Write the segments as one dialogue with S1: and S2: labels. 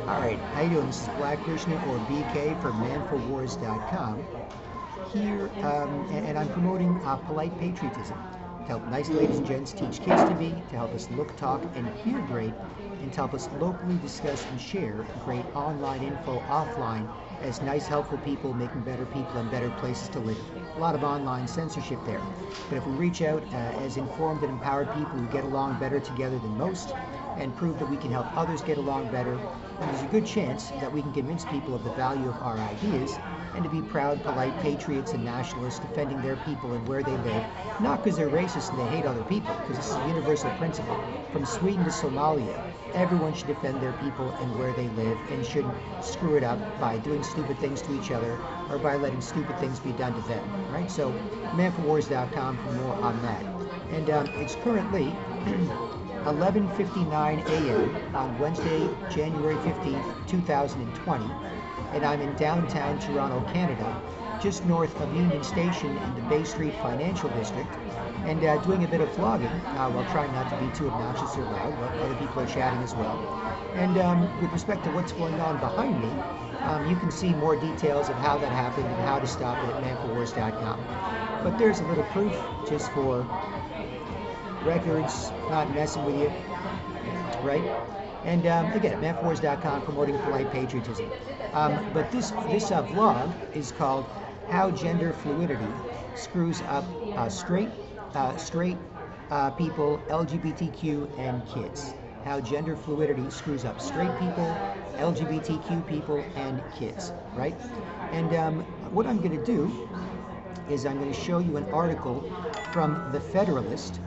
S1: Alright, how you doing? This is Black Krishna or BK from manforwars.com. Here, and I'm promoting polite patriotism to help nice ladies and gents teach kids to be, to help us look, talk, and hear great, and to help us locally discuss and share great online info offline as nice, helpful people making better people and better places to live. A lot of online censorship there. But if we reach out as informed and empowered people who get along better together than most, and prove that we can help others get along better, and there's a good chance that we can convince people of the value of our ideas and to be proud, polite patriots and nationalists defending their people and where they live, not because they're racist and they hate other people, because this is a universal principle. From Sweden to Somalia, everyone should defend their people and where they live and shouldn't screw it up by doing stupid things to each other or by letting stupid things be done to them, right? So, manforwars.com for more on that. And it's currently 11:59 a.m. on Wednesday, January 15th, 2020, and I'm in downtown Toronto, Canada, just north of Union Station in the Bay Street Financial District, and doing a bit of vlogging while trying not to be too obnoxious or loud while other people are chatting as well. And with respect to what's going on behind me, you can see more details of how that happened and how to stop it at manforwars.com. But there's a little proof just for records, not messing with you, right? And again, manforwars.com, promoting polite patriotism. But this vlog is called "How Gender Fluidity Screws Up Straight People, LGBTQ, and Kids." How gender fluidity screws up straight people, LGBTQ people, and kids, right? And what I'm going to do is I'm going to show you an article from The Federalist,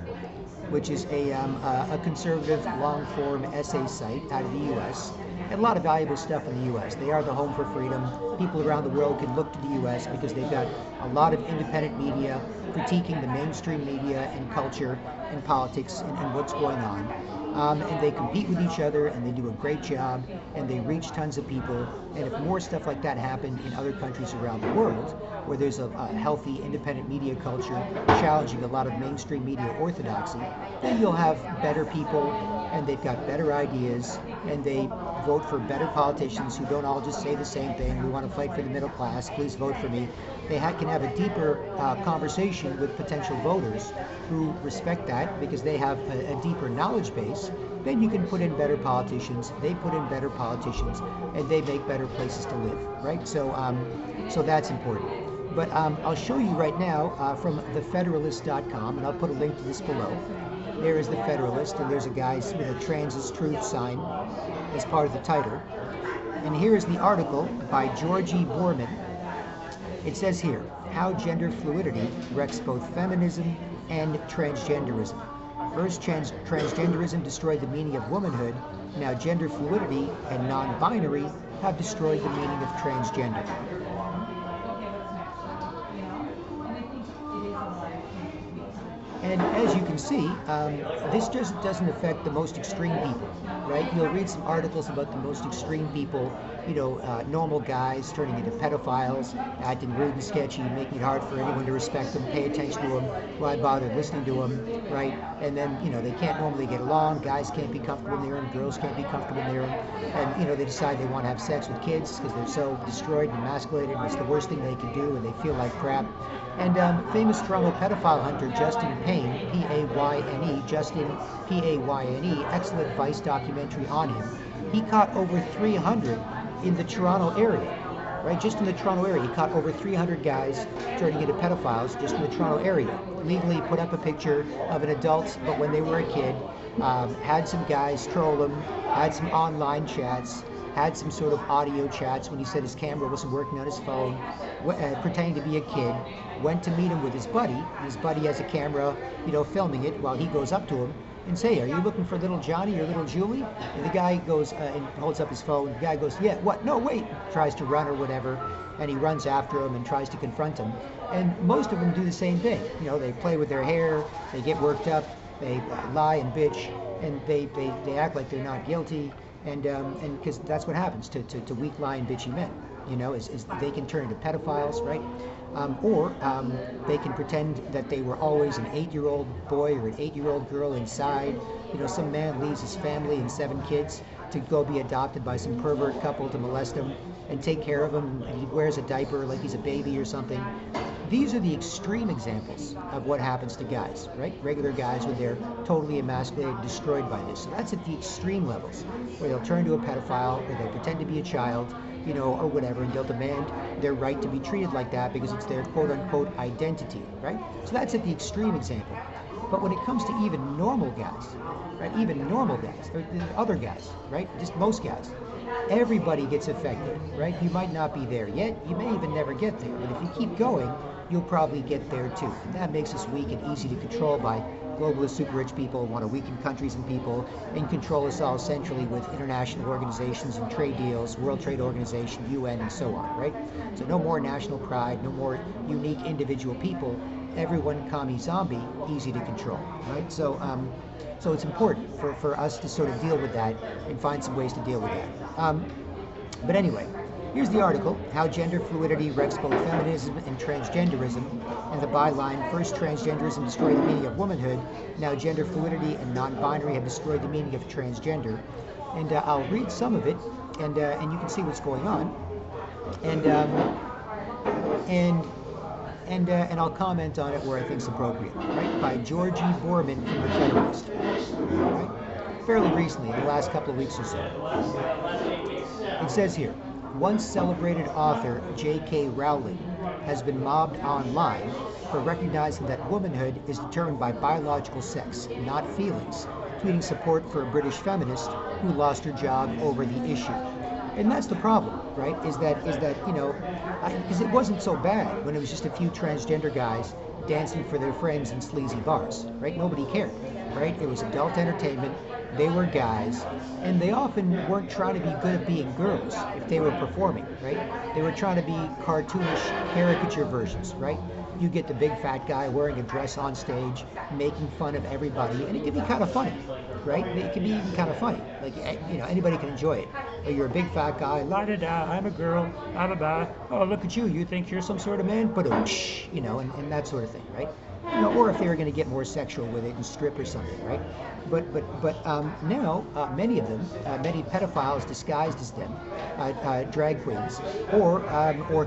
S1: which is a conservative long-form essay site out of the U.S. and a lot of valuable stuff in the U.S. They are the home for freedom. People around the world can look to the U.S. because they've got a lot of independent media critiquing the mainstream media and culture and politics and what's going on. And they compete with each other, and they do a great job, and they reach tons of people. And if more stuff like that happened in other countries around the world, where there's a healthy independent media culture challenging a lot of mainstream media orthodoxy, then you'll have better people, and they've got better ideas, and they vote for better politicians who don't all just say the same thing. We want to fight for the middle class, please vote for me. They can have a deeper conversation with potential voters who respect that because they have a deeper knowledge base. Then you can put in better politicians, they put in better politicians, and they make better places to live, right? So that's important. But I'll show you right now from thefederalist.com, and I'll put a link to this below. There is The Federalist, and there's a guy with a trans is truth sign as part of the title. And here is the article by Georgie Borman. It says here, "How Gender Fluidity Wrecks Both Feminism and Transgenderism. First, transgenderism destroyed the meaning of womanhood. Now gender fluidity and non-binary have destroyed the meaning of transgender." And as you can see, this just doesn't affect the most extreme people, right? You'll read some articles about the most extreme people, normal guys turning into pedophiles, acting rude and sketchy, making it hard for anyone to respect them, pay attention to them, why bother listening to them, right? And then, they can't normally get along, guys can't be comfortable in their own, girls can't be comfortable in their own, and, they decide they want to have sex with kids because they're so destroyed and emasculated, and it's the worst thing they can do, and they feel like crap. And famous Toronto pedophile hunter Justin Payne, P-A-Y-N-E, Justin, P-A-Y-N-E, excellent Vice documentary on him. He caught over 300 in the Toronto area, right? Just in the Toronto area, he caught over 300 guys turning into pedophiles just in the Toronto area. Legally put up a picture of an adult, but when they were a kid, had some guys troll him, had some online chats, had some sort of audio chats when he said his camera wasn't working on his phone, pretending to be a kid, went to meet him with his buddy, and his buddy has a camera, filming it while he goes up to him and say, "Are you looking for little Johnny or little Julie?" And the guy goes and holds up his phone. The guy goes, "Yeah, what? No, wait." Tries to run or whatever, and he runs after him and tries to confront him. And most of them do the same thing. They play with their hair, they get worked up, they lie and bitch, and they act like they're not guilty, and because that's what happens to weak, lying, bitchy men. Is they can turn into pedophiles, right? Or they can pretend that they were always an 8-year-old boy or an 8-year-old girl inside. Some man leaves his family and 7 kids to go be adopted by some pervert couple to molest him and take care of him, and he wears a diaper like he's a baby or something. These are the extreme examples of what happens to guys, right? Regular guys when they're totally emasculated, destroyed by this. So that's at the extreme levels, where they'll turn to a pedophile, or they'll pretend to be a child, or whatever, and they'll demand their right to be treated like that because it's their quote-unquote identity, right? So that's at the extreme example. But when it comes to even normal guys, right, even normal guys, or other guys, right, just most guys, everybody gets affected, right? You might not be there yet, you may even never get there, but if you keep going, you'll probably get there too. And that makes us weak and easy to control by globalist super rich people who want to weaken countries and people and control us all centrally with international organizations and trade deals, World Trade Organization, UN, and so on, right? So no more national pride, no more unique individual people. Everyone commie zombie, easy to control, right? So it's important for us to sort of deal with that and find some ways to deal with that. But anyway, here's the article, How Gender Fluidity Wrecks Both Feminism and Transgenderism, and the byline, first transgenderism destroyed the meaning of womanhood, now gender fluidity and non-binary have destroyed the meaning of transgender. And I'll read some of it, and you can see what's going on. And I'll comment on it where I think it's appropriate, right? By Georgie Borman from The Federalist, right? Fairly recently, in the last couple of weeks or so. It says here, once celebrated author J.K. Rowling has been mobbed online for recognizing that womanhood is determined by biological sex, not feelings, tweeting support for a British feminist who lost her job over the issue. And that's the problem, right? Is that because it wasn't so bad when it was just a few transgender guys dancing for their friends in sleazy bars, right? Nobody cared, right? It was adult entertainment. They were guys, and they often weren't trying to be good at being girls if they were performing, right? They were trying to be cartoonish caricature versions, right? You get the big fat guy wearing a dress on stage, making fun of everybody, and it can be kind of funny, right? It can be even kind of funny. Like, anybody can enjoy it. Or you're a big fat guy, la da da, I'm a girl, blah blah blah. Oh, look at you, you think you're some sort of man? But and that sort of thing, right? Or if they were going to get more sexual with it and strip or something, right? But now many of them, many pedophiles disguised as them, drag queens, or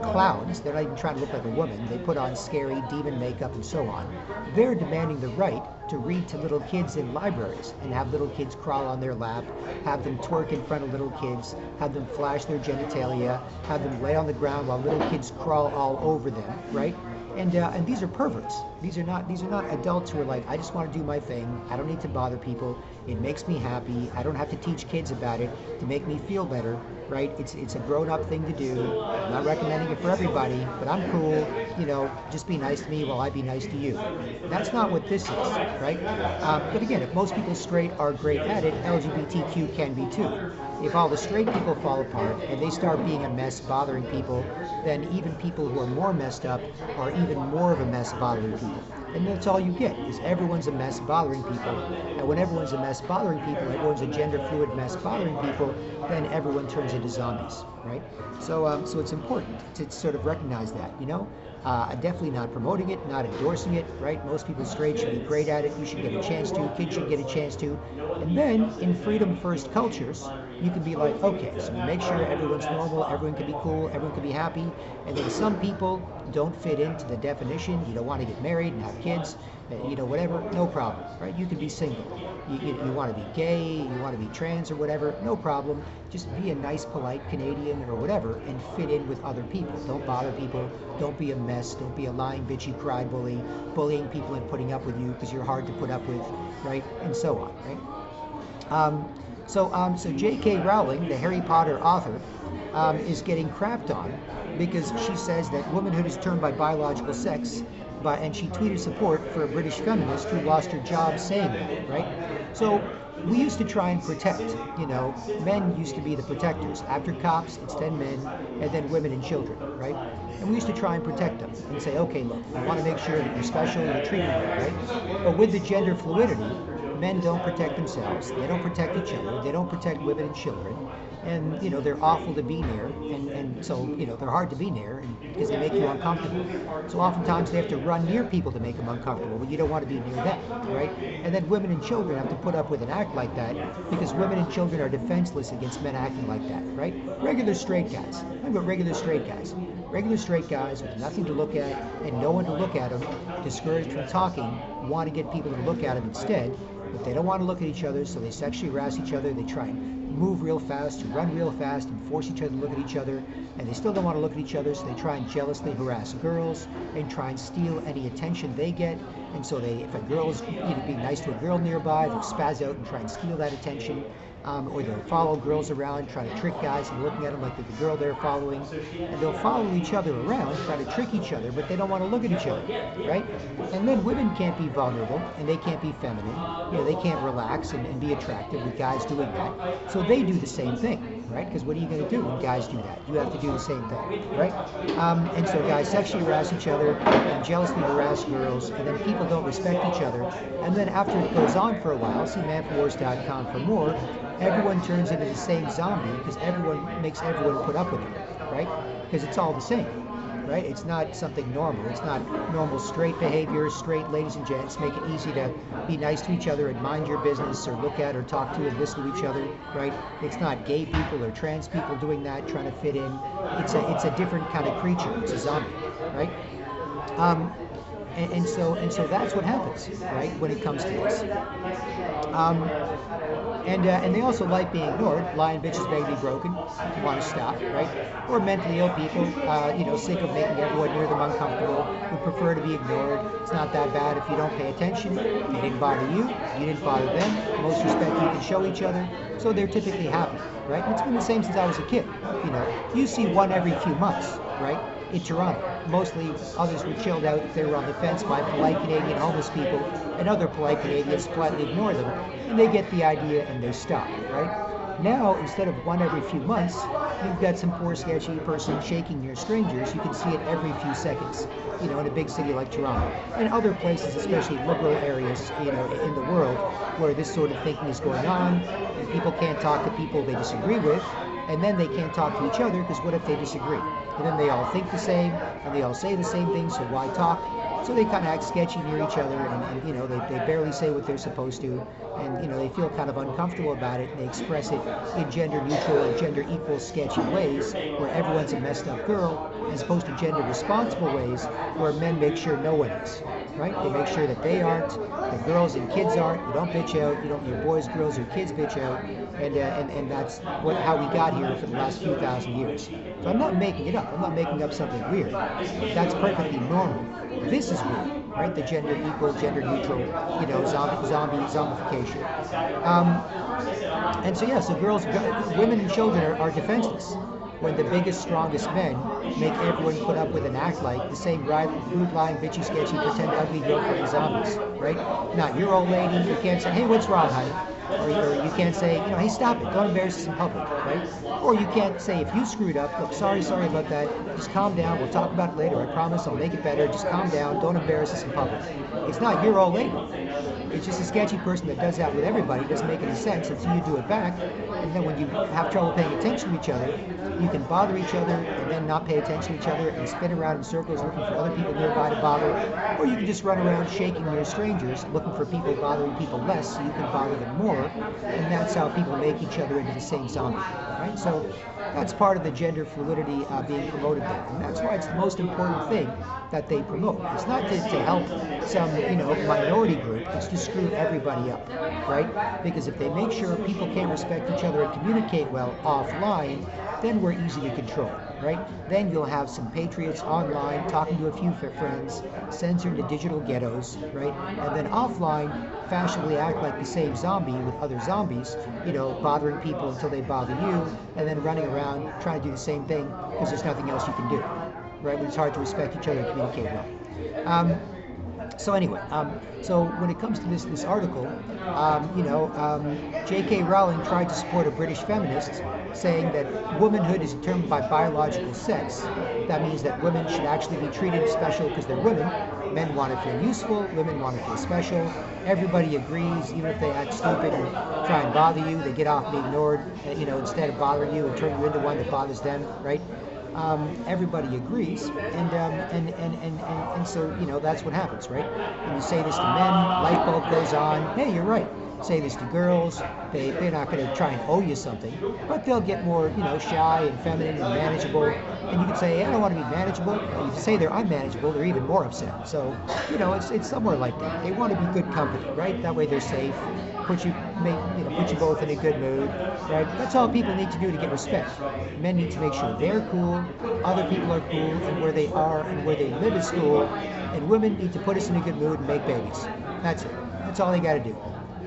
S1: clowns. They're not even trying to look like a woman. They put on scary demon makeup and so on. They're demanding the right to read to little kids in libraries and have little kids crawl on their lap, have them twerk in front of little kids, have them flash their genitalia, have them lay on the ground while little kids crawl all over them, right? And these are perverts. These are not adults who are like, I just want to do my thing. I don't need to bother people. It makes me happy. I don't have to teach kids about it to make me feel better, right? It's a grown-up thing to do. I'm not recommending it for everybody, but I'm cool. Just be nice to me while I be nice to you. That's not what this is, right? But again, if most people straight are great at it, LGBTQ can be too. If all the straight people fall apart and they start being a mess bothering people, then even people who are more messed up are even more of a mess bothering people. And that's all you get, is everyone's a mess bothering people. And when everyone's a mess bothering people, everyone's a gender fluid mess bothering people, then everyone turns into zombies, right? So it's important to sort of recognize that, definitely not promoting it, not endorsing it, right? Most people straight should be great at it. You should get a chance to. Kids should get a chance to. And then in freedom first cultures, you can be like, okay, so we make sure everyone's normal, everyone can be cool, everyone can be happy. And then some people don't fit into the definition. You don't want to get married and have kids, whatever, no problem, right? You can be single. You want to be gay, you want to be trans or whatever, no problem. Just be a nice, polite Canadian or whatever and fit in with other people. Don't bother people. Don't be a mess. Don't be a lying, bitchy crybaby, bullying people and putting up with you because you're hard to put up with, right? And so on, right? So J.K. Rowling, the Harry Potter author, is getting crapped on because she says that womanhood is determined by biological sex, and she tweeted support for a British feminist who lost her job saying that, right? So we used to try and protect, men used to be the protectors. After cops, it's then men, and then women and children, right? And we used to try and protect them and say, okay, look, we want to make sure that you're special, you're treated right, right? But with the gender fluidity, men don't protect themselves, they don't protect each other, they don't protect women and children, and they're awful to be near, and so they're hard to be near because they make you uncomfortable. So oftentimes they have to run near people to make them uncomfortable, but you don't want to be near them, right? And then women and children have to put up with an act like that because women and children are defenseless against men acting like that, right? Regular straight guys. Think about regular straight guys. Regular straight guys with nothing to look at and no one to look at them, discouraged from talking, want to get people to look at them instead, but they don't want to look at each other, so they sexually harass each other. They try and move real fast, to run real fast, and force each other to look at each other, and they still don't want to look at each other, so they try and jealously harass girls and try and steal any attention they get. And so if a girl is being nice to a girl nearby, they'll spaz out and try and steal that attention. Or they'll follow girls around, try to trick guys and looking at them like they're the girl they're following. And they'll follow each other around, try to trick each other, but they don't want to look at each other, right? And then women can't be vulnerable, and they can't be feminine. They can't relax and be attractive with guys doing that. So they do the same thing, right? Because what are you going to do when guys do that? You have to do the same thing, right? And so guys sexually harass each other and jealously harass girls, and then people don't respect each other. And then after it goes on for a while, see manforwars.com for more, everyone turns into the same zombie because everyone makes everyone put up with it, right? Because it's all the same, right? It's not something normal. It's not normal straight behavior. Straight ladies and gents make it easy to be nice to each other and mind your business or look at or talk to and listen to each other, right? It's not gay people or trans people doing that, trying to fit in. It's a different kind of creature. It's a zombie, right? And so that's what happens, right, when it comes to this. And they also like being ignored. Lying bitches beg to be broken, want to stop, right? Or mentally ill people, sick of making everyone near them uncomfortable, who prefer to be ignored. It's not that bad if you don't pay attention. They didn't bother you, you didn't bother them. Most respect you can show each other. So they're typically happy, right? And it's been the same since I was a kid. You see one every few months, right? In Toronto. Mostly others were chilled out if they were on the fence by polite Canadian homeless people, and other polite Canadians politely ignore them, and they get the idea and they stop, right? Now, instead of one every few months, you've got some poor sketchy person shaking near strangers. You can see it every few seconds, in a big city like Toronto. And other places, especially liberal areas, in the world, where this sort of thinking is going on, and people can't talk to people they disagree with, and then they can't talk to each other because what if they disagree? And then they all think the same, and they all say the same thing, so why talk? So they kind of act sketchy near each other, and they barely say what they're supposed to, and they feel kind of uncomfortable about it, and they express it in gender neutral or gender equal sketchy ways, where everyone's a messed up girl, as opposed to gender responsible ways, where men make sure no one is, right? They make sure that they aren't, the girls and kids aren't. You don't bitch out. Your boys, girls, or kids bitch out, and that's how we got here for the last few thousand years. So I'm not making it up. I'm not making up something weird. That's perfectly normal. This is weird, right? The gender equal, gender neutral, zombification. And so so women and children are defenseless when the biggest, strongest men make everyone put up with and act like the same rude, lying, bitchy, sketchy, pretend ugly girlfriend zombies, right? Now, your old lady, you can't say, hey, what's wrong, honey? Or you can't say, hey, stop it, don't embarrass us in public, right? Or you can't say, if you screwed up, look, sorry about that, just calm down, we'll talk about it later, I promise, I'll make it better, just calm down, don't embarrass us in public. It's not your old lady. It's just a sketchy person that does that with everybody. It doesn't make any sense until you do it back, and then when you have trouble paying attention to each other, you can bother each other and then not pay attention to each other and spin around in circles looking for other people nearby to bother, or you can just run around shaking near strangers looking for people bothering people less so you can bother them more, and that's how people make each other into the same zombie, right? So that's part of the gender fluidity being promoted there, and that's why it's the most important thing that they promote. It's not to help some minority group, it's to screw everybody up, right? Because if they make sure people can't respect each other and communicate well offline, then we're easy to control, right? Then you'll have some patriots online talking to a few friends, censored into digital ghettos, right? And then offline, fashionably act like the same zombie with other zombies, bothering people until they bother you, and then running around trying to do the same thing because there's nothing else you can do, right? But it's hard to respect each other and communicate well. So anyway, so when it comes to this article, J.K. Rowling tried to support a British feminist saying that womanhood is determined by biological sex. That means that women should actually be treated special because they're women. Men want to feel useful, women want to feel special. Everybody agrees, even if they act stupid and try and bother you, they get off being ignored, instead of bothering you and turn you into one that bothers them, right? Everybody agrees, and so that's what happens, right? When you say this to men, light bulb goes on. Hey, you're right. Say this to girls, they're not going to try and owe you something, but they'll get more shy and feminine and manageable. And you can say, hey, I don't want to be manageable. And you say they're unmanageable, they're even more upset. So it's somewhere like that. They want to be good company, right? That way they're safe. Put you both in a good mood, right? That's all people need to do to get respect. Men need to make sure they're cool, other people are cool, and where they are and where they live is cool. And women need to put us in a good mood and make babies. That's it. That's all they got to do.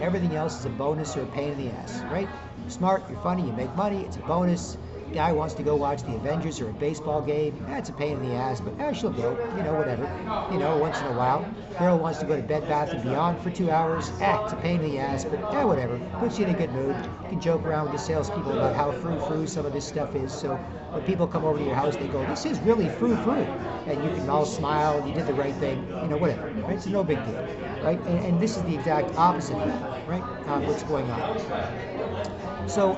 S1: Everything else is a bonus or a pain in the ass, right? You're smart, you're funny, you make money, it's a bonus. Guy wants to go watch the Avengers or a baseball game, that's a pain in the ass, but she'll go, whatever, once in a while. Girl wants to go to Bed Bath & Beyond for 2 hours, it's a pain in the ass, but whatever, puts you in a good mood. You can joke around with the salespeople about how frou-frou some of this stuff is, so when people come over to your house, they go, this is really frou-frou, and you can all smile, you did the right thing, whatever, right? So no big deal, right? And this is the exact opposite of that, right? What's going on. So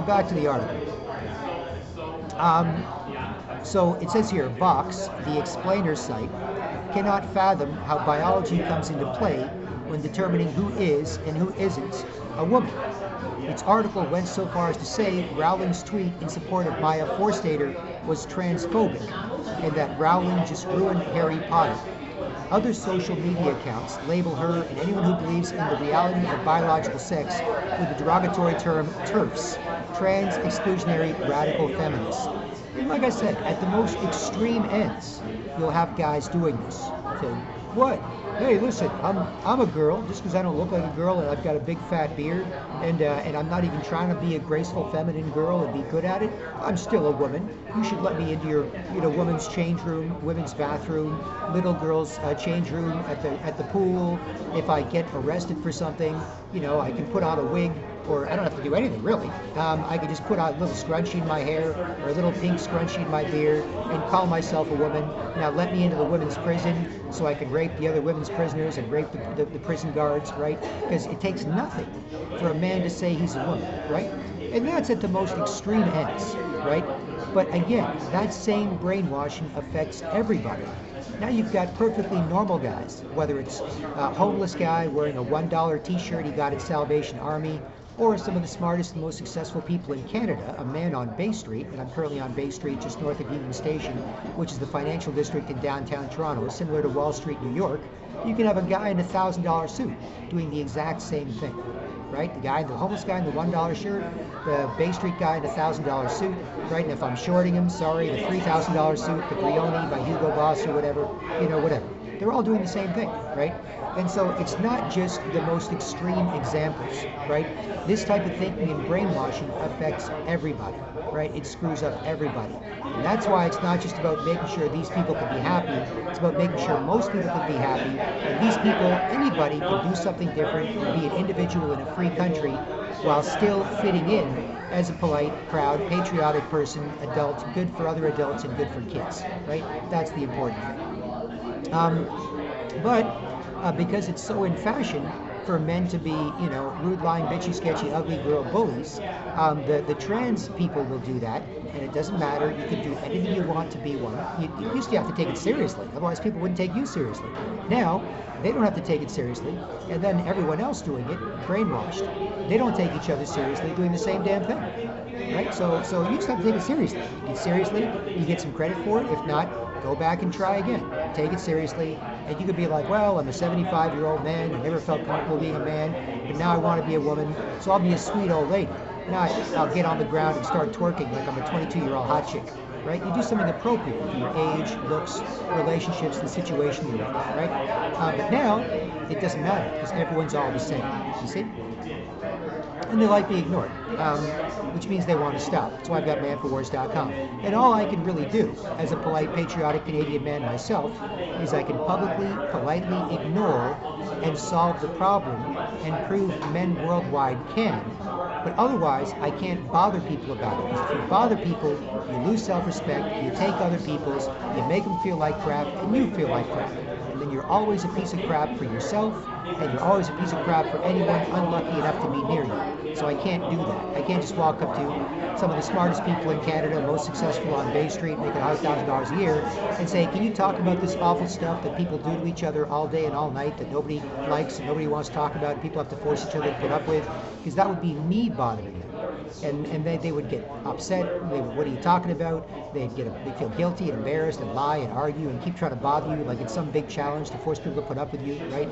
S1: back to the article. So it says here, Vox, the explainer site, cannot fathom how biology comes into play when determining who is and who isn't a woman. Its article went so far as to say Rowling's tweet in support of Maya Forstater was transphobic, and that Rowling just ruined Harry Potter. Other social media accounts label her and anyone who believes in the reality of biological sex with the derogatory term TERFs, trans exclusionary radical feminists. And like I said, at the most extreme ends, you'll have guys doing this. Say, what? Hey, listen, I'm a girl just because I don't look like a girl and I've got a big fat beard and I'm not even trying to be a graceful feminine girl and be good at it. I'm still a woman. You should let me into your women's change room, women's bathroom, little girls' change room at the pool. If I get arrested for something, I can put on a wig. Or I don't have to do anything really. I could just put on a little scrunchie in my hair or a little pink scrunchie in my beard and call myself a woman. Now let me into the women's prison so I can rape the other women's prisoners and rape the prison guards, right? Because it takes nothing for a man to say he's a woman, right? And that's at the most extreme ends, right? But again, that same brainwashing affects everybody. Now you've got perfectly normal guys, whether it's a homeless guy wearing a $1 t-shirt he got at Salvation Army, or some of the smartest and most successful people in Canada, a man on Bay Street, and I'm currently on Bay Street just north of Union Station, which is the financial district in downtown Toronto, similar to Wall Street, New York. You can have a guy in a $1,000 suit doing the exact same thing, right? The homeless guy in the $1 shirt, the Bay Street guy in a $1,000 suit, right? And if I'm shorting him, sorry, the $3,000 suit, the Brioni by Hugo Boss or whatever, whatever. They're all doing the same thing, right? And so it's not just the most extreme examples, right? This type of thinking and brainwashing affects everybody, right? It screws up everybody. And that's why it's not just about making sure these people can be happy, it's about making sure most people can be happy, and these people, anybody, can do something different and be an individual in a free country while still fitting in as a polite, proud, patriotic person, adult, good for other adults and good for kids, right? That's the important thing. But because it's so in fashion for men to be, rude, lying, bitchy, sketchy, ugly girl bullies, the trans people will do that, and it doesn't matter. You can do anything you want to be one. You used to have to take it seriously, otherwise people wouldn't take you seriously. Now, they don't have to take it seriously, and then everyone else doing it, brainwashed. They don't take each other seriously, doing the same damn thing, right? So you just have to take it seriously. You get seriously, you get some credit for it. If not, go back and try again. Take it seriously, and you could be like, well, I'm a 75-year-old man, I never felt comfortable being a man, but now I want to be a woman, so I'll be a sweet old lady. Now I'll get on the ground and start twerking like I'm a 22-year-old hot chick, right? You do something appropriate for your age, looks, relationships, the situation you're in, right? But now, it doesn't matter, because everyone's all the same, you see? And they like being ignored, which means they want to stop. That's why I've got manforwars.com. And all I can really do, as a polite, patriotic Canadian man myself, is I can publicly, politely ignore and solve the problem and prove men worldwide can, But otherwise, I can't bother people about it. Because if you bother people, you lose self-respect, you take other people's, you make them feel like crap, and you feel like crap. And then you're always a piece of crap for yourself, and you're always a piece of crap for anyone unlucky enough to be near you. So I can't do that. I can't just walk up to some of the smartest people in Canada, most successful on Bay Street, making $100,000 a year, and say, can you talk about this awful stuff that people do to each other all day and all night that nobody likes and nobody wants to talk about, and people have to force each other to put up with? Because that would be me bothering them. And they would get upset. What are you talking about? They'd feel guilty and embarrassed and lie and argue and keep trying to bother you like it's some big challenge to force people to put up with you, right?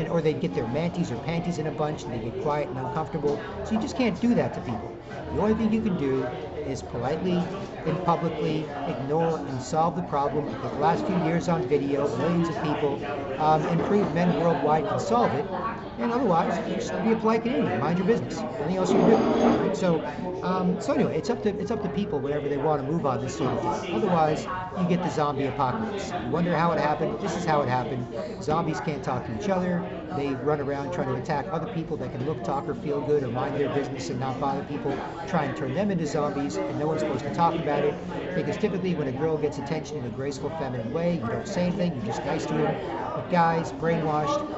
S1: Or they'd get their manties or panties in a bunch and they'd get quiet and uncomfortable. So you just can't do that to people. The only thing you can do is politely and publicly ignore and solve the problem of the last few years on video, millions of people, and prove men worldwide can solve it. And otherwise, you just be a polite Canadian, mind your business. Nothing else you can do. Right? So anyway, it's up to people whenever they want to move on this sort of thing. Otherwise, you get the zombie apocalypse. You wonder how it happened. This is how it happened. Zombies can't talk to each other. They run around trying to attack other people that can look, talk, or feel good, or mind their business and not bother people. Try and turn them into zombies, and no one's supposed to talk about it. Because typically, when a girl gets attention in a graceful, feminine way, you don't say anything. You're just nice to them. But guys, brainwashed.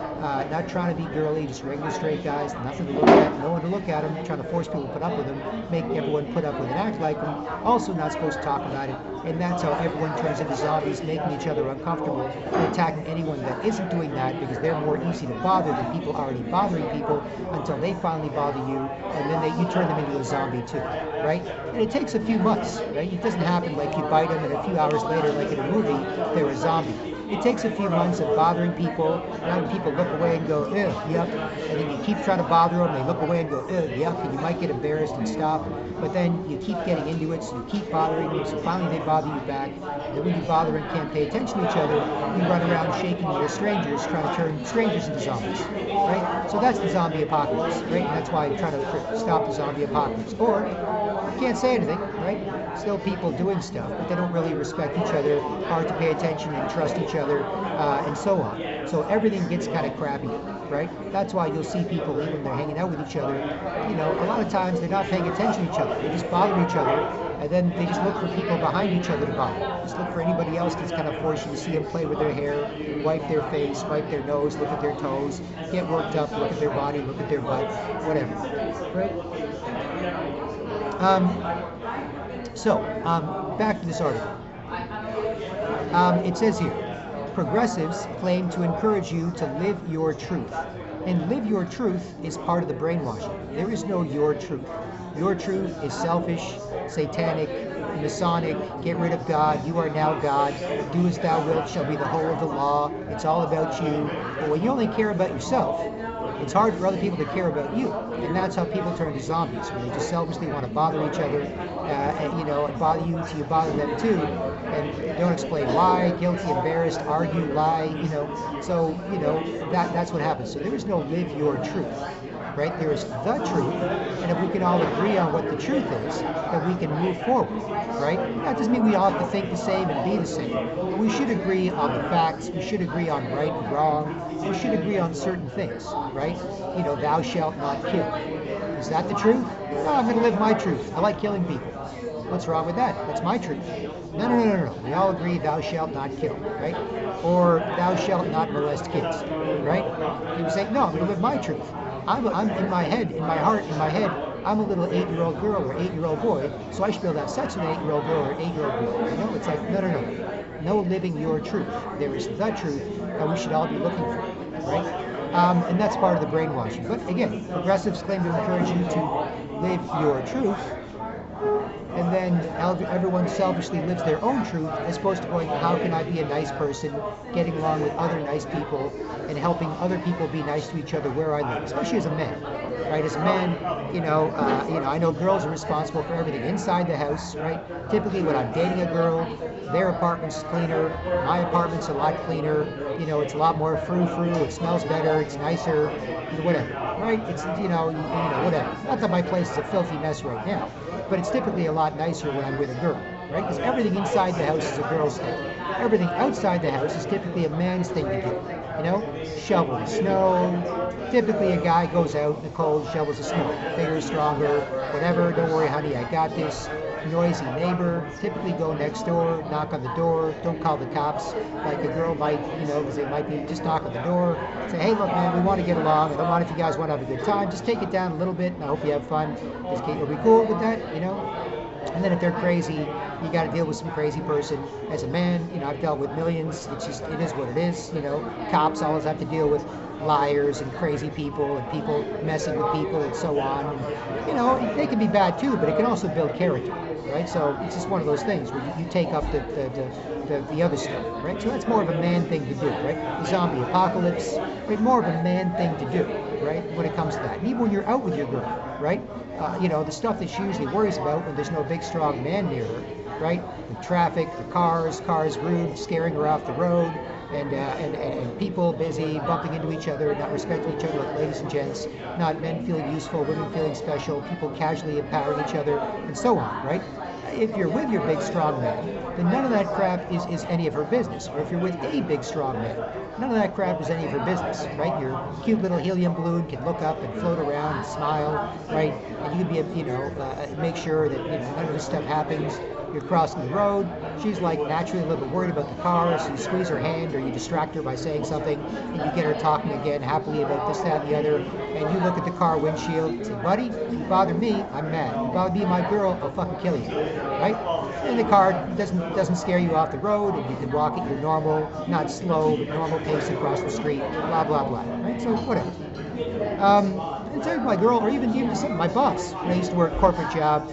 S1: Not trying to be girly, just regular straight guys, nothing to look at, no one to look at them, trying to force people to put up with them, make everyone put up with and act like them, also not supposed to talk about it, and that's how everyone turns into zombies, making each other uncomfortable, and attacking anyone that isn't doing that because they're more easy to bother than people already bothering people until they finally bother you, and then you turn them into a zombie too, right? And it takes a few months, right? It doesn't happen like you bite them and a few hours later, like in a movie, they're a zombie. It takes a few months of bothering people, and having people look away and go, ugh, yuck, and then you keep trying to bother them, they look away and go, ugh, yuck, and you might get embarrassed and stop, but then you keep getting into it, so you keep bothering them, so finally they bother you back. Then when you bother and can't pay attention to each other, you run around shaking your strangers, trying to turn strangers into zombies, right? So that's the zombie apocalypse, right? And that's why I'm trying to stop the zombie apocalypse. Or, you can't say anything, right? Still people doing stuff, but they don't really respect each other, hard to pay attention and trust each other, and so on. So everything gets kind of crappy, right? That's why you'll see people, even when they're hanging out with each other, a lot of times they're not paying attention to each other. They just bother each other, and then they just look for people behind each other to bother. Just look for anybody else that's kind of forced you to see them play with their hair, wipe their face, wipe their nose, look at their toes, get worked up, look at their body, look at their butt, whatever, right? Back to this article. It says here, progressives claim to encourage you to live your truth. And live your truth is part of the brainwashing. There is no your truth. Your truth is selfish, satanic, Masonic, get rid of God, you are now God, do as thou wilt shall be the whole of the law, it's all about you. But when you only care about yourself, it's hard for other people to care about you, and that's how people turn to zombies, when they just selfishly want to bother each other, and bother you till you bother them too, and they don't explain why, guilty, embarrassed, argue, lie, that's what happens. So there is no live your truth, right? There is the truth, and if we can all agree on what the truth is, then we can move forward, right? That doesn't mean we all have to think the same and be the same, but we should agree on the facts, we should agree on right and wrong, we should agree on certain things, right? Thou shalt not kill. Is that the truth? No, I'm going to live my truth. I like killing people. What's wrong with that? That's my truth. No. We all agree thou shalt not kill, right? Or thou shalt not molest kids, right? People say, no, I'm going to live my truth. I'm in my head, in my heart, in my head, I'm a little 8-year-old girl or 8-year-old boy, so I should be able to have sex with an 8-year-old girl or 8-year-old boy. It's like, no. No living your truth. There is the truth that we should all be looking for, right? And that's part of the brainwashing. But again, progressives claim to encourage you to live your truth, and then everyone selfishly lives their own truth, as opposed to going, how can I be a nice person, getting along with other nice people, and helping other people be nice to each other where I live, especially as a man, right? As a man, I know girls are responsible for everything inside the house, right? Typically, when I'm dating a girl, their apartment's cleaner, my apartment's a lot cleaner, it's a lot more frou-frou, it smells better, it's nicer, whatever, right? It's, whatever. Not that my place is a filthy mess right now, but it's typically a lot nicer when I'm with a girl, right? Because everything inside the house is a girl's thing. Everything outside the house is typically a man's thing to do, You know, shovel the snow. Typically, a guy goes out in the cold, shovels the snow. Bigger, stronger, whatever. Don't worry, honey, I got this. Noisy neighbor. Typically, go next door, knock on the door. Don't call the cops. Like a girl might, you know, because they might be just knock on the door. Say, hey, look, man, we want to get along. I don't mind if you guys want to have a good time. Just take it down a little bit, and I hope you have fun. You'll be cool with that, you know. And then if they're crazy, you got to deal with some crazy person. As a man, you know, I've dealt with millions. It's just, it is what it is. You know, cops always have to deal with liars and crazy people and people messing with people and so on. And, you know, they can be bad too, but it can also build character, right? So it's just one of those things where you take up the other stuff, right? So that's more of a man thing to do, right? The zombie apocalypse, right? More of a man thing to do, right? When it comes to that. And even when you're out with your girl, right? You know, the stuff that she usually worries about when there's no big, strong man near her, right? The traffic, the cars rude, scaring her off the road, and people busy, bumping into each other, not respecting each other like ladies and gents, not men feeling useful, women feeling special, people casually empowering each other, and so on, right? If you're with your big, strong man, then none of that crap is any of her business. Or if you're with a big, strong man, none of that crap is any of her business, right? Your cute little helium balloon can look up and float around and smile, right? And you can be, you know, make sure that, you know, none of this stuff happens. You're crossing the road. She's like naturally a little bit worried about the car, so you squeeze her hand or you distract her by saying something, and you get her talking again happily about this, that, and the other, and you look at the car windshield and say, buddy, you bother me, I'm mad. You bother me, my girl, I'll fucking kill you, right? And the car doesn't scare you off the road, and you can walk at your normal, not slow, but normal pace across the street, blah, blah, blah, right? So whatever. And so my girl, or even my boss, when I used to work a corporate job,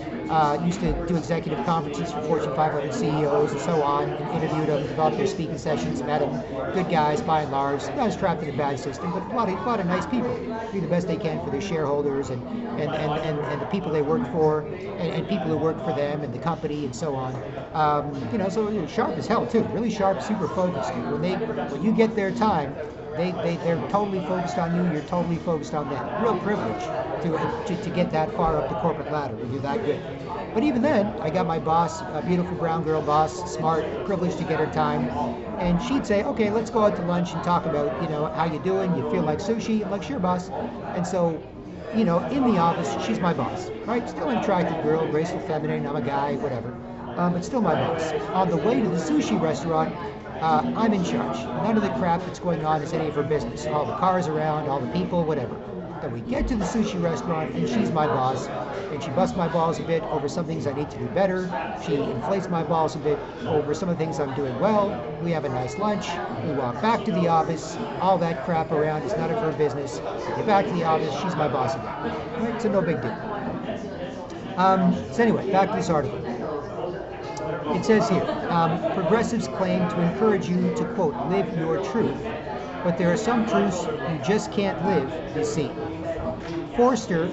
S1: used to do executive conferences for Fortune 500 CEOs and so on, and interviewed them, developed their speaking sessions, met them, good guys by and large, guys trapped in a bad system, but a lot of nice people, do the best they can for their shareholders and the people they work for, and people who work for them and the company and so on. You know, so you know, sharp as hell too, really sharp, super focused. When you get their time, they're totally focused on you, you're totally focused on them. Real privilege to get that far up the corporate ladder when you're that good. But even then, I got my boss, a beautiful brown girl boss, smart, privileged to get her time, and she'd say, okay, let's go out to lunch and talk about, you know, how you doing, you feel like sushi? I'm like, sure, boss. And so, you know, in the office, she's my boss, right? Still an attractive girl, graceful, feminine, I'm a guy, whatever, but still my boss. On the way to the sushi restaurant, I'm in charge. None of the crap that's going on is any of her business. All the cars around, all the people, whatever. Then we get to the sushi restaurant, and she's my boss, and she busts my balls a bit over some things I need to do better. She inflates my balls a bit over some of the things I'm doing well. We have a nice lunch. We walk back to the office. All that crap around is none of her business. We get back to the office. She's my boss again. Right? So no big deal. So anyway, back to this article. It says here, progressives claim to encourage you to, quote, live your truth, but there are some truths you just can't live, you see. Forstater,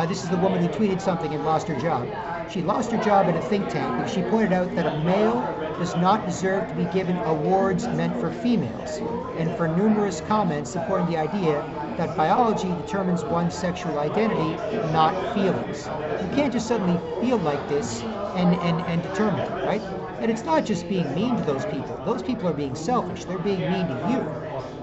S1: this is the woman who tweeted something and lost her job. She lost her job in a think tank because she pointed out that a male does not deserve to be given awards meant for females, and for numerous comments supporting the idea that biology determines one's sexual identity, not feelings. You can't just suddenly feel like this and determine it, right? And it's not just being mean to those people. Those people are being selfish. They're being mean to you.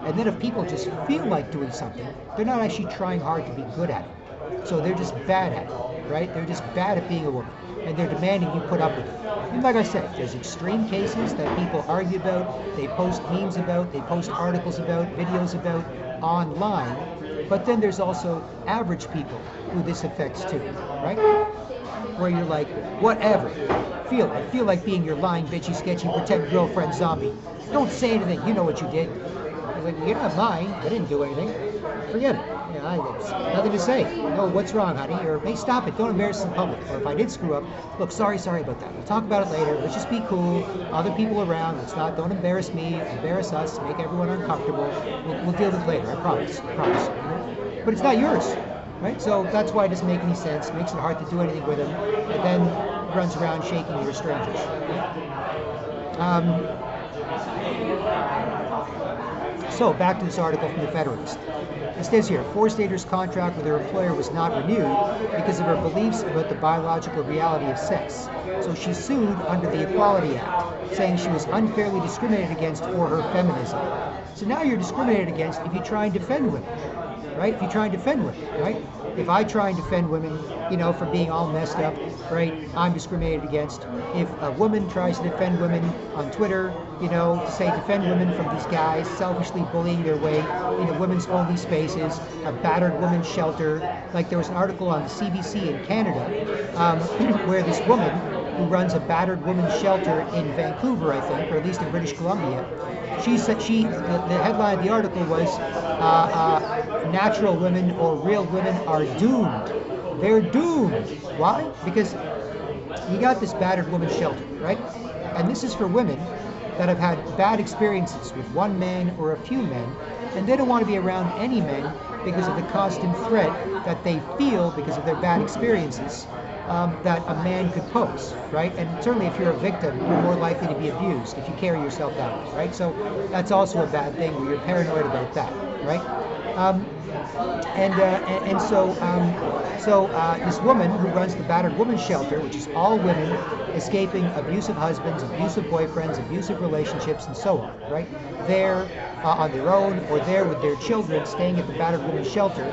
S1: And then if people just feel like doing something, they're not actually trying hard to be good at it. So they're just bad at it, right? They're just bad at being a woman. And they're demanding you put up with it. And like I said, there's extreme cases that people argue about, they post memes about, they post articles about, videos about online. But then there's also average people who this affects too, right? Where you're like, whatever. I feel like being your lying, bitchy, sketchy, pretend girlfriend zombie. Don't say anything. You know what you did. I was like, you're not lying. I didn't do anything. Forget it. You know, I have nothing to say. No, what's wrong, honey? Or, hey, stop it. Don't embarrass us in public. Or if I did screw up, look, sorry about that. We'll talk about it later. Let's just be cool. Other people around. Don't embarrass me. Embarrass us. Make everyone uncomfortable. We'll deal with it later. I promise. But it's not yours. Right? So that's why it doesn't make any sense. It makes it hard to do anything with him. And then runs around shaking your strangers. So back to this article from the Federalist. It says here, Forstater's contract with her employer was not renewed because of her beliefs about the biological reality of sex. So she sued under the Equality Act, saying she was unfairly discriminated against for her feminism. So now you're discriminated against if you try and defend women, right? If you try and defend women, right? If I try and defend women, for being all messed up, right, I'm discriminated against. If a woman tries to defend women on Twitter, to say defend women from these guys selfishly bullying their way into women's only spaces, a battered women's shelter. Like there was an article on the CBC in Canada where this woman who runs a battered women's shelter in Vancouver, I think, or at least in British Columbia, she said the headline of the article was natural women or real women are doomed. They're doomed. Why? Because you got this battered women's shelter, right? And this is for women that have had bad experiences with one man or a few men, and they don't want to be around any men because of the constant threat that they feel because of their bad experiences that a man could pose, right? And certainly if you're a victim, you're more likely to be abused if you carry yourself that way, right? So that's also a bad thing where you're paranoid about that, right? So this woman who runs the battered women's shelter, which is all women escaping abusive husbands, abusive boyfriends, abusive relationships, and so on, right? They're on their own or they're with their children staying at the battered women's shelter.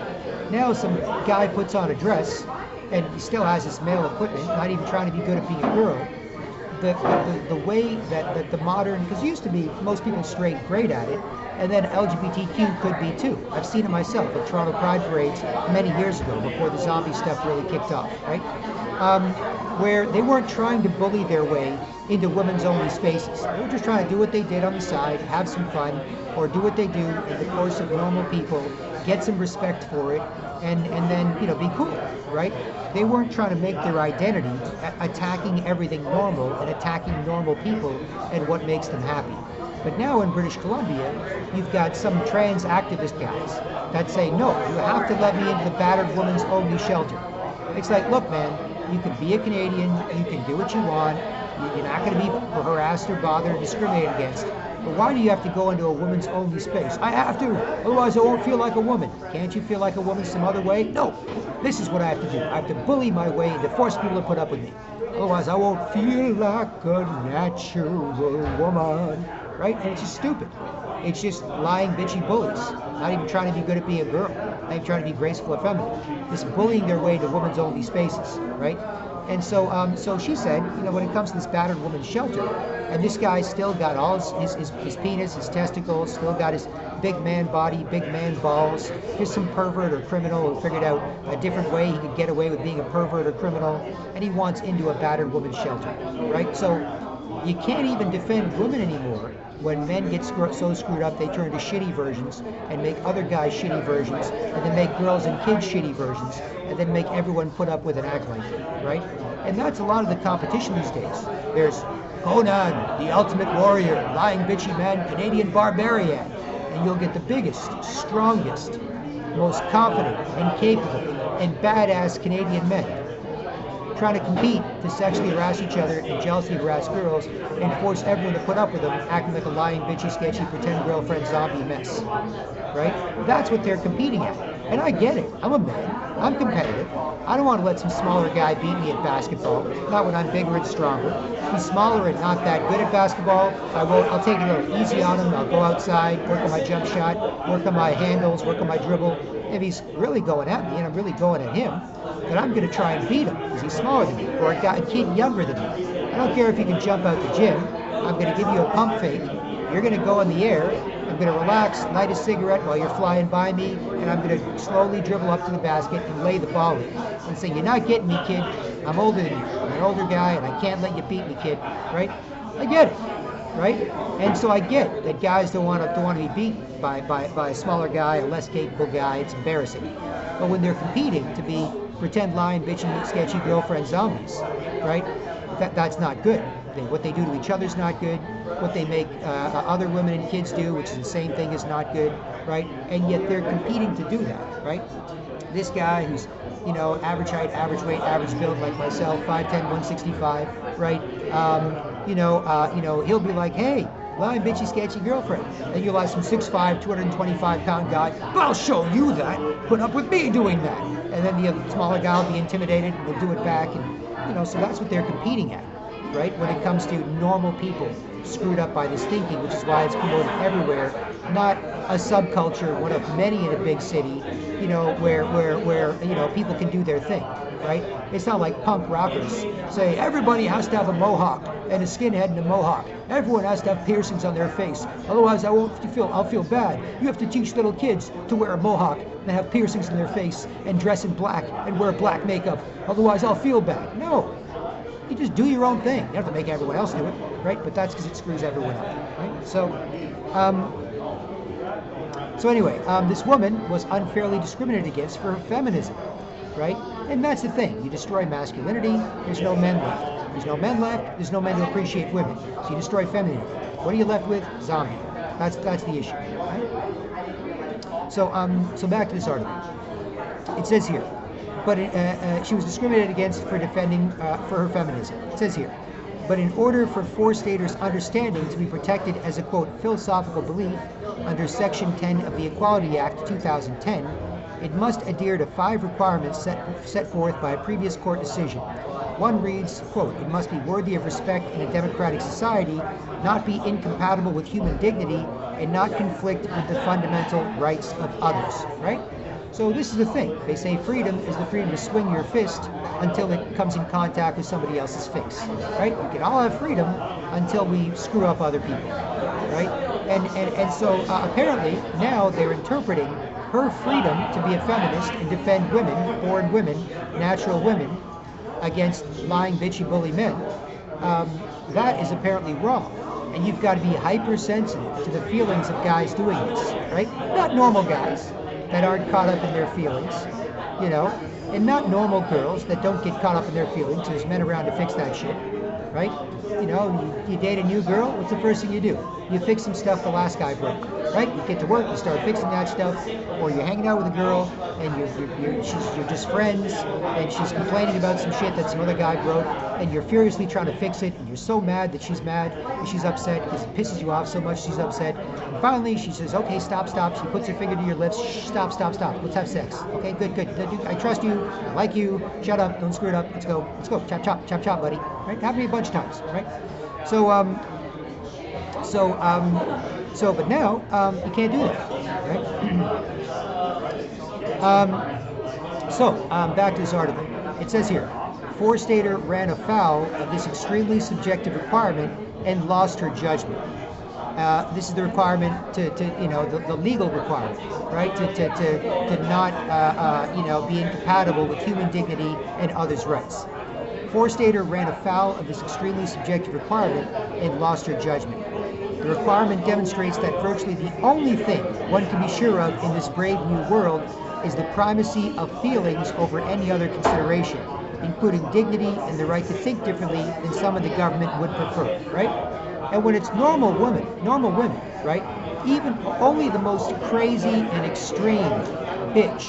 S1: Now some guy puts on a dress and he still has his male equipment, not even trying to be good at being a girl. The way that the modern, because it used to be most people straight great at it, and then LGBTQ could be too. I've seen it myself at Toronto Pride parades many years ago before the zombie stuff really kicked off, right? Where they weren't trying to bully their way into women's only spaces. They were just trying to do what they did on the side, have some fun, or do what they do in the course of normal people, get some respect for it, and then be cool, right? They weren't trying to make their identity attacking everything normal and attacking normal people and what makes them happy. But now in British Columbia, you've got some trans activist guys that say, no, you have to let me into the battered woman's only shelter. It's like, look, man, you can be a Canadian, you can do what you want, you're not going to be harassed or bothered or discriminated against. But why do you have to go into a woman's only space? I have to, otherwise I won't feel like a woman. Can't you feel like a woman some other way? No, this is what I have to do. I have to bully my way and to force people to put up with me. Otherwise I won't feel like a natural woman. Right? And it's just stupid. It's just lying, bitchy bullies. Not even trying to be good at being a girl. Not even trying to be graceful or feminine. Just bullying their way to women's only spaces, right? And so she said, when it comes to this battered woman's shelter, and this guy's still got all his penis, his testicles, still got his big man body, big man balls, just some pervert or criminal who figured out a different way he could get away with being a pervert or criminal, and he wants into a battered woman's shelter, right? So you can't even defend women anymore when men get so screwed up they turn to shitty versions and make other guys shitty versions and then make girls and kids shitty versions and then make everyone put up with and act like it, right? And that's a lot of the competition these days. There's Conan, the ultimate warrior, lying bitchy man, Canadian barbarian, and you'll get the biggest, strongest, most confident and capable and badass Canadian men trying to compete to sexually harass each other and jealously harass girls and force everyone to put up with them, acting like a lying, bitchy, sketchy, pretend girlfriend zombie mess, right? That's what they're competing at. And I get it. I'm a man. I'm competitive. I don't want to let some smaller guy beat me at basketball, not when I'm bigger and stronger. If he's smaller and not that good at basketball, I'll take it a little easy on him. I'll go outside, work on my jump shot, work on my handles, work on my dribble. If he's really going at me and I'm really going at him, then I'm going to try and beat him because he's smaller than me, or a kid younger than me. I don't care if you can jump out the gym. I'm going to give you a pump fake. You're going to go in the air. I'm going to relax, light a cigarette while you're flying by me, and I'm going to slowly dribble up to the basket and lay the ball in and say, you're not getting me, kid. I'm older than you. I'm an older guy, and I can't let you beat me, kid. Right? I get it. Right? And so I get that guys don't want to be beat by a smaller guy, a less capable guy. It's embarrassing. But when they're competing to be pretend lying, bitchy, sketchy girlfriend zombies, right? That's not good. What they do to each other is not good. What they make other women and kids do, which is the same thing, is not good, right? And yet they're competing to do that, right? This guy who's, average height, average weight, average build like myself, 5'10", 165, right? He'll be like, hey, lying, bitchy, sketchy girlfriend. And you'll have some 6'5", 225-pound guy, but I'll show you that. Put up with me doing that. And then the smaller guy will be intimidated and will do it back. And, so that's what they're competing at, right? When it comes to normal people screwed up by this thinking, which is why it's promoted everywhere, not a subculture, one of many in a big city, where people can do their thing, right? It's not like punk rockers say everybody has to have a mohawk and a skinhead and a mohawk. Everyone has to have piercings on their face. Otherwise, I'll feel bad. You have to teach little kids to wear a mohawk and have piercings in their face and dress in black and wear black makeup. Otherwise, I'll feel bad. No. You just do your own thing. You don't have to make everyone else do it, right? But that's because it screws everyone up, right? So anyway, this woman was unfairly discriminated against for her feminism, right? And that's the thing. You destroy masculinity, there's no men left. There's no men left, there's no men to appreciate women. So you destroy femininity. What are you left with? Zombie. That's the issue, right? So back to this article. It says here, but she was discriminated against for defending for her feminism. It says here, but in order for four-staters' understanding to be protected as a, quote, philosophical belief under Section 10 of the Equality Act 2010, it must adhere to 5 requirements set forth by a previous court decision. One reads, quote, it must be worthy of respect in a democratic society, not be incompatible with human dignity, and not conflict with the fundamental rights of others, right? So this is the thing. They say freedom is the freedom to swing your fist until it comes in contact with somebody else's face, right? We can all have freedom until we screw up other people, right? And so apparently now they're interpreting her freedom to be a feminist and defend women, born women, natural women, against lying, bitchy, bully men. That is apparently wrong. And you've got to be hypersensitive to the feelings of guys doing this, right? Not normal guys that aren't caught up in their feelings, and not normal girls that don't get caught up in their feelings. There's men around to fix that shit, right? You date a new girl, what's the first thing you do? You fix some stuff the last guy broke, right? You get to work, you start fixing that stuff, or you're hanging out with a girl and you're just friends, and she's complaining about some shit that some other guy broke, and you're furiously trying to fix it, and you're so mad that she's mad, and she's upset because it pisses you off so much she's upset. And finally, she says, okay, stop. She puts her finger to your lips. Shh, stop. Let's have sex. Okay, good. I trust you. I like you. Shut up. Don't screw it up. Let's go. Chop, buddy. Right? Happened to me a bunch of times, right? But now you can't do that, right? Back to this article. It says here, four-stater ran afoul of this extremely subjective requirement and lost her judgment. This is the requirement the legal requirement, right? To not, be incompatible with human dignity and others' rights. Four-stater ran afoul of this extremely subjective requirement and lost her judgment. The requirement demonstrates that virtually the only thing one can be sure of in this brave new world is the primacy of feelings over any other consideration, including dignity and the right to think differently than some of the government would prefer, right? And when it's normal women, right? Even only the most crazy and extreme bitch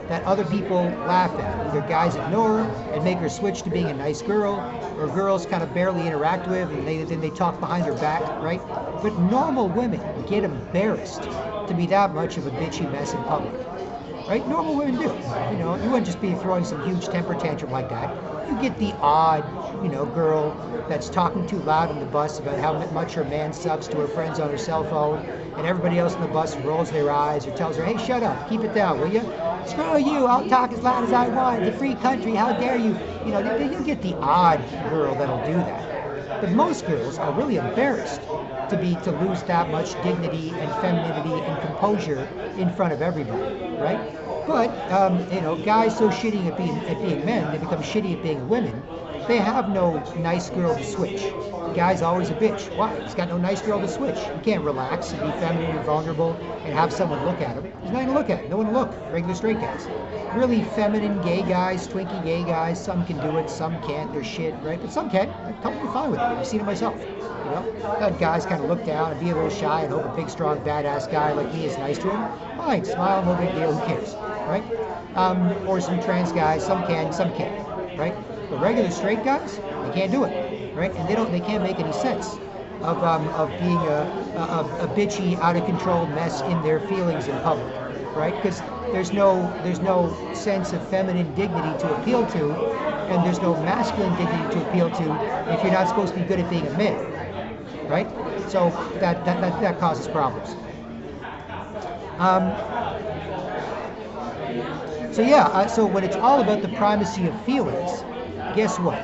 S1: that other people laugh at. Either guys ignore and make her switch to being a nice girl, or girls kind of barely interact with, and then they talk behind her back, right? But normal women get embarrassed to be that much of a bitchy mess in public, right? Normal women do. You wouldn't just be throwing some huge temper tantrum like that. You get the odd, girl that's talking too loud on the bus about how much her man sucks to her friends on her cell phone, and everybody else on the bus rolls their eyes or tells her, hey, shut up, keep it down, will you? Screw you, I'll talk as loud as I want. It's a free country, how dare you? You get the odd girl that'll do that. But most girls are really embarrassed to lose that much dignity and femininity and composure in front of everybody, right? But, guys so shitty at being men, they become shitty at being women. They have no nice girl to switch. The guy's always a bitch. Why? He's got no nice girl to switch. He can't relax and be feminine and vulnerable and have someone look at him. He's not going to look at him. No one will look. Regular straight guys. Really feminine gay guys, twinky gay guys, some can do it, some can't. They're shit, right? But some can. I'm totally fine with it. I've seen it myself. That guys kind of look down and be a little shy and hope a big, strong, badass guy like me is nice to him. Fine, smile, no big deal, who cares, right? Or some trans guys, some can, some can't, right? But regular straight guys, they can't do it, right? And they can't make any sense. of being a bitchy, out of control mess in their feelings in public, right? Because there's no sense of feminine dignity to appeal to, and there's no masculine dignity to appeal to if you're not supposed to be good at being a man, right? So that causes problems. Um, so yeah, so when it's all about the primacy of feelings, guess what?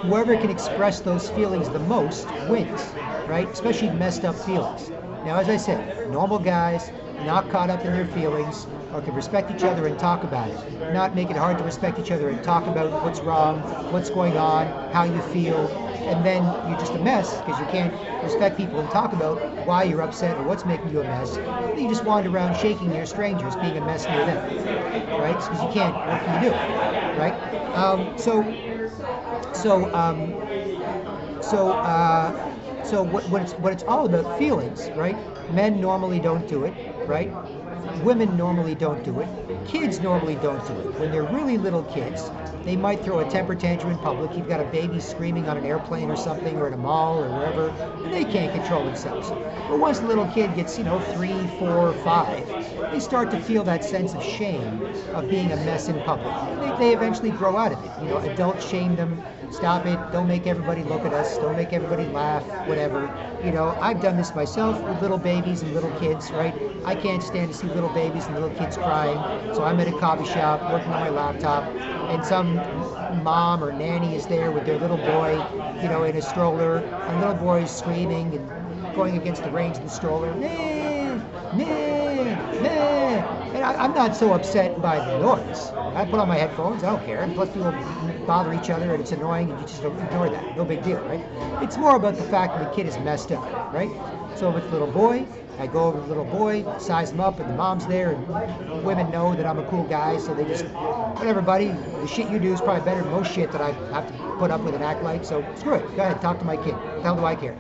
S1: Whoever can express those feelings the most wins, right? Especially messed up feelings. Now, as I said, normal guys, not caught up in their feelings, or can respect each other and talk about it. Not make it hard to respect each other and talk about what's wrong, what's going on, how you feel, and then you're just a mess because you can't respect people and talk about why you're upset or what's making you a mess. You just wander around shaking near strangers, being a mess near them, right? Because you can't. What can you do, right? So when it's all about feelings, right? Men normally don't do it, right? Women normally don't do it. Kids normally don't do it. When they're really little kids, they might throw a temper tantrum in public. You've got a baby screaming on an airplane or something, or in a mall or wherever, and they can't control themselves. But once the little kid gets, 3, 4, 5, they start to feel that sense of shame of being a mess in public. They eventually grow out of it. Adults shame them. Stop it. Don't make everybody look at us. Don't make everybody laugh. Whatever. I've done this myself with little babies and little kids, right? I can't stand to see little babies and little kids crying. So I'm at a coffee shop working on my laptop, and some mom or nanny is there with their little boy, in a stroller, and the little boy is screaming and going against the reins of the stroller. Nah, nah, nah. And I'm not so upset by the noise. I put on my headphones, I don't care. And plus people bother each other and it's annoying and you just don't ignore that. No big deal, right? It's more about the fact that the kid is messed up, right? So with the little boy, I go over to the little boy, size him up, and the mom's there, and women know that I'm a cool guy, so they just, whatever, buddy, the shit you do is probably better than most shit that I have to put up with and act like, so screw it, go ahead, talk to my kid. What the hell do I care?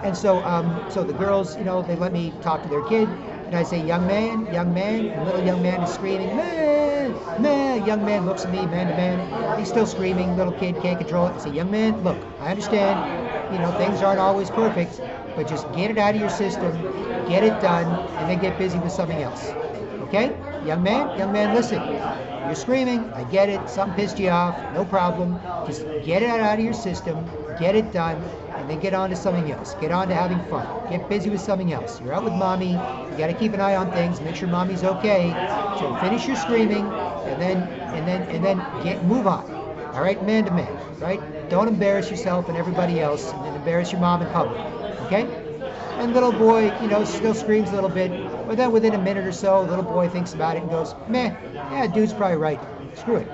S1: And so the girls, they let me talk to their kid, and I say, young man, and the little young man is screaming, man, man. Young man looks at me, man to man, he's still screaming, little kid can't control it. I say, young man, look, I understand, things aren't always perfect, but just get it out of your system, get it done, and then get busy with something else. Okay? Young man, listen. You're screaming, I get it, something pissed you off, no problem. Just get it out of your system, get it done, and then get on to something else. Get on to having fun. Get busy with something else. You're out with mommy, you gotta keep an eye on things, make sure mommy's okay. So finish your screaming, and then move on. All right, man to man, right? Don't embarrass yourself and everybody else, and then embarrass your mom in public. Okay? And little boy, still screams a little bit, but then within a minute or so, little boy thinks about it and goes, meh, yeah, dude's probably right. Screw it.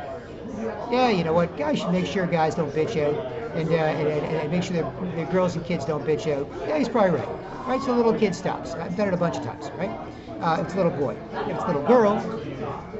S1: Yeah, you know what? Guys should make sure guys don't bitch out, and make sure their girls and kids don't bitch out. Yeah, he's probably right. Right, so the little kid stops. I've done it a bunch of times, right? It's a little boy. If it's a little girl,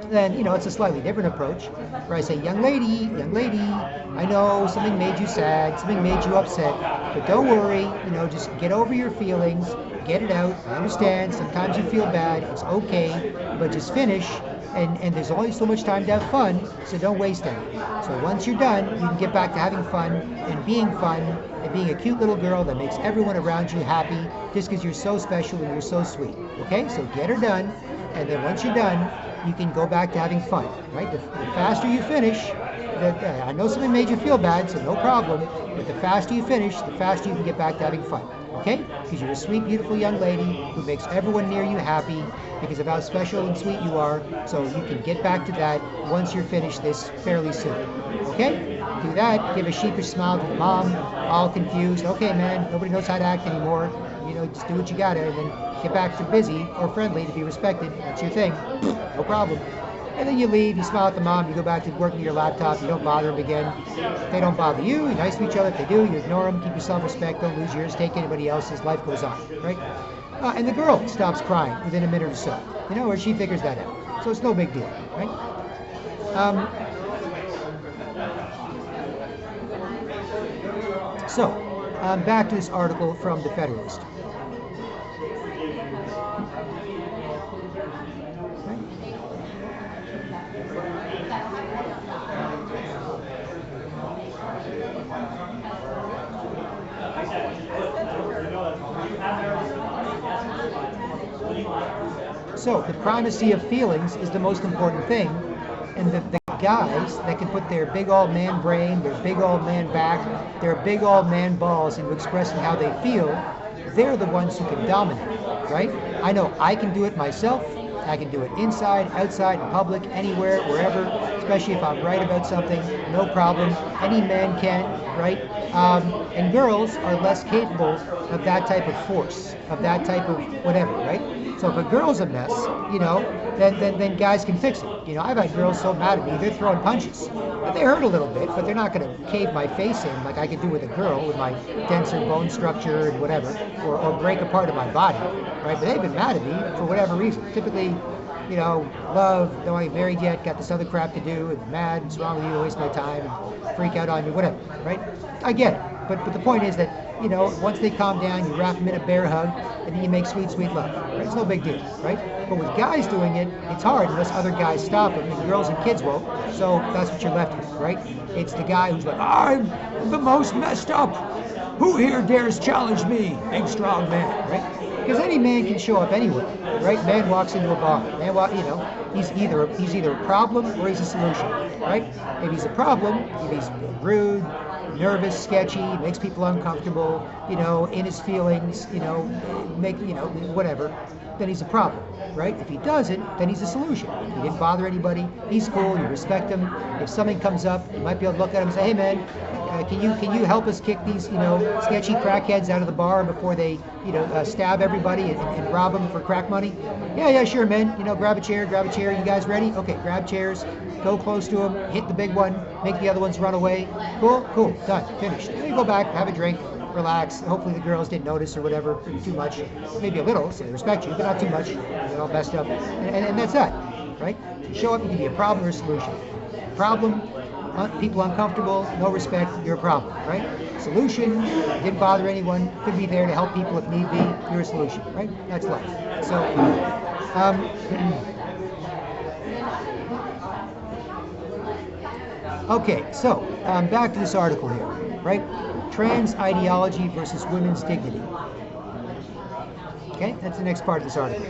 S1: then, it's a slightly different approach, where I say, young lady, I know something made you sad, something made you upset, but don't worry, just get over your feelings, get it out. I understand, sometimes you feel bad, it's okay, but just finish, and there's only so much time to have fun, so don't waste any. So once you're done, you can get back to having fun, and being a cute little girl that makes everyone around you happy, just because you're so special and you're so sweet. Okay, so get her done, and then once you're done, you can go back to having fun, right? The faster you finish, I know something made you feel bad, so no problem, but the faster you finish, the faster you can get back to having fun, okay? Because you're a sweet, beautiful young lady who makes everyone near you happy because of how special and sweet you are, so you can get back to that once you're finished this fairly soon, okay? Do that, give a sheepish smile to the mom, all confused, okay man, nobody knows how to act anymore, just do what you gotta, and then get back to busy or friendly to be respected. That's your thing. No problem. And then you leave, you smile at the mom, you go back to working your laptop, you don't bother them again. If they don't bother you, you're nice to each other. If they do, you ignore them, keep your self-respect, don't lose yours, take anybody else's, life goes on, right? And the girl stops crying within a minute or so, or she figures that out. So it's no big deal, right? Back to this article from The Federalist. So the primacy of feelings is the most important thing, and the guys that can put their big old man brain, their big old man back, their big old man balls into expressing how they feel, they're the ones who can dominate, right? I know I can do it myself. I can do it inside, outside, in public, anywhere, wherever, especially if I'm right about something, no problem. Any man can, right? And girls are less capable of that type of force, of that type of whatever, right? So if a girl's a mess, then guys can fix it. I've had girls so mad at me, they're throwing punches. And they hurt a little bit, but they're not going to cave my face in like I could do with a girl with my denser bone structure and whatever, or break a part of my body, right? But they've been mad at me for whatever reason. Typically, love, don't want to get married yet, got this other crap to do, and mad, what's wrong with you, waste my time, and freak out on you, whatever, right? I get it. But the point is that, once they calm down, you wrap them in a bear hug, and then you make sweet, sweet love. Right? It's no big deal, right? But with guys doing it, it's hard unless other guys stop them, and girls and kids won't. So that's what you're left with, right? It's the guy who's like, I'm the most messed up. Who here dares challenge me? Big, strong man, right? Because any man can show up anywhere, right? Man walks into a bar. He's either a problem or he's a solution, right? If he's a problem, if he's rude, nervous, sketchy, makes people uncomfortable, in his feelings, whatever, then he's a problem, right? If he doesn't, then he's a solution. He didn't bother anybody. He's cool. You respect him. If something comes up, you might be able to look at him and say, hey, man, can you help us kick these, sketchy crackheads out of the bar before they, stab everybody and rob them for crack money? Yeah, sure, man. Grab a chair. You guys ready? Okay, grab chairs. Go close to them. Hit the big one. Make the other ones run away. Cool. Done. Finished. Then you go back, have a drink, relax. Hopefully the girls didn't notice or whatever too much. Maybe a little, so they respect you, but not too much. You're all messed up. And that's that, right? You show up, you can be a problem or a solution. Problem, people uncomfortable, no respect, you're a problem, right? Solution, didn't bother anyone, could be there to help people if need be, you're a solution, right? That's life. So, okay, so back to this article here, right? Trans ideology versus women's dignity. Okay, that's the next part of this article.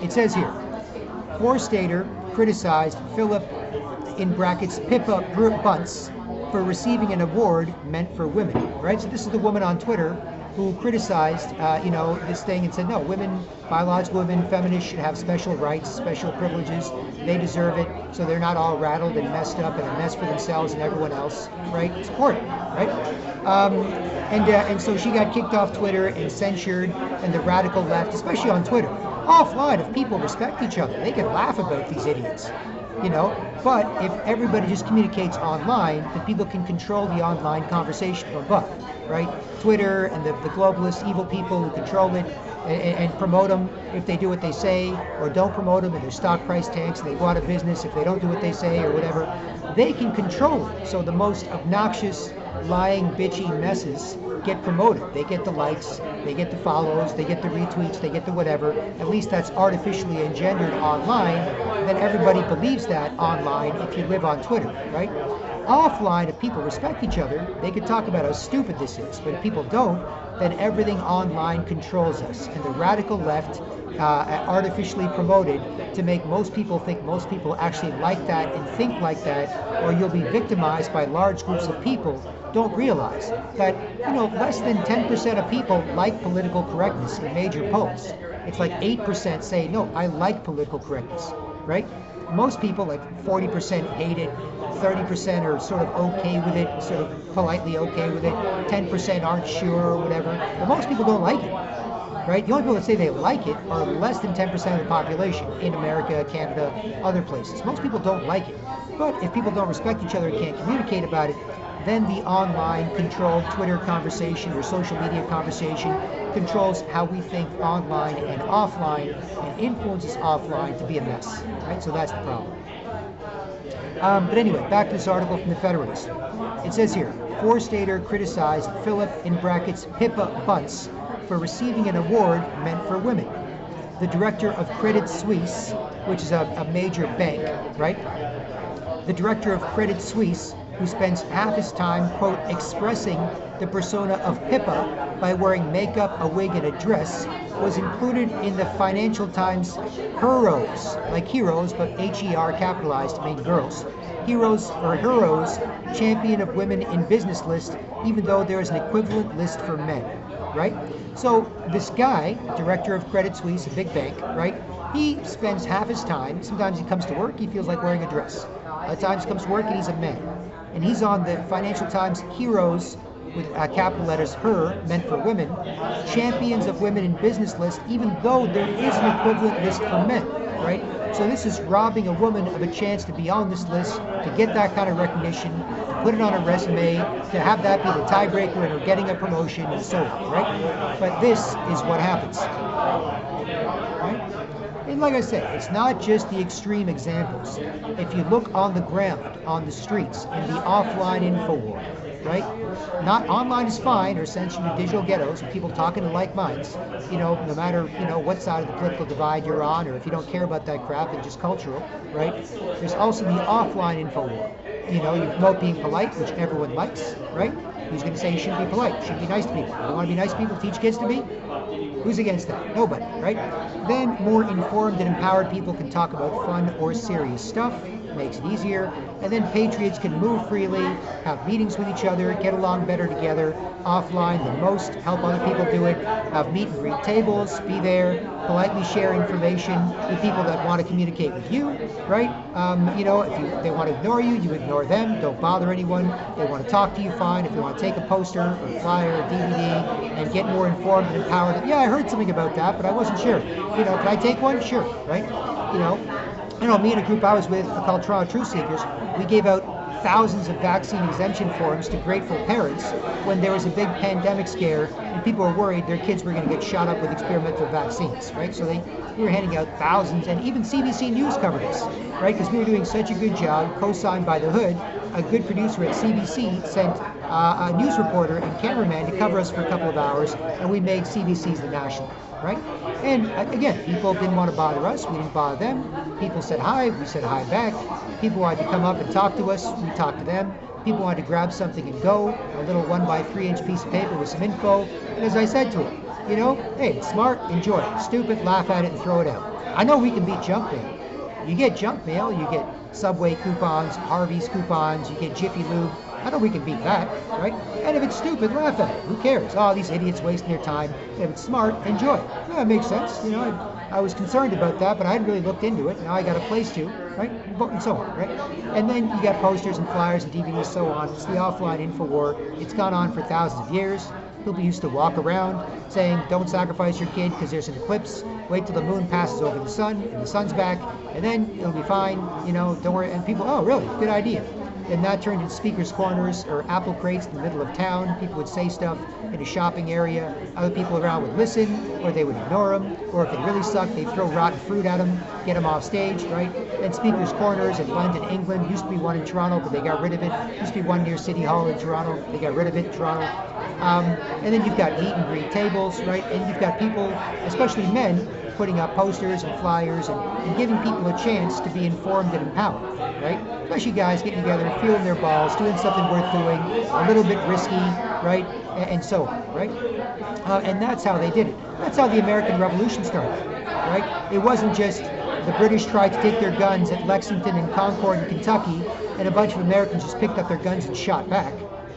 S1: It says here, four-stater criticized Philip, in brackets, Pippa Bunce, for receiving an award meant for women, right? So this is the woman on Twitter who criticized, this thing and said, no, women, biological women, feminists should have special rights, special privileges. They deserve it, so they're not all rattled and messed up and a mess for themselves and everyone else, right? Support it, right? And so she got kicked off Twitter and censured, and the radical left, especially on Twitter, offline, if people respect each other, they can laugh about these idiots. But if everybody just communicates online, then people can control the online conversation from above, right? Twitter and the globalist evil people who control it and promote them if they do what they say, or don't promote them and their stock price tanks and they go out of business if they don't do what they say or whatever, they can control it. So the most obnoxious, lying, bitchy messes get promoted. They get the likes, they get the follows, they get the retweets, they get the whatever. At least that's artificially engendered online. Then everybody believes that online if you live on Twitter, right? Offline, if people respect each other, they could talk about how stupid this is. But if people don't, then everything online controls us. And the radical left artificially promoted to make most people think most people actually like that and think like that, or you'll be victimized by large groups of people, don't realize that, less than 10% of people like political correctness in major polls. It's like 8% say, no, I like political correctness, right? Most people, like 40% hate it, 30% are sort of okay with it, sort of politely okay with it, 10% aren't sure or whatever, but most people don't like it, right? The only people that say they like it are less than 10% of the population in America, Canada, other places. Most people don't like it, but if people don't respect each other and can't communicate about it, then the online controlled Twitter conversation or social media conversation controls how we think online and offline and influences offline to be a mess, right? So that's the problem. But anyway, back to this article from the Federalist. It says here, four-stater criticized Philip, in brackets, Pippa Bunce, for receiving an award meant for women. The director of Credit Suisse, which is a major bank, right? The director of Credit Suisse who spends half his time, quote, expressing the persona of Pippa by wearing makeup, a wig, and a dress, was included in the Financial Times Heroes, like heroes, but H-E-R capitalized to mean girls. Heroes or Heroes Champion of Women in Business list, even though there is an equivalent list for men, right? So this guy, director of Credit Suisse, a big bank, right? He spends half his time, sometimes he comes to work, he feels like wearing a dress. Other times he comes to work and he's a man. And he's on the Financial Times Heroes, with capital letters, her, meant for women, Champions of Women in Business list, even though there is an equivalent list for men, right? So this is robbing a woman of a chance to be on this list, to get that kind of recognition, to put it on a resume, to have that be the tiebreaker in her getting a promotion and so on, right? But this is what happens, right? And like I said, it's not just the extreme examples. If you look on the ground, on the streets, in the offline info war, right? Not online is fine, or censoring the digital ghettos, with people talking in like minds, no matter, what side of the political divide you're on, or if you don't care about that crap and just cultural, right? There's also the offline info war. You promote being polite, which everyone likes, right? Who's going to say you shouldn't be polite, you shouldn't be nice to people? You want to be nice to people, teach kids to be? Who's against that? Nobody, right? Then more informed and empowered people can talk about fun or serious stuff, makes it easier. And then patriots can move freely, have meetings with each other, get along better together, offline the most, help other people do it, have meet and greet tables, be there, politely share information with people that want to communicate with you, right? If they want to ignore you, you ignore them, don't bother anyone. They want to talk to you, fine. If they want to take a poster or a flyer or DVD and get more informed and empowered, yeah, I heard something about that, but I wasn't sure. Can I take one? Sure, right? Me and a group I was with called Toronto Truth Seekers, we gave out thousands of vaccine exemption forms to grateful parents when there was a big pandemic scare and people were worried their kids were going to get shot up with experimental vaccines, right? So we were handing out thousands, and even CBC News covered us, right? Because we were doing such a good job, co-signed by the Hood. A good producer at CBC sent a news reporter and cameraman to cover us for a couple of hours, and we made CBC's the national, right? And again, people didn't want to bother us, we didn't bother them. People said hi, we said hi back. People wanted to come up and talk to us, we talked to them. People wanted to grab something and go, a little 1x3-inch piece of paper with some info. And as I said to them, hey, it's smart, enjoy it. Stupid, laugh at it and throw it out. I know we can beat junk mail. You get junk mail, you get Subway coupons, Harvey's coupons, you get Jiffy Lube. I know we can beat that, right? And if it's stupid, laugh at it. Who cares? Oh, these idiots wasting their time. If it's smart, enjoy it. Yeah, it makes sense. I was concerned about that, but I hadn't really looked into it. Now I got a place to, right? And so on, right? And then you got posters and flyers and DVDs, so on. It's the offline info war. It's gone on for thousands of years. People used to walk around saying, don't sacrifice your kid because there's an eclipse. Wait till the moon passes over the sun and the sun's back, and then it'll be fine. Don't worry. And people, oh, really? Good idea. And that turned into speakers' corners or apple crates in the middle of town. People would say stuff in a shopping area. Other people around would listen, or they would ignore them. Or if they really sucked, they'd throw rotten fruit at them, get them off stage, right? And speakers' corners in London, England, used to be one in Toronto, but they got rid of it. Used to be one near City Hall in Toronto. They got rid of it in Toronto. And then you've got meet and greet tables, right? And you've got people, especially men, putting up posters and flyers and giving people a chance to be informed and empowered, right? Especially guys getting together, feeling their balls, doing something worth doing, a little bit risky, right? And so on, right? And that's how they did it. That's how the American Revolution started, right? It wasn't just the British tried to take their guns at Lexington and Concord in Kentucky, and a bunch of Americans just picked up their guns and shot back.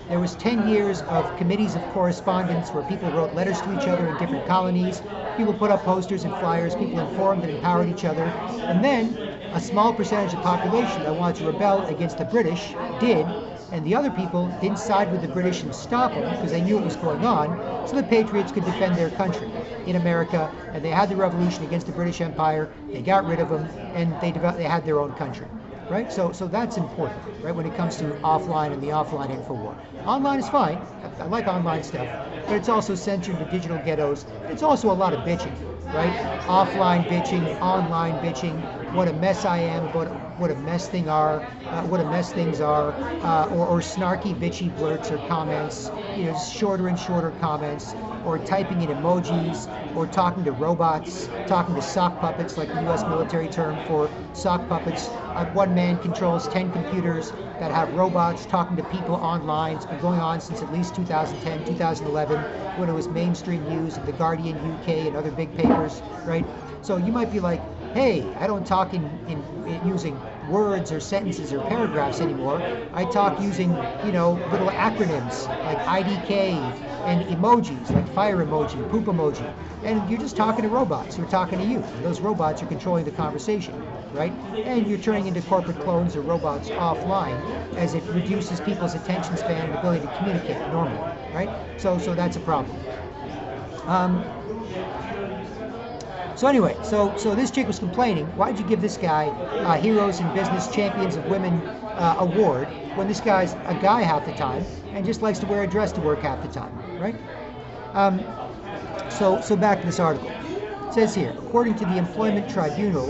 S1: There was 10 years of committees of correspondence where people wrote letters to each other in different colonies. People put up posters and flyers. People informed and empowered each other. And then a small percentage of the population that wanted to rebel against the British did, and the other people didn't side with the British and stop them because they knew what was going on, so the patriots could defend their country in America. And they had the revolution against the British Empire. They got rid of them, and they had their own country. Right? So that's important, right, when it comes to offline and the offline info war. Online is fine. I like online stuff, but it's also censored the digital ghettos. It's also a lot of bitching, right? Offline bitching, online bitching. what a mess I am, what a mess things are, or snarky, bitchy blurts or comments, shorter and shorter comments, or typing in emojis, or talking to robots, talking to sock puppets, like the U.S. military term for sock puppets. One man controls 10 computers that have robots talking to people online. It's been going on since at least 2010, 2011, when it was mainstream news in The Guardian UK and other big papers, right? So you might be like, hey, I don't talk in using words or sentences or paragraphs anymore. I talk using, little acronyms like IDK and emojis like fire emoji, poop emoji. And you're just talking to robots. You're talking to you. And those robots are controlling the conversation, right? And you're turning into corporate clones or robots offline, as it reduces people's attention span and ability to communicate normally, right? So that's a problem. So anyway, so this chick was complaining, why'd you give this guy Heroes in Business Champions of Women award when this guy's a guy half the time and just likes to wear a dress to work half the time, right? So back to this article. It says here, according to the Employment Tribunal,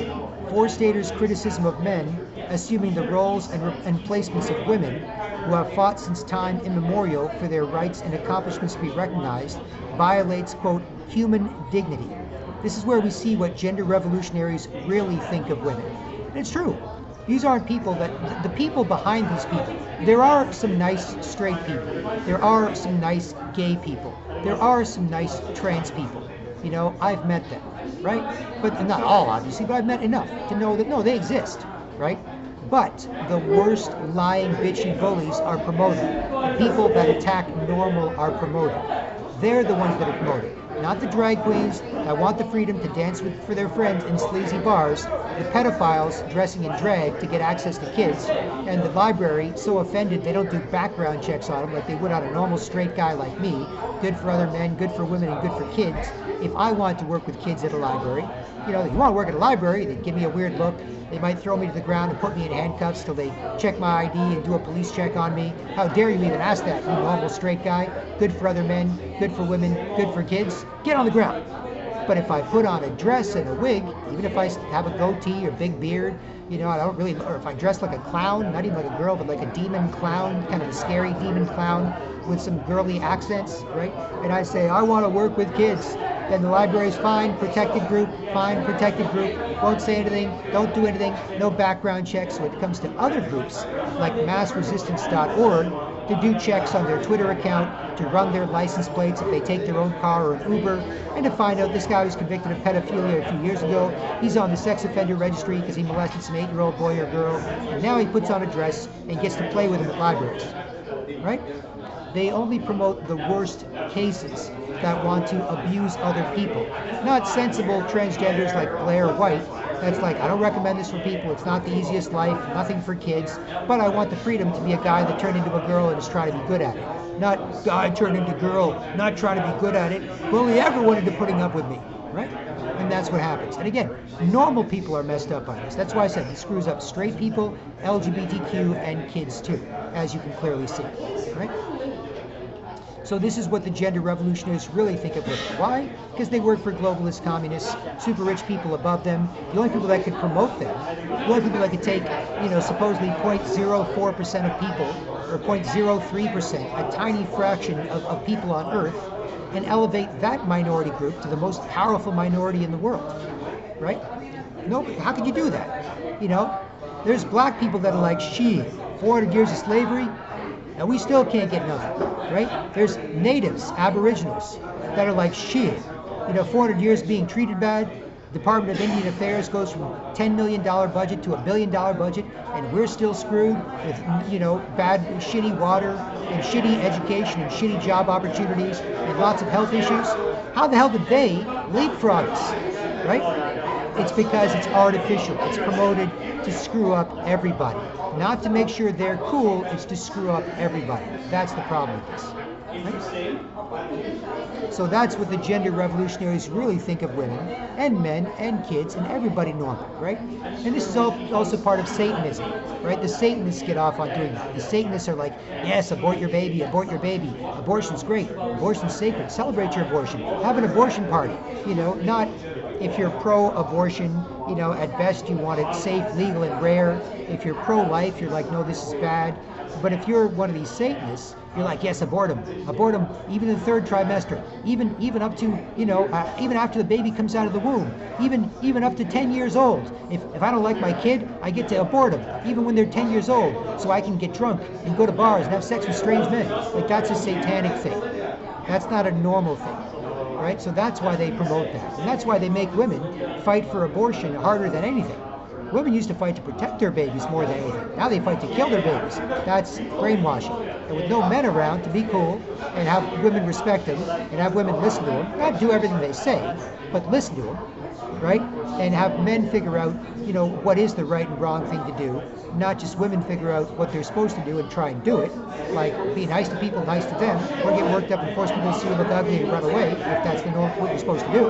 S1: Forstater's criticism of men assuming the roles and placements of women who have fought since time immemorial for their rights and accomplishments to be recognized violates, quote, human dignity. This is where we see what gender revolutionaries really think of women. And it's true. These aren't people the people behind these people. There are some nice straight people. There are some nice gay people. There are some nice trans people. I've met them, right? But not all, obviously, but I've met enough to know that, no, they exist, right? But the worst lying, bitchy bullies are promoted. The people that attack normal are promoted. They're the ones that are promoted. Not the drag queens that want the freedom to dance for their friends in sleazy bars, the pedophiles dressing in drag to get access to kids, and the library so offended they don't do background checks on them like they would on a normal straight guy like me. Good for other men, good for women, and good for kids. If I want to work with kids at a library, if you want to work at a library, they'd give me a weird look. They might throw me to the ground and put me in handcuffs till they check my ID and do a police check on me. How dare you even ask that, you normal straight guy? Good for other men, good for women, good for kids. Get on the ground. But if I put on a dress and a wig, even if I have a goatee or big beard, I don't really, or if I dress like a clown, not even like a girl, but like a demon clown, kind of a scary demon clown with some girly accents, right? And I say, I want to work with kids. Then the library's fine, protected group, won't say anything, don't do anything, no background checks. When it comes to other groups, like massresistance.org, to do checks on their Twitter account, to run their license plates if they take their own car or an Uber, and to find out this guy was convicted of pedophilia a few years ago. He's on the sex offender registry because he molested some 8-year-old boy or girl, and now he puts on a dress and gets to play with him at libraries, right? They only promote the worst cases that want to abuse other people. Not sensible transgenders like Blair White. That's like, I don't recommend this for people. It's not the easiest life, nothing for kids. But I want the freedom to be a guy that turned into a girl and is trying to be good at it. Not guy turned into girl, not trying to be good at it, who only ever wanted to putting up with me, right? And that's what happens. And again, normal people are messed up by this. That's why I said it screws up straight people, LGBTQ, and kids too, as you can clearly see, right? So this is what the gender revolutionists really think of women. Why? Because they work for globalist communists, super rich people above them. The only people that could promote them, the only people that could take, supposedly 0.04% of people, or 0.03%, a tiny fraction of people on Earth, and elevate that minority group to the most powerful minority in the world, right? No, how could you do that? There's black people that are like, 400 years of slavery, and we still can't get nothing, right? There's natives, aboriginals, that are like, 400 years being treated bad. Department of Indian Affairs goes from $10 million budget to $1 billion budget, and we're still screwed with, bad, shitty water, and shitty education, and shitty job opportunities, and lots of health issues. How the hell did they leapfrog us, right? It's because it's artificial. It's promoted to screw up everybody. Not to make sure they're cool, it's to screw up everybody. That's the problem with this. Right? So that's what the gender revolutionaries really think of women, and men, and kids, and everybody normal, right? And this is also part of Satanism, right? The Satanists get off on doing that. The Satanists are like, yes, abort your baby, abort your baby. Abortion's great. Abortion's sacred. Celebrate your abortion. Have an abortion party. Not if you're pro-abortion, You know, at best you want it safe, legal, and rare. If you're pro-life, you're like, no, this is bad. But if you're one of these Satanists, you're like, yes, abort them, even in the third trimester, even up to, you know, even after the baby comes out of the womb, even up to 10 years old. If I don't like my kid, I get to abort them, even when they're 10 years old, so I can get drunk and go to bars and have sex with strange men. Like, that's a satanic thing. That's not a normal thing. Right? So that's why they promote that. And that's why they make women fight for abortion harder than anything. Women used to fight to protect their babies more than anything. Now they fight to kill their babies. That's brainwashing. And with no men around to be cool and have women respect them and have women listen to them, not do everything they say, but listen to them, right? And have men figure out, you know, what is the right and wrong thing to do, not just women figure out what they're supposed to do and try and do it, like be nice to people, nice to them, or get worked up and force people to see you look ugly and run away, if that's the norm, what you're supposed to do,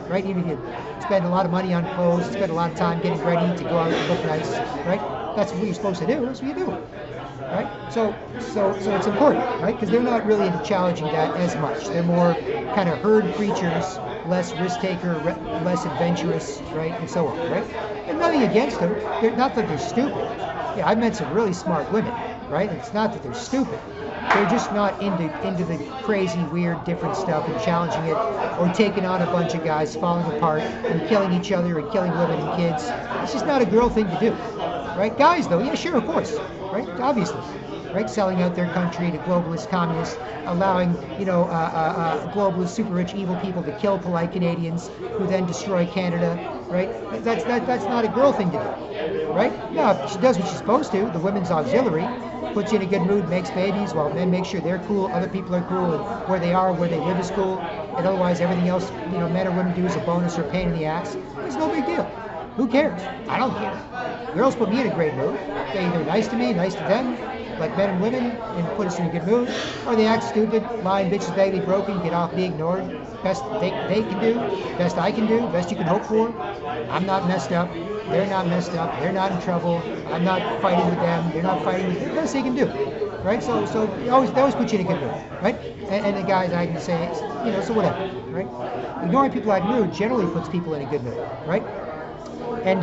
S1: right? Even if you spend a lot of money on clothes, spend a lot of time getting ready to go out and look nice, right? That's what you're supposed to do, that's what you do. Right? So it's important, right? Because they're not really into challenging that as much. They're more kind of herd creatures, less risk taker, less adventurous, right? And so on, right? And nothing against them. They're not that they're stupid. Yeah, I've met some really smart women, right? It's not that they're stupid. They're just not into the crazy, weird, different stuff and challenging it, or taking on a bunch of guys, falling apart and killing each other and killing women and kids. It's just not a girl thing to do, right? Guys, though, yeah, sure, of course, right? Obviously, right? Selling out their country to globalist communists, allowing, you know, globalist, super rich, evil people to kill polite Canadians who then destroy Canada, right? That's not a girl thing to do, right? Yeah, she does what she's supposed to. The women's auxiliary puts you in a good mood, makes babies, while men make sure they're cool, other people are cool, and where they are, where they live is cool, and otherwise everything else, you know, men or women do is a bonus or a pain in the ass. It's no big deal. Who cares? I don't care. Girls put me in a great mood. They're either nice to me, nice to them, like men and women, and put us in a good mood, or they act stupid, lying, bitches, badly broken, get off, be ignored. Best they can do, best I can do, best you can hope for. I'm not messed up. They're not messed up. They're not in trouble. I'm not fighting with them. They're not fighting with me. The best they can do, right? So they always put you in a good mood, right? And the guys, I can say, you know, so whatever, right? Ignoring people out in mood generally puts people in a good mood, right? And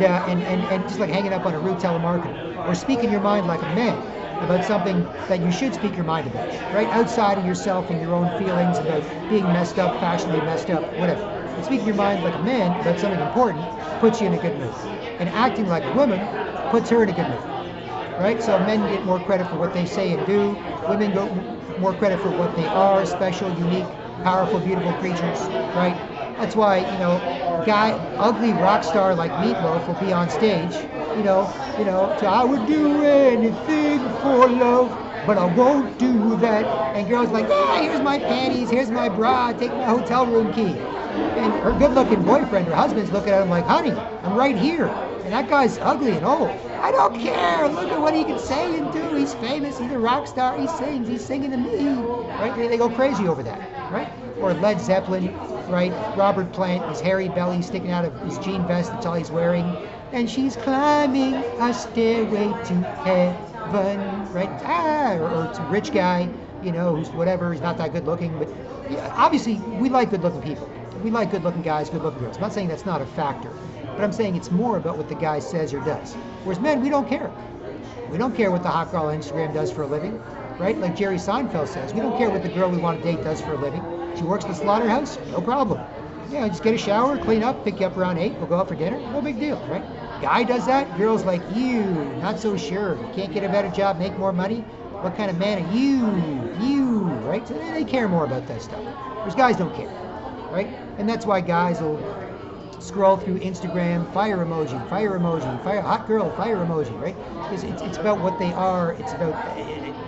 S1: just like hanging up on a rude telemarketer, or speaking your mind like a man about something that you should speak your mind about, right? Outside of yourself and your own feelings about being messed up, fashionably messed up, whatever. And speaking your mind like a man about something important puts you in a good mood. And acting like a woman puts her in a good mood, right? So men get more credit for what they say and do. Women get more credit for what they are, special, unique, powerful, beautiful creatures, right? That's why, you know, ugly rock star like Meatloaf will be on stage, you know, so I would do anything for love, but I won't do that. And girls like, here's my panties, here's my bra, take my hotel room key. And her good-looking boyfriend or husband's looking at him like, honey, I'm right here. And that guy's ugly and old. I don't care. Look at what he can say and do. He's famous. He's a rock star. He sings. He's singing to me. Right? They go crazy over that. Right? Or Led Zeppelin. Right? Robert Plant, his hairy belly sticking out of his jean vest. That's all he's wearing. And she's climbing a stairway to heaven. Right? Or it's a rich guy, you know, who's whatever. He's not that good looking. But yeah, obviously, we like good looking people. We like good-looking guys, good-looking girls. I'm not saying that's not a factor, but I'm saying it's more about what the guy says or does. Whereas men, we don't care. We don't care what the hot girl on Instagram does for a living, right? Like Jerry Seinfeld says, we don't care what the girl we want to date does for a living. She works at the slaughterhouse, no problem. Yeah, just get a shower, clean up, pick you up around 8, we'll go out for dinner, no big deal, right? Guy does that, girl's like, you, not so sure. You can't get a better job, make more money? What kind of man are you, right? So they care more about that stuff. Whereas guys don't care. Right? And that's why guys will scroll through Instagram, fire emoji, fire hot girl, fire emoji, right? It's about what they are. It's about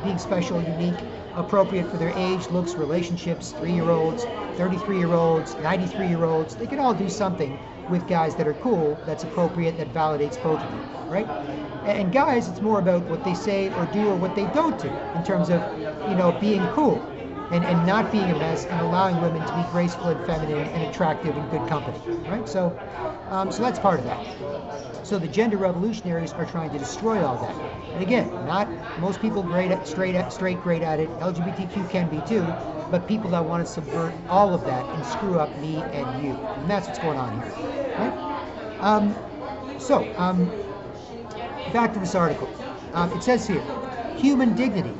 S1: being special, unique, appropriate for their age, looks, relationships, 3-year-olds, 33-year-olds, 93-year-olds. They can all do something with guys that are cool, that's appropriate, that validates both of you, right? And guys, it's more about what they say or do or what they don't do in terms of, you know, being cool. And not being a mess, and allowing women to be graceful and feminine and attractive and good company, right? So that's part of that. So the gender revolutionaries are trying to destroy all that. And again, not most people straight great at it. LGBTQ can be too, but people that want to subvert all of that and screw up me and you. And that's what's going on here, right? So, back to this article. It says here, human dignity.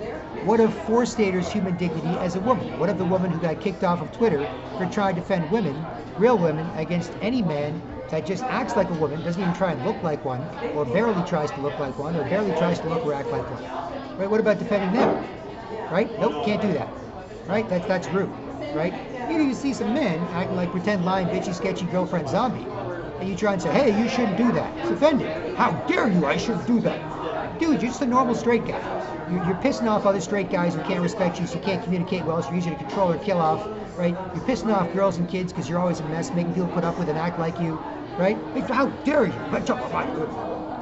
S1: What of Forstater's human dignity as a woman? What of the woman who got kicked off of Twitter for trying to defend women, real women, against any man that just acts like a woman, doesn't even try and look like one, or barely tries to look like one, or barely tries to look or act like one? Right? What about defending them? Right? Nope, can't do that. Right? That's rude. Right? You see some men acting like pretend lying, bitchy, sketchy girlfriend zombie, and you try and say, hey, you shouldn't do that. It's offended. How dare you? I shouldn't do that. Dude, you're just a normal straight guy. You're pissing off other straight guys who can't respect you, so you can't communicate well, so you're easy to control or kill off, right? You're pissing off girls and kids because you're always a mess, making people put up with and act like you, right? Like, how dare you?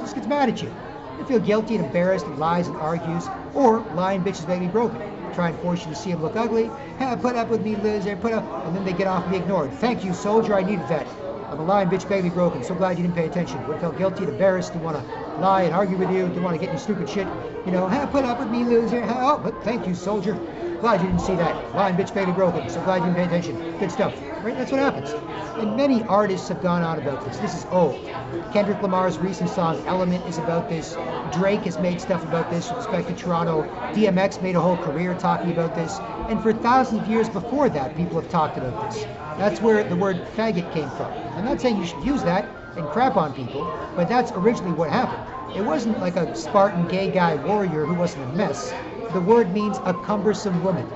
S1: Just gets mad at you. You feel guilty and embarrassed and lies and argues, or lying bitches beg to be broken. Try and force you to see them look ugly. Hey, put up with me, loser, put up, and then they get off and be ignored. Thank you, soldier, I needed that. I'm a lying bitch, beg to be broken. So glad you didn't pay attention. Would have felt guilty and embarrassed, didn't want to lie and argue with you, didn't want to get any stupid shit. You know, hey, put up with me, loser. Hey, oh, but thank you, soldier. Glad you didn't see that. Lying bitch, beg to be broken. So glad you didn't pay attention. Good stuff. Right? That's what happens. And many artists have gone on about this. This is old. Kendrick Lamar's recent song, Element, is about this. Drake has made stuff about this with respect to Toronto. DMX made a whole career talking about this. And for thousands of years before that, people have talked about this. That's where the word faggot came from. I'm not saying you should use that and crap on people, but that's originally what happened. It wasn't like a Spartan gay guy warrior who wasn't a mess. The word means a cumbersome woman.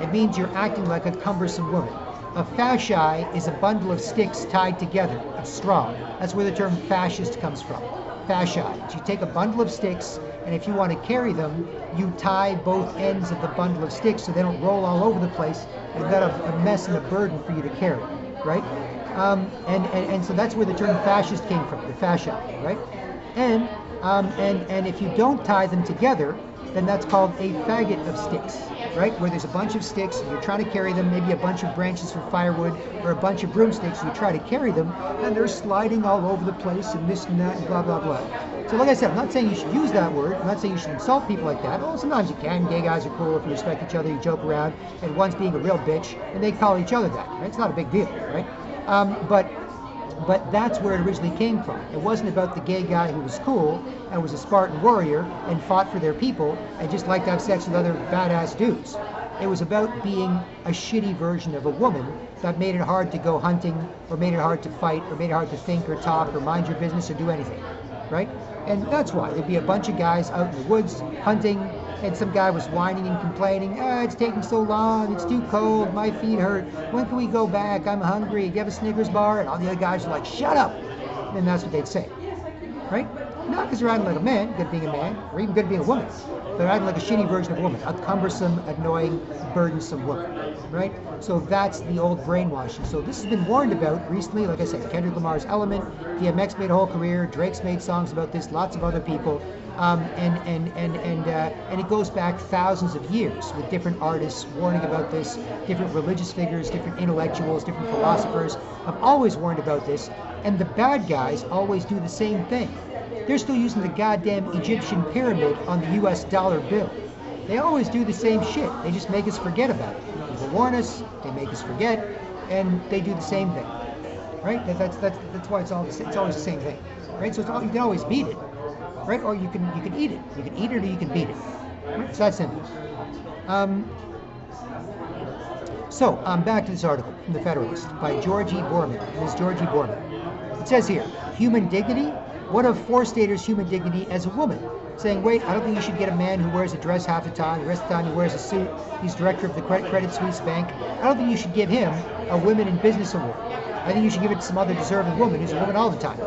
S1: It means you're acting like a cumbersome woman. A fasci is a bundle of sticks tied together. It's strong. That's where the term fascist comes from. Fasci. So you take a bundle of sticks, and if you want to carry them, you tie both ends of the bundle of sticks so they don't roll all over the place. You've got a mess and a burden for you to carry, right? And so that's where the term fascist came from, the fascia, right? And if you don't tie them together, then that's called a faggot of sticks, right? Where there's a bunch of sticks and you're trying to carry them, maybe a bunch of branches for firewood or a bunch of broomsticks, you try to carry them and they're sliding all over the place and this and that and blah, blah, blah. So like I said, I'm not saying you should use that word. I'm not saying you should insult people like that. Oh, sometimes you can. Gay guys are cool if you respect each other, you joke around, and one's being a real bitch and they call each other that, right? It's not a big deal, right? But that's where it originally came from. It wasn't about the gay guy who was cool and was a Spartan warrior and fought for their people and just liked to have sex with other badass dudes. It was about being a shitty version of a woman that made it hard to go hunting or made it hard to fight or made it hard to think or talk or mind your business or do anything, right? And that's why there'd be a bunch of guys out in the woods hunting and some guy was whining and complaining, it's taking so long, it's too cold, my feet hurt, when can we go back, I'm hungry, do you have a Snickers bar? And all the other guys are like, shut up! And that's what they'd say, right? Not because they're acting like a man, good being a man, or even good being a woman. They're acting like a shitty version of a woman, a cumbersome, annoying, burdensome woman, right? So that's the old brainwashing. So this has been warned about recently, like I said, Kendrick Lamar's Element, DMX made a whole career, Drake's made songs about this, lots of other people, and it goes back thousands of years with different artists warning about this, different religious figures, different intellectuals, different philosophers have always warned about this, and the bad guys always do the same thing. They're still using the goddamn Egyptian pyramid on the US dollar bill. They always do the same shit. They just make us forget about it. They warn us, they make us forget, and they do the same thing. Right? That's why it's always the same thing. Right? So you can always beat it. Right? Or you can eat it. You can eat it or you can beat it. Right? It's that simple. So back to this article from The Federalist by Georgie Borman. Ms. Georgie Borman. It says here, human dignity? What of Forstater's human dignity as a woman? Saying, wait, I don't think you should get a man who wears a dress half the time, the rest of the time he wears a suit, he's director of the Credit Suisse Bank. I don't think you should give him a Women in Business Award. I think you should give it to some other deserving woman who's a woman all the time,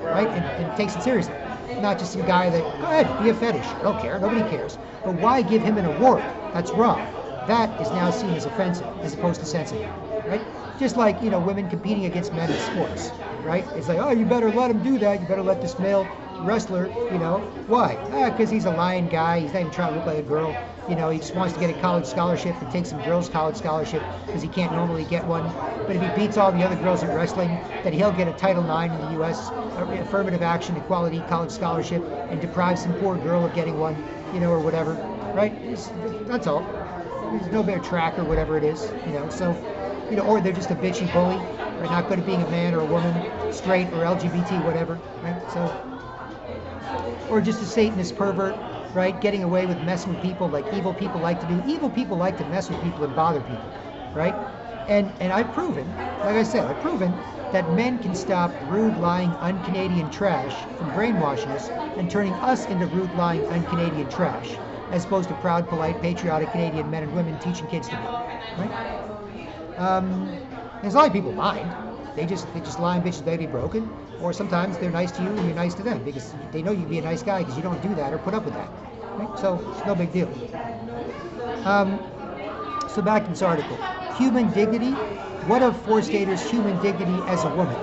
S1: right? And takes it seriously. Not just some guy that, go ahead, be a fetish. I don't care, nobody cares. But why give him an award? That's wrong. That is now seen as offensive as opposed to sensitive, right? Just like, women competing against men in sports, right? It's like, oh, you better let him do that. You better let this male wrestler, why? Because he's a lion guy. He's not even trying to look like a girl. He just wants to get a college scholarship and take some girls' college scholarship because he can't normally get one. But if he beats all the other girls in wrestling, then he'll get a Title IX in the U.S. Affirmative Action Equality College Scholarship and deprive some poor girl of getting one, or whatever, right? That's all. There's no better track or whatever it is, so, or they're just a bitchy bully, right? Not good at being a man or a woman, straight or LGBT, whatever, right? So, or just a Satanist pervert, right? Getting away with messing with people like evil people like to do. Evil people like to mess with people and bother people, right? And I've proven, like I said, I've proven that men can stop rude, lying, un-Canadian trash from brainwashing us and turning us into rude, lying, un-Canadian trash, as opposed to proud, polite, patriotic Canadian men and women teaching kids to be, right? There's a lot of people mind. They just lying bitches baby broken, or sometimes they're nice to you and you're nice to them because they know you can be a nice guy because you don't do that or put up with that, right? So it's no big deal. So back to this article. Human dignity. What of Forstater's human dignity as a woman?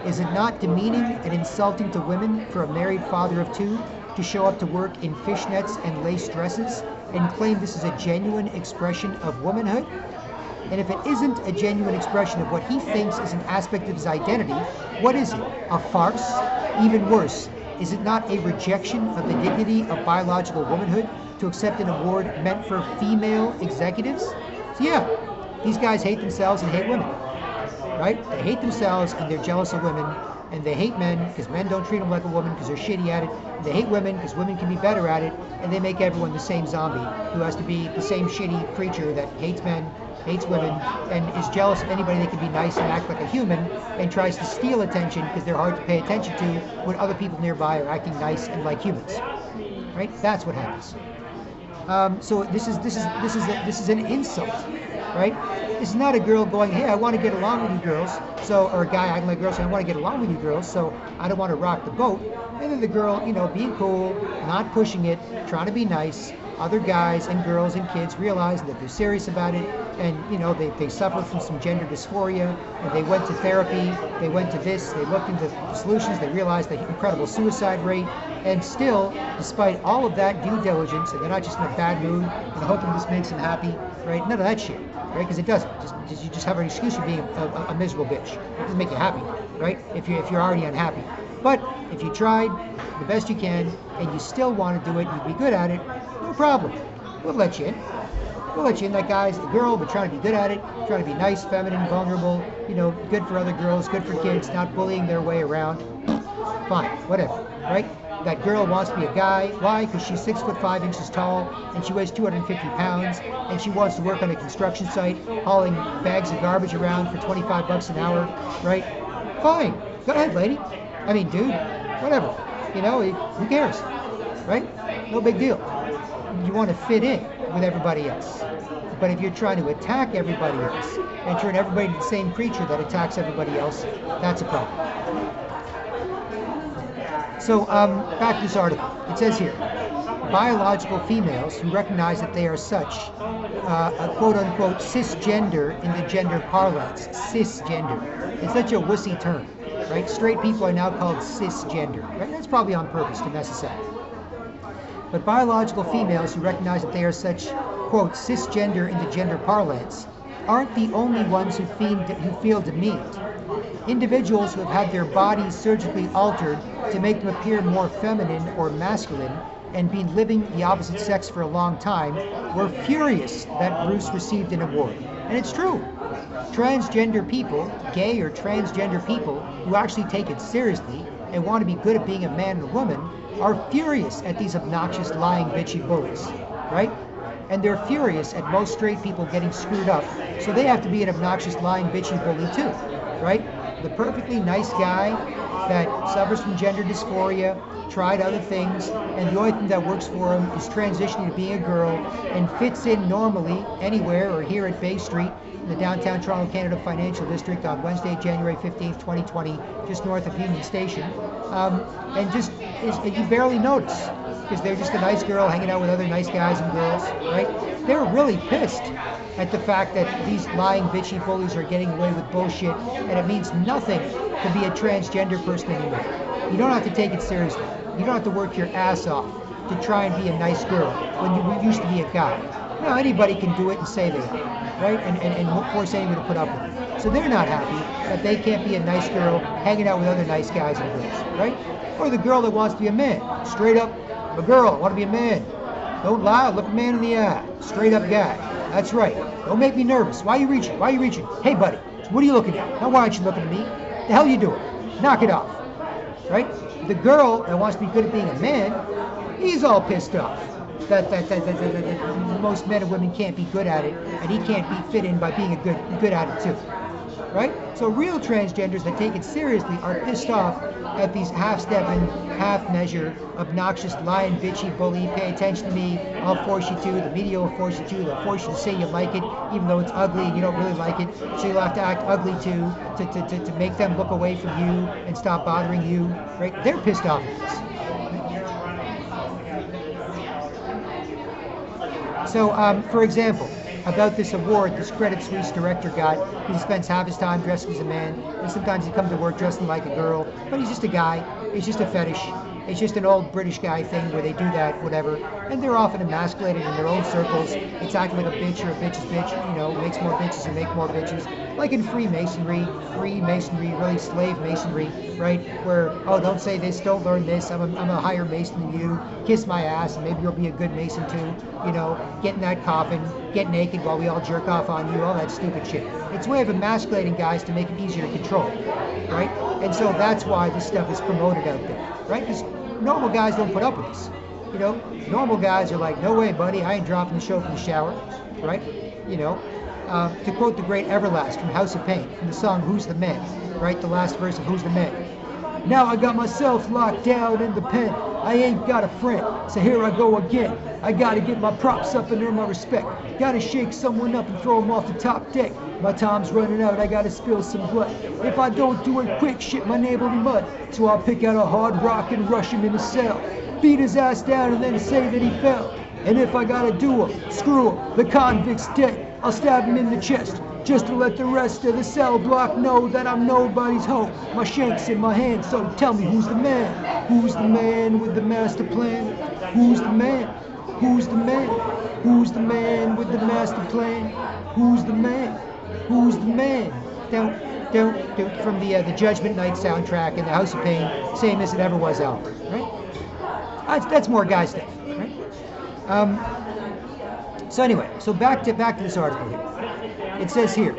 S1: Is it not demeaning and insulting to women for a married father of two to show up to work in fishnets and lace dresses and claim this is a genuine expression of womanhood? And if it isn't a genuine expression of what he thinks is an aspect of his identity, what is it? A farce? Even worse, is it not a rejection of the dignity of biological womanhood to accept an award meant for female executives? So yeah, these guys hate themselves and hate women, right? They hate themselves and they're jealous of women, and they hate men because men don't treat them like a woman because they're shitty at it. And they hate women because women can be better at it, and they make everyone the same zombie who has to be the same shitty creature that hates men, hates women, and is jealous of anybody that can be nice and act like a human, and tries to steal attention because they're hard to pay attention to when other people nearby are acting nice and like humans, right? That's what happens. So this is an insult, right? This is not a girl going, hey, I want to get along with you girls, so, or a guy acting like girls saying, I want to get along with you girls, so I don't want to rock the boat. And then the girl, being cool, not pushing it, trying to be nice. Other guys and girls and kids realize that they're serious about it, and they suffer from some gender dysphoria, and they went to therapy, they went to this, they looked into solutions, they realized the incredible suicide rate, and still, despite all of that due diligence, and they're not just in a bad mood and hoping this makes them happy, right? None of that shit, right? Because it doesn't. You just have an excuse for being a miserable bitch. It doesn't make you happy, right? If you're already unhappy. But if you tried the best you can and you still want to do it, you'd be good at it, no problem. We'll let you in. We'll let you in. That guy's a girl, but trying to be good at it, trying to be nice, feminine, vulnerable, good for other girls, good for kids, not bullying their way around. Fine, whatever, right? That girl wants to be a guy. Why? Because she's 6'5" tall and she weighs 250 pounds and she wants to work on a construction site hauling bags of garbage around for $25 an hour, right? Fine. Go ahead, lady. I mean, dude, whatever. Who cares, right? No big deal. You want to fit in with everybody else. But if you're trying to attack everybody else and turn everybody into the same creature that attacks everybody else, that's a problem. So back to this article. It says here, biological females who recognize that they are such, a quote-unquote cisgender in the gender parlance. Cisgender. It's such a wussy term, right? Straight people are now called cisgender, right? That's probably on purpose to mess us up. But biological females who recognize that they are such, quote, cisgender in the gender parlance aren't the only ones who feel demeaned. Individuals who have had their bodies surgically altered to make them appear more feminine or masculine and been living the opposite sex for a long time were furious that Bruce received an award. And it's true. Transgender people, gay or transgender people who actually take it seriously and want to be good at being a man and a woman are furious at these obnoxious, lying, bitchy bullies, right? And they're furious at most straight people getting screwed up, so they have to be an obnoxious, lying, bitchy bully too, right? The perfectly nice guy that suffers from gender dysphoria, tried other things, and the only thing that works for him is transitioning to being a girl and fits in normally anywhere or here at Bay Street in the downtown Toronto, Canada Financial District on Wednesday, January 15th, 2020, just north of Union Station. And just, you barely notice because they're just a nice girl hanging out with other nice guys and girls, right? They're really pissed at the fact that these lying, bitchy bullies are getting away with bullshit, and it means nothing to be a transgender person anymore. You don't have to take it seriously. You don't have to work your ass off to try and be a nice girl when you used to be a guy. Now anybody can do it and say they are, right? And force anyone to put up with it. So they're not happy that they can't be a nice girl hanging out with other nice guys and girls, right? Or the girl that wants to be a man. Straight up, I'm a girl, I want to be a man. Don't lie, look a man in the eye. Straight up guy. That's right. Don't make me nervous. Why are you reaching? Why are you reaching? Hey, buddy, What are you looking at? Now, why aren't you looking at me? The hell are you doing? Knock it off, right? The girl that wants to be good at being a man, he's all pissed off that most men and women can't be good at it, and he can't be fit in by being good at it too, right? So real transgenders that take it seriously are pissed off at these half-stepping, half-measure, obnoxious, lying, bitchy, bully, pay attention to me, I'll force you to, the media will force you to, they'll force you to say you like it, even though it's ugly and you don't really like it, so you'll have to act ugly too, to make them look away from you and stop bothering you, right? They're pissed off at this. So, for example, about this award this Credit Suisse director got, he spends half his time dressed as a man, and sometimes he comes to work dressing like a girl, but he's just a guy, it's just a fetish, it's just an old British guy thing where they do that, whatever, and they're often emasculated in their own circles. It's acting like a bitch or a bitch's bitch, makes more bitches and make more bitches, like in Freemasonry, really slave masonry, right, where, oh, don't say this, don't learn this, I'm a higher Mason than you, kiss my ass, and maybe you'll be a good Mason too, get in that coffin, get naked while we all jerk off on you, all that stupid shit. It's a way of emasculating guys to make it easier to control, right? And so that's why this stuff is promoted out there, right? Because normal guys don't put up with this. Normal guys are like, no way, buddy, I ain't dropping the show from the shower, right? To quote the great Everlast from House of Pain, from the song Who's the Man, right? The last verse of Who's the Man. Now I got myself locked down in the pen. I ain't got a friend, so here I go again. I gotta get my props up and earn my respect. Gotta shake someone up and throw them off the top deck. My time's running out, I gotta spill some blood. If I don't do it quick, shit my neighbor in mud. So I'll pick out a hard rock and rush him in the cell. Beat his ass down and then say that he fell. And if I gotta do him, screw him, the convict's dead. I'll stab him in the chest, just to let the rest of the cell block know that I'm nobody's hoe. My shank's in my hand, so tell me who's the man? Who's the man with the master plan? Who's the man? Who's the man? Who's the man with the master plan? Who's the man? Who's the man? Don't from the Judgment Night soundtrack and the House of Pain, same as it ever was album, right? That's more guy stuff, right? So anyway, so back to this article here. It says here,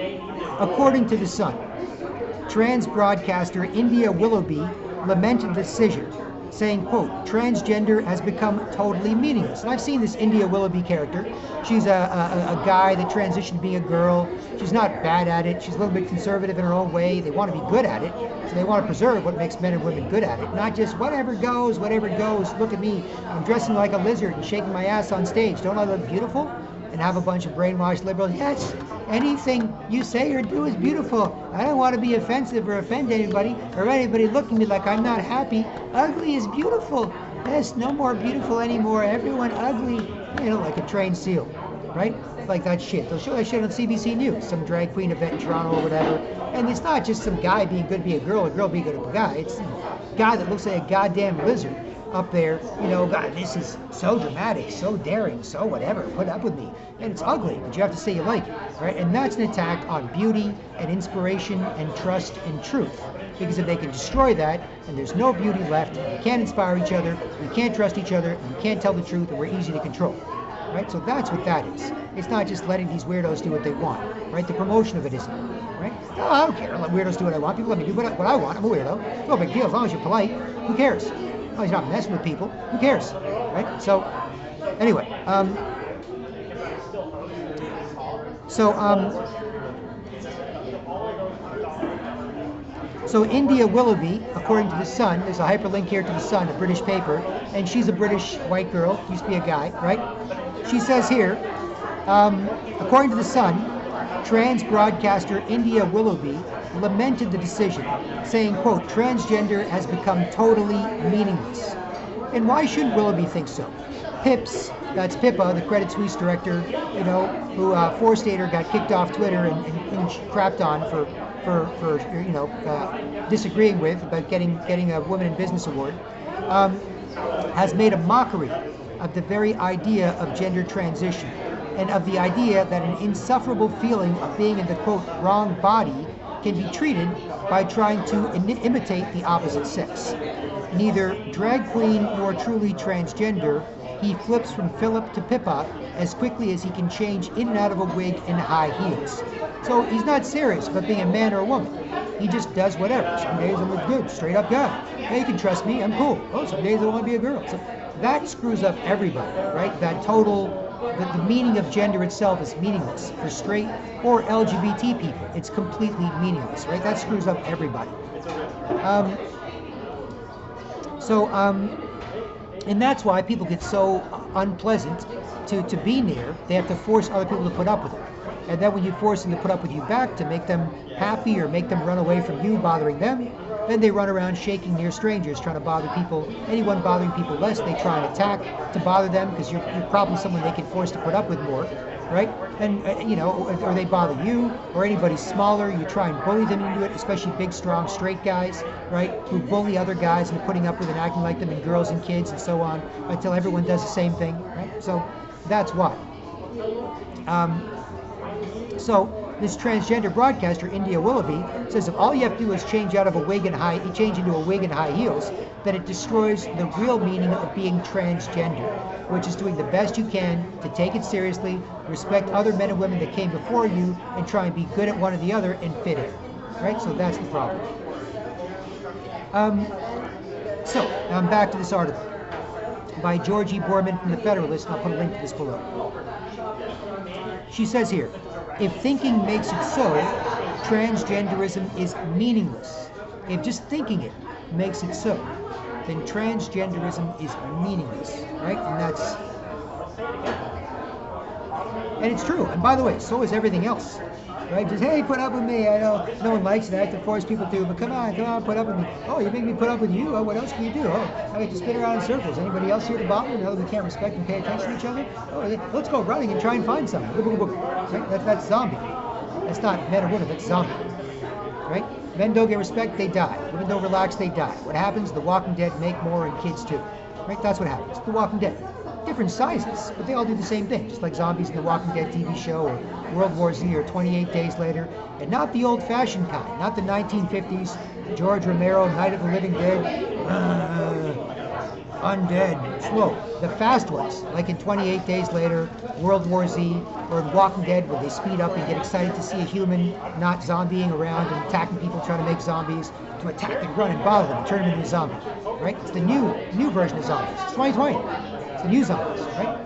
S1: according to The Sun, trans broadcaster India Willoughby lamented the decision, saying, quote, transgender has become totally meaningless. And I've seen this India Willoughby character. She's a guy that transitioned to being a girl. She's not bad at it. She's a little bit conservative in her own way. They want to be good at it. So they want to preserve what makes men and women good at it. Not just whatever goes. Look at me. I'm dressing like a lizard and shaking my ass on stage. Don't I look beautiful? And have a bunch of brainwashed liberals. Yes, anything you say or do is beautiful. I don't want to be offensive or offend anybody or anybody looking at me like I'm not happy. Ugly is beautiful. Yes, no more beautiful anymore. Everyone ugly. Like a trained seal, right? Like that shit. They'll show that shit on CBC News, some drag queen event in Toronto or whatever. And it's not just some guy being good to be a girl or girl being good to be a guy. It's a guy that looks like a goddamn lizard up there, God, this is so dramatic, so daring, so whatever, put up with me. And it's ugly, but you have to say you like it, right? And that's an attack on beauty and inspiration and trust and truth. Because if they can destroy that, and there's no beauty left, we can't inspire each other, we can't trust each other, and we can't tell the truth, and we're easy to control. Right? So that's what that is. It's not just letting these weirdos do what they want, right? The promotion of it isn't, right? No, I don't care. Let weirdos do what I want. People let me do what I want. I'm a weirdo. No big deal. As long as you're polite, who cares? As long as you're not messing with people, who cares? Right? So, anyway. So India Willoughby, according to The Sun, there's a hyperlink here to The Sun, a British paper, and she's a British white girl, used to be a guy, right? She says here, according to The Sun, trans broadcaster India Willoughby lamented the decision, saying, quote, transgender has become totally meaningless. And why shouldn't Willoughby think so? Pips, that's Pippa, the Credit Suisse director, who Forstater got kicked off Twitter and crapped on for disagreeing with about getting a Women in Business award, has made a mockery of the very idea of gender transition and of the idea that an insufferable feeling of being in the, quote, wrong body can be treated by trying to imitate the opposite sex. Neither drag queen nor truly transgender he flips from Philip to Pippa as quickly as he can change in and out of a wig and high heels. So he's not serious about being a man or a woman. He just does whatever. Some days I look good, straight up guy. Hey, you can trust me, I'm cool. Oh, some days I want to be a girl. So that screws up everybody, right? That total, the meaning of gender itself is meaningless for straight or LGBT people. It's completely meaningless, right? That screws up everybody. And that's why people get so unpleasant to be near. They have to force other people to put up with it. And then when you force them to put up with you back to make them happy or make them run away from you, bothering them, then they run around shaking near strangers, trying to bother people. Anyone bothering people less, they try and attack to bother them because you're probably someone they can force to put up with more, right? And, or they bother you or anybody smaller. You try and bully them into it, especially big, strong, straight guys, right? Who bully other guys and putting up with and acting like them, and girls and kids and so on, until everyone does the same thing, right? So that's why. So this transgender broadcaster, India Willoughby, says if all you have to do is change into a wig and high heels, then it destroys the real meaning of being transgender, which is doing the best you can to take it seriously, respect other men and women that came before you, and try and be good at one or the other and fit in. Right? So that's the problem. So now I'm back to this article by Georgie Borman from The Federalist, and I'll put a link to this below. She says here, if thinking makes it so, transgenderism is meaningless. If just thinking it makes it so, then transgenderism is meaningless, right? And it's true. And by the way, so is everything else, right? Just, hey, put up with me. I know no one likes it. I have to force people to, but come on, put up with me. Oh, you make me put up with you? Oh, what else can you do? Oh, I get to spin around in circles. Anybody else here to bother me? Now that we can't respect and pay attention to each other? Oh, let's go running and try and find something. Right? That's zombie. That's not men or women, that's zombie. Right? Men don't get respect, they die. Women don't relax, they die. What happens? The Walking Dead make more, and kids too. Right? That's what happens. The Walking Dead. Different sizes, but they all do the same thing, just like zombies in the Walking Dead TV show, or World War Z, or 28 Days Later, and not the old-fashioned kind, not the 1950s, George Romero, Night of the Living Dead, undead, slow. The fast ones, like in 28 Days Later, World War Z, or in Walking Dead, where they speed up and get excited to see a human not zombieing around and attacking people trying to make zombies, to attack and run and bother them and turn them into a zombie, right? It's the new version of zombies. It's 2020. It's the new zombies, right?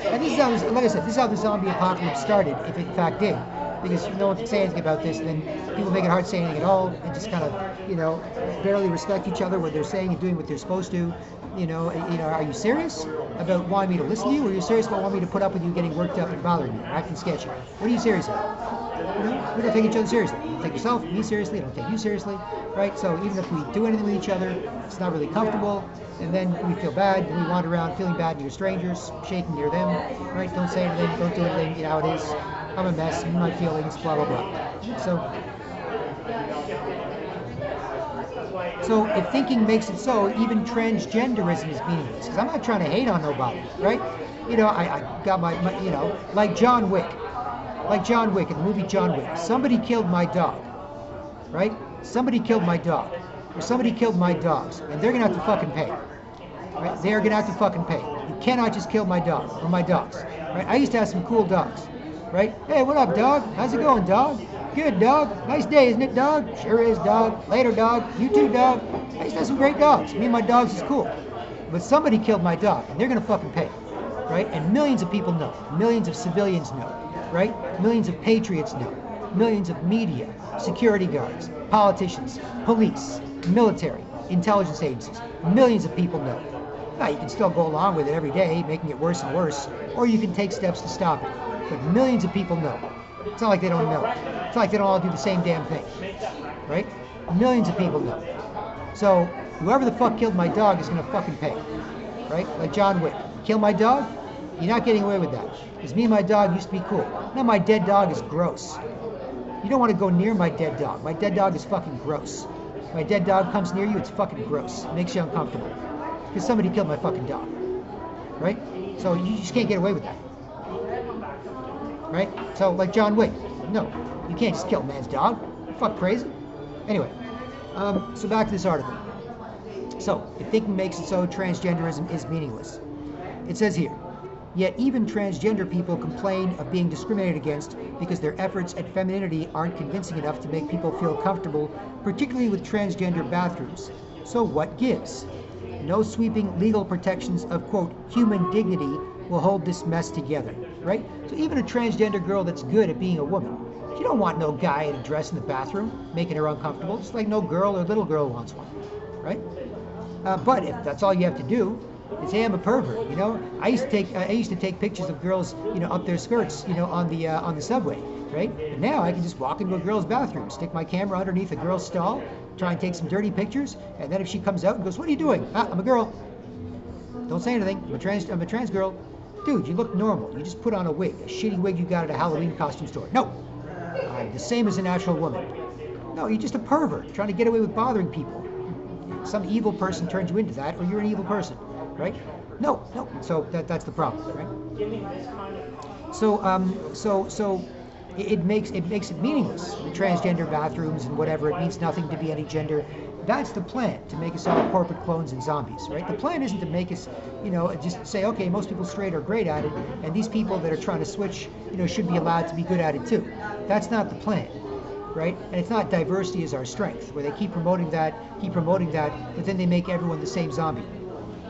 S1: And this is how, like I said, this is how the zombie apocalypse started, if it in fact did. Because no one can say anything about this, and then people make it hard to say anything at all, and just kind of, barely respect each other, what they're saying and doing what they're supposed to. Are you serious about wanting me to listen to you, or are you serious about wanting me to put up with you getting worked up and bothering me, or acting sketchy? What are you serious about? We don't take each other seriously. You don't take yourself, me seriously, I don't take you seriously, right? So even if we do anything with each other, it's not really comfortable, and then we feel bad, and we wander around feeling bad near strangers, shaking near them, right? Don't say anything, don't do anything, you know how it is. I'm a mess, my feelings, blah, blah, blah. So if thinking makes it so, even transgenderism is meaningless. Because I'm not trying to hate on nobody, right? I got my like John Wick. Like John Wick, in the movie John Wick. Somebody killed my dog, right? Somebody killed my dog. Or somebody killed my dogs. And they're going to have to fucking pay. Right? They're going to have to fucking pay. You cannot just kill my dog or my dogs. Right? I used to have some cool dogs. Right? Hey, what up, dog? How's it going, dog? Good, dog. Nice day, isn't it, dog? Sure is, dog. Later, dog. You too, dog. I used to have some great dogs. Me and my dogs is cool. But somebody killed my dog, and they're going to fucking pay. Right? And millions of people know. Millions of civilians know. Right? Millions of patriots know. Millions of media, security guards, politicians, police, military, intelligence agencies. Millions of people know. Now, you can still go along with it every day, making it worse and worse, or you can take steps to stop it. But millions of people know. It's not like they don't know. It's not like they don't all do the same damn thing. Right? Millions of people know. So whoever the fuck killed my dog is going to fucking pay. Right? Like John Wick. Kill my dog? You're not getting away with that. Because me and my dog used to be cool. Now my dead dog is gross. You don't want to go near my dead dog. My dead dog is fucking gross. My dead dog comes near you, it's fucking gross. It makes you uncomfortable. Because somebody killed my fucking dog. Right? So you just can't get away with that. Right? So, like John Wick. No, you can't just kill a man's dog. You're fuck crazy. Anyway, so back to this article. So, if thinking makes it so, transgenderism is meaningless. It says here, yet even transgender people complain of being discriminated against because their efforts at femininity aren't convincing enough to make people feel comfortable, particularly with transgender bathrooms. So what gives? No sweeping legal protections of, quote, human dignity will hold this mess together, right? So even a transgender girl that's good at being a woman, she don't want no guy in a dress in the bathroom making her uncomfortable, just like no girl or little girl wants one, right? But if that's all you have to do, is, hey, I'm a pervert, you know. I used to take pictures of girls, you know, up their skirts, you know, on the subway, right? But now I can just walk into a girl's bathroom, stick my camera underneath a girl's stall, try and take some dirty pictures, and then if she comes out and goes, "What are you doing?" "Ah, I'm a girl." Don't say anything. I'm a trans girl. Dude, you look normal. You just put on a wig, a shitty wig you got at a Halloween costume store. No, I'm the same as a natural woman. No, you're just a pervert trying to get away with bothering people. Some evil person turns you into that, or you're an evil person, right? No. So that's the problem, right? So it makes it meaningless. The transgender bathrooms and whatever, it means nothing to be any gender. That's the plan, to make us all corporate clones and zombies, right? The plan isn't to make us, you know, just say, okay, most people straight are great at it, and these people that are trying to switch, you know, should be allowed to be good at it too. That's not the plan, right? And it's not diversity is our strength, where they keep promoting that, but then they make everyone the same zombie,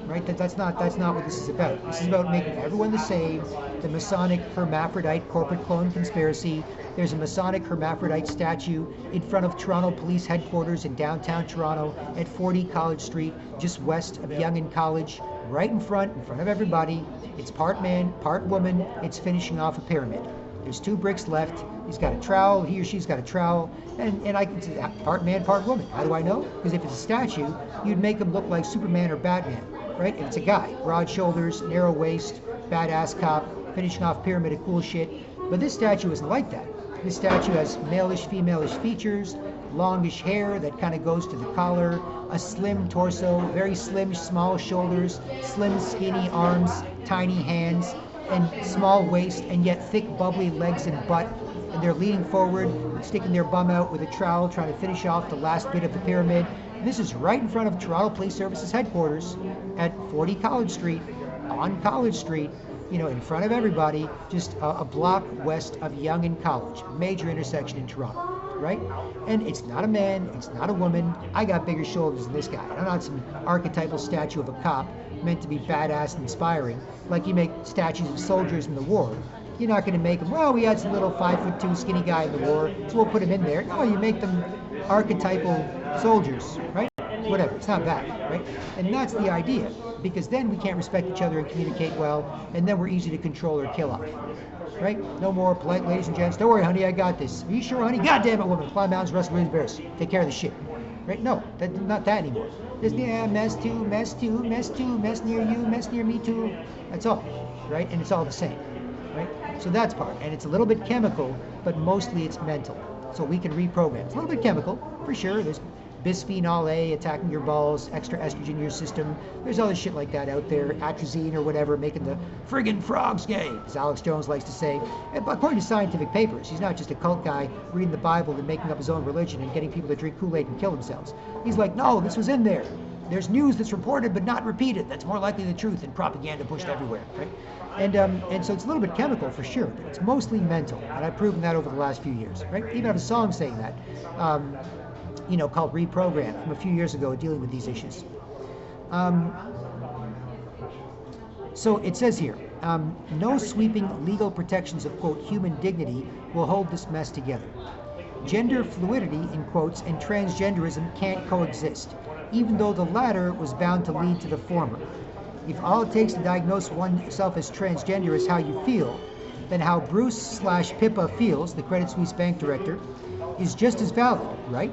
S1: right? That's not what this is about. This is about making everyone the same. The Masonic hermaphrodite corporate clone conspiracy. There's a Masonic hermaphrodite statue in front of Toronto Police Headquarters in downtown Toronto at 40 College Street, just west of Yonge and College, right in front of everybody. It's part man, part woman. It's finishing off a pyramid. There's 2 bricks left. He's got a trowel, he or she's got a trowel, and I can say part man, part woman. How do I know? Because if it's a statue, you'd make him look like Superman or Batman, right? If it's a guy, broad shoulders, narrow waist, badass cop, finishing off pyramid of cool shit. But this statue isn't like that. This statue has male-ish, female-ish features, longish hair that kind of goes to the collar, a slim torso, very slim, small shoulders, slim, skinny arms, tiny hands, and small waist, and yet thick, bubbly legs and butt. And they're leaning forward, sticking their bum out with a trowel, trying to finish off the last bit of the pyramid. And this is right in front of Toronto Police Services headquarters at 40 College Street, on College Street, you know, in front of everybody, just a block west of Yonge and College, major intersection in Toronto, right? And it's not a man, it's not a woman. I got bigger shoulders than this guy. I'm not some archetypal statue of a cop meant to be badass and inspiring, like you make statues of soldiers in the war. You're not going to make them, well, we had some little 5'2" skinny guy in the war, so we'll put him in there. No, you make them archetypal soldiers, right? Whatever, it's not bad, right? And that's the idea, because then we can't respect each other and communicate well, and then we're easy to control or kill off, right? No more polite ladies and gents. Don't worry, honey, I got this. Are you sure, honey? God damn it, woman. Climb mountains, wrestle with bears. Take care of the shit, right? No, that's not that anymore. There's, yeah, mess too, mess near you, mess near me too. That's all, right? And it's all the same, right? So that's part, and it's a little bit chemical, but mostly it's mental. So we can reprogram. It's a little bit chemical, for sure. There's bisphenol A attacking your balls, extra estrogen in your system. There's other shit like that out there, atrazine or whatever, making the friggin' frogs gay, as Alex Jones likes to say. And according to scientific papers, he's not just a cult guy reading the Bible and making up his own religion and getting people to drink Kool-Aid and kill themselves. He's like, no, this was in there. There's news that's reported but not repeated. That's more likely the truth and propaganda pushed everywhere, right? And so it's a little bit chemical for sure, but it's mostly mental, and I've proven that over the last few years, right? Even have a song saying that. You know, called Reprogram from a few years ago, dealing with these issues. So it says here, no sweeping legal protections of, quote, human dignity will hold this mess together. Gender fluidity, in quotes, and transgenderism can't coexist, even though the latter was bound to lead to the former. If all it takes to diagnose oneself as transgender is how you feel, then how Bruce/Pippa feels, the Credit Suisse bank director, is just as valid, right?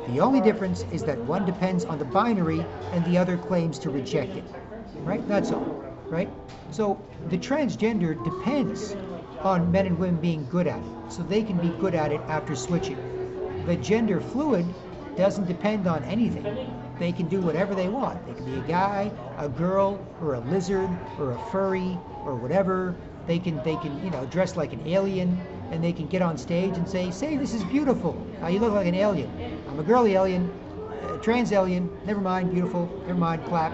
S1: The only difference is that one depends on the binary and the other claims to reject it, right? That's all, right? So the transgender depends on men and women being good at it, so they can be good at it after switching. The gender fluid doesn't depend on anything. They can do whatever they want. They can be a guy, a girl, or a lizard, or a furry, or whatever. They can, you know, dress like an alien, and they can get on stage and say, this is beautiful. You look like an alien. I'm a girly alien, a trans alien, never mind, beautiful, never mind, clap.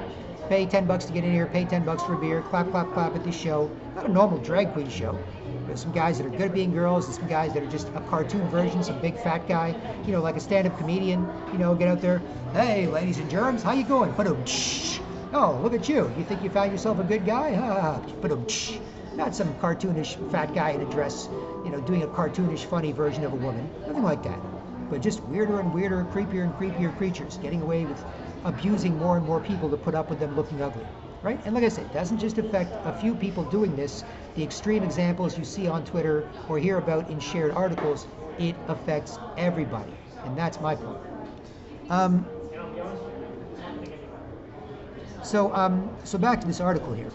S1: pay 10 bucks to get in here, pay 10 bucks for a beer, clap, clap, clap at this show. Not a normal drag queen show. There's some guys that are good at being girls, and some guys that are just a cartoon version, some big fat guy, you know, like a stand-up comedian, you know, get out there, hey, ladies and germs, how you going? Oh, look at you. You think you found yourself a good guy? Not some cartoonish fat guy in a dress, you know, doing a cartoonish funny version of a woman. Nothing like that. But just weirder and weirder, creepier and creepier creatures getting away with abusing more and more people to put up with them looking ugly, right? And like I said, it doesn't just affect a few people doing this. The extreme examples you see on Twitter or hear about in shared articles, it affects everybody. And that's my point. So back to this article here.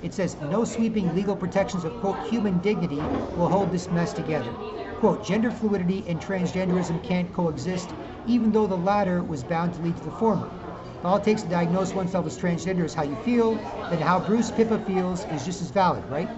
S1: It says, no sweeping legal protections of, quote, human dignity will hold this mess together. Quote, gender fluidity and transgenderism can't coexist, even though the latter was bound to lead to the former. If all it takes to diagnose oneself as transgender is how you feel, then how Bruce Pippa feels is just as valid, right?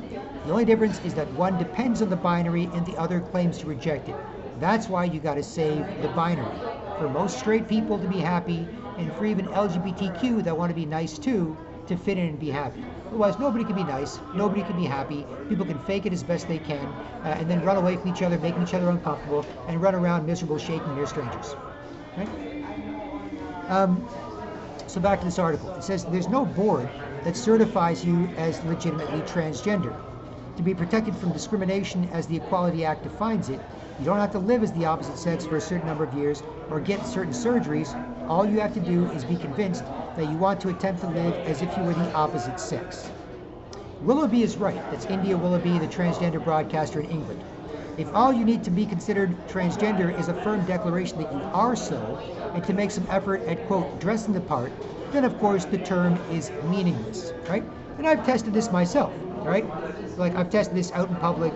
S1: The only difference is that one depends on the binary and the other claims to reject it. That's why you gotta save the binary. For most straight people to be happy, and for even LGBTQ that want to be nice too, to fit in and be happy. Otherwise, nobody can be nice, nobody can be happy, people can fake it as best they can, and then run away from each other, making each other uncomfortable, and run around miserable, shaking near strangers. Right? So back to this article. It says, there's no board that certifies you as legitimately transgender. To be protected from discrimination as the Equality Act defines it, you don't have to live as the opposite sex for a certain number of years or get certain surgeries. All you have to do is be convinced that you want to attempt to live as if you were the opposite sex. Willoughby is right. That's India Willoughby, the transgender broadcaster in England. If all you need to be considered transgender is a firm declaration that you are so, and to make some effort at, quote, dressing the part, then of course the term is meaningless, right? And I've tested this myself, right? Like I've tested this out in public,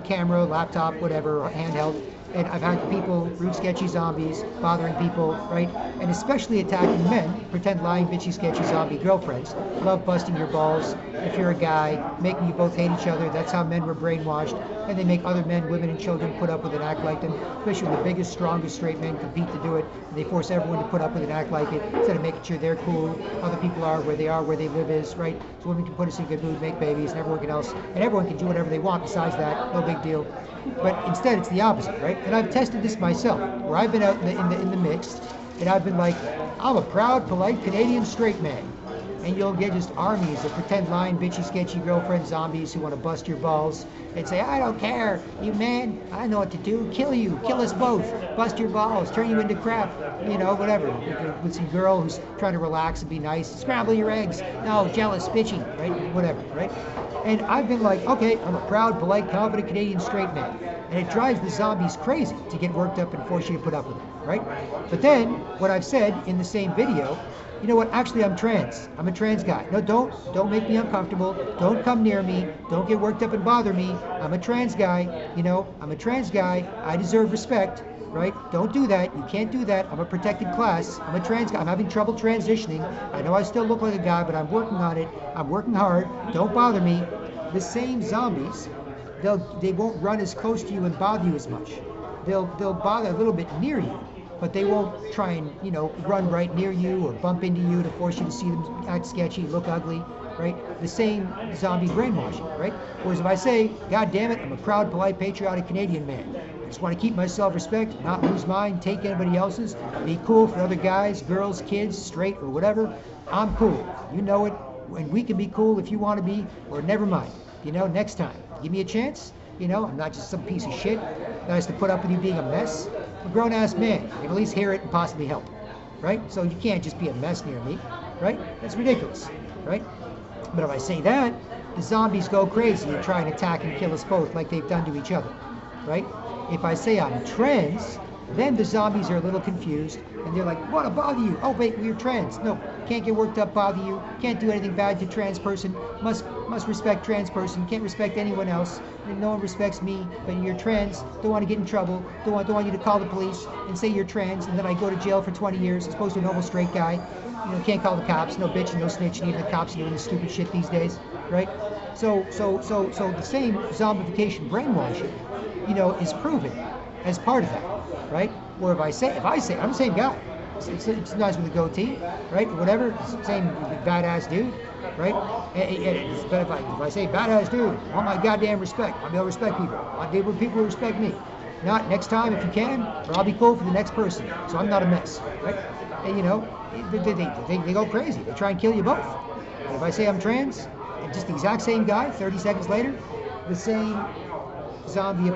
S1: camera, laptop, whatever, or handheld, and I've had people root sketchy zombies, bothering people, right? And especially attacking men, pretend lying, bitchy, sketchy zombie girlfriends. Love busting your balls if you're a guy, making you both hate each other. That's how men were brainwashed. And they make other men, women, and children put up with and act like them. Especially when the biggest, strongest straight men compete to do it. And they force everyone to put up with and act like it instead of making sure they're cool, other people are, where they live is, right? So women can put us in good mood, make babies, and everyone can do whatever they want besides that, no big deal. But instead, it's the opposite, right? And I've tested this myself, where I've been out in the mix, and I've been like, I'm a proud, polite Canadian straight man. And you'll get just armies of pretend lying, bitchy, sketchy girlfriend zombies who want to bust your balls and say, I don't care, you man, I know what to do, kill you, kill us both, bust your balls, turn you into crap, you know, whatever. With some girl who's trying to relax and be nice, scramble your eggs, no, jealous, bitchy, right, whatever, right? And I've been like, okay, I'm a proud, polite, confident Canadian straight man. And it drives the zombies crazy to get worked up and force you to put up with it, right? But then, what I've said in the same video, you know what, actually I'm trans. I'm a trans guy. No, don't make me uncomfortable. Don't come near me. Don't get worked up and bother me. I'm a trans guy, you know, I'm a trans guy. I deserve respect, right? Don't do that. You can't do that. I'm a protected class. I'm a trans guy. I'm having trouble transitioning. I know I still look like a guy, but I'm working on it. I'm working hard. Don't bother me. The same zombies, they won't run as close to you and bother you as much. They'll bother a little bit near you, but they won't try and, you know, run right near you or bump into you to force you to see them act sketchy, look ugly, right? The same zombie brainwashing, right? Whereas if I say, God damn it, I'm a proud, polite, patriotic Canadian man. I just want to keep my self-respect, not lose mine, take anybody else's, be cool for other guys, girls, kids, straight or whatever. I'm cool. You know it. And we can be cool if you want to be, or never mind. You know, next time. Give me a chance. You know, I'm not just some piece of shit that has to put up with you being a mess. I'm a grown-ass man. You can at least hear it and possibly help, right? So you can't just be a mess near me, right? That's ridiculous, right? But if I say that, the zombies go crazy and try and attack and kill us both like they've done to each other, right? If I say I'm trans, then the zombies are a little confused and they're like, what to bother you? Oh wait, we're trans. No, can't get worked up, bother you. Can't do anything bad to trans person. Must respect trans person. Can't respect anyone else. No one respects me, but you're trans. Don't want to get in trouble. Don't want you to call the police and say you're trans, and then I go to jail for 20 years as opposed to a normal straight guy. You know, can't call the cops. No bitching, no snitching. Even the cops are doing this stupid shit these days, right? So the same zombification brainwashing, you know, is proven as part of that, right? Or if I say I'm the same guy. It's nice with a goatee, right? Whatever, same badass dude, right? But if I say badass dude, I want my goddamn respect. I'll be able to respect people. I deal with people who respect me. Not next time if you can, or I'll be cool for the next person. So I'm not a mess, right? And they go crazy. They try and kill you both. And if I say I'm trans, and just the exact same guy, 30 seconds later, the same zombie,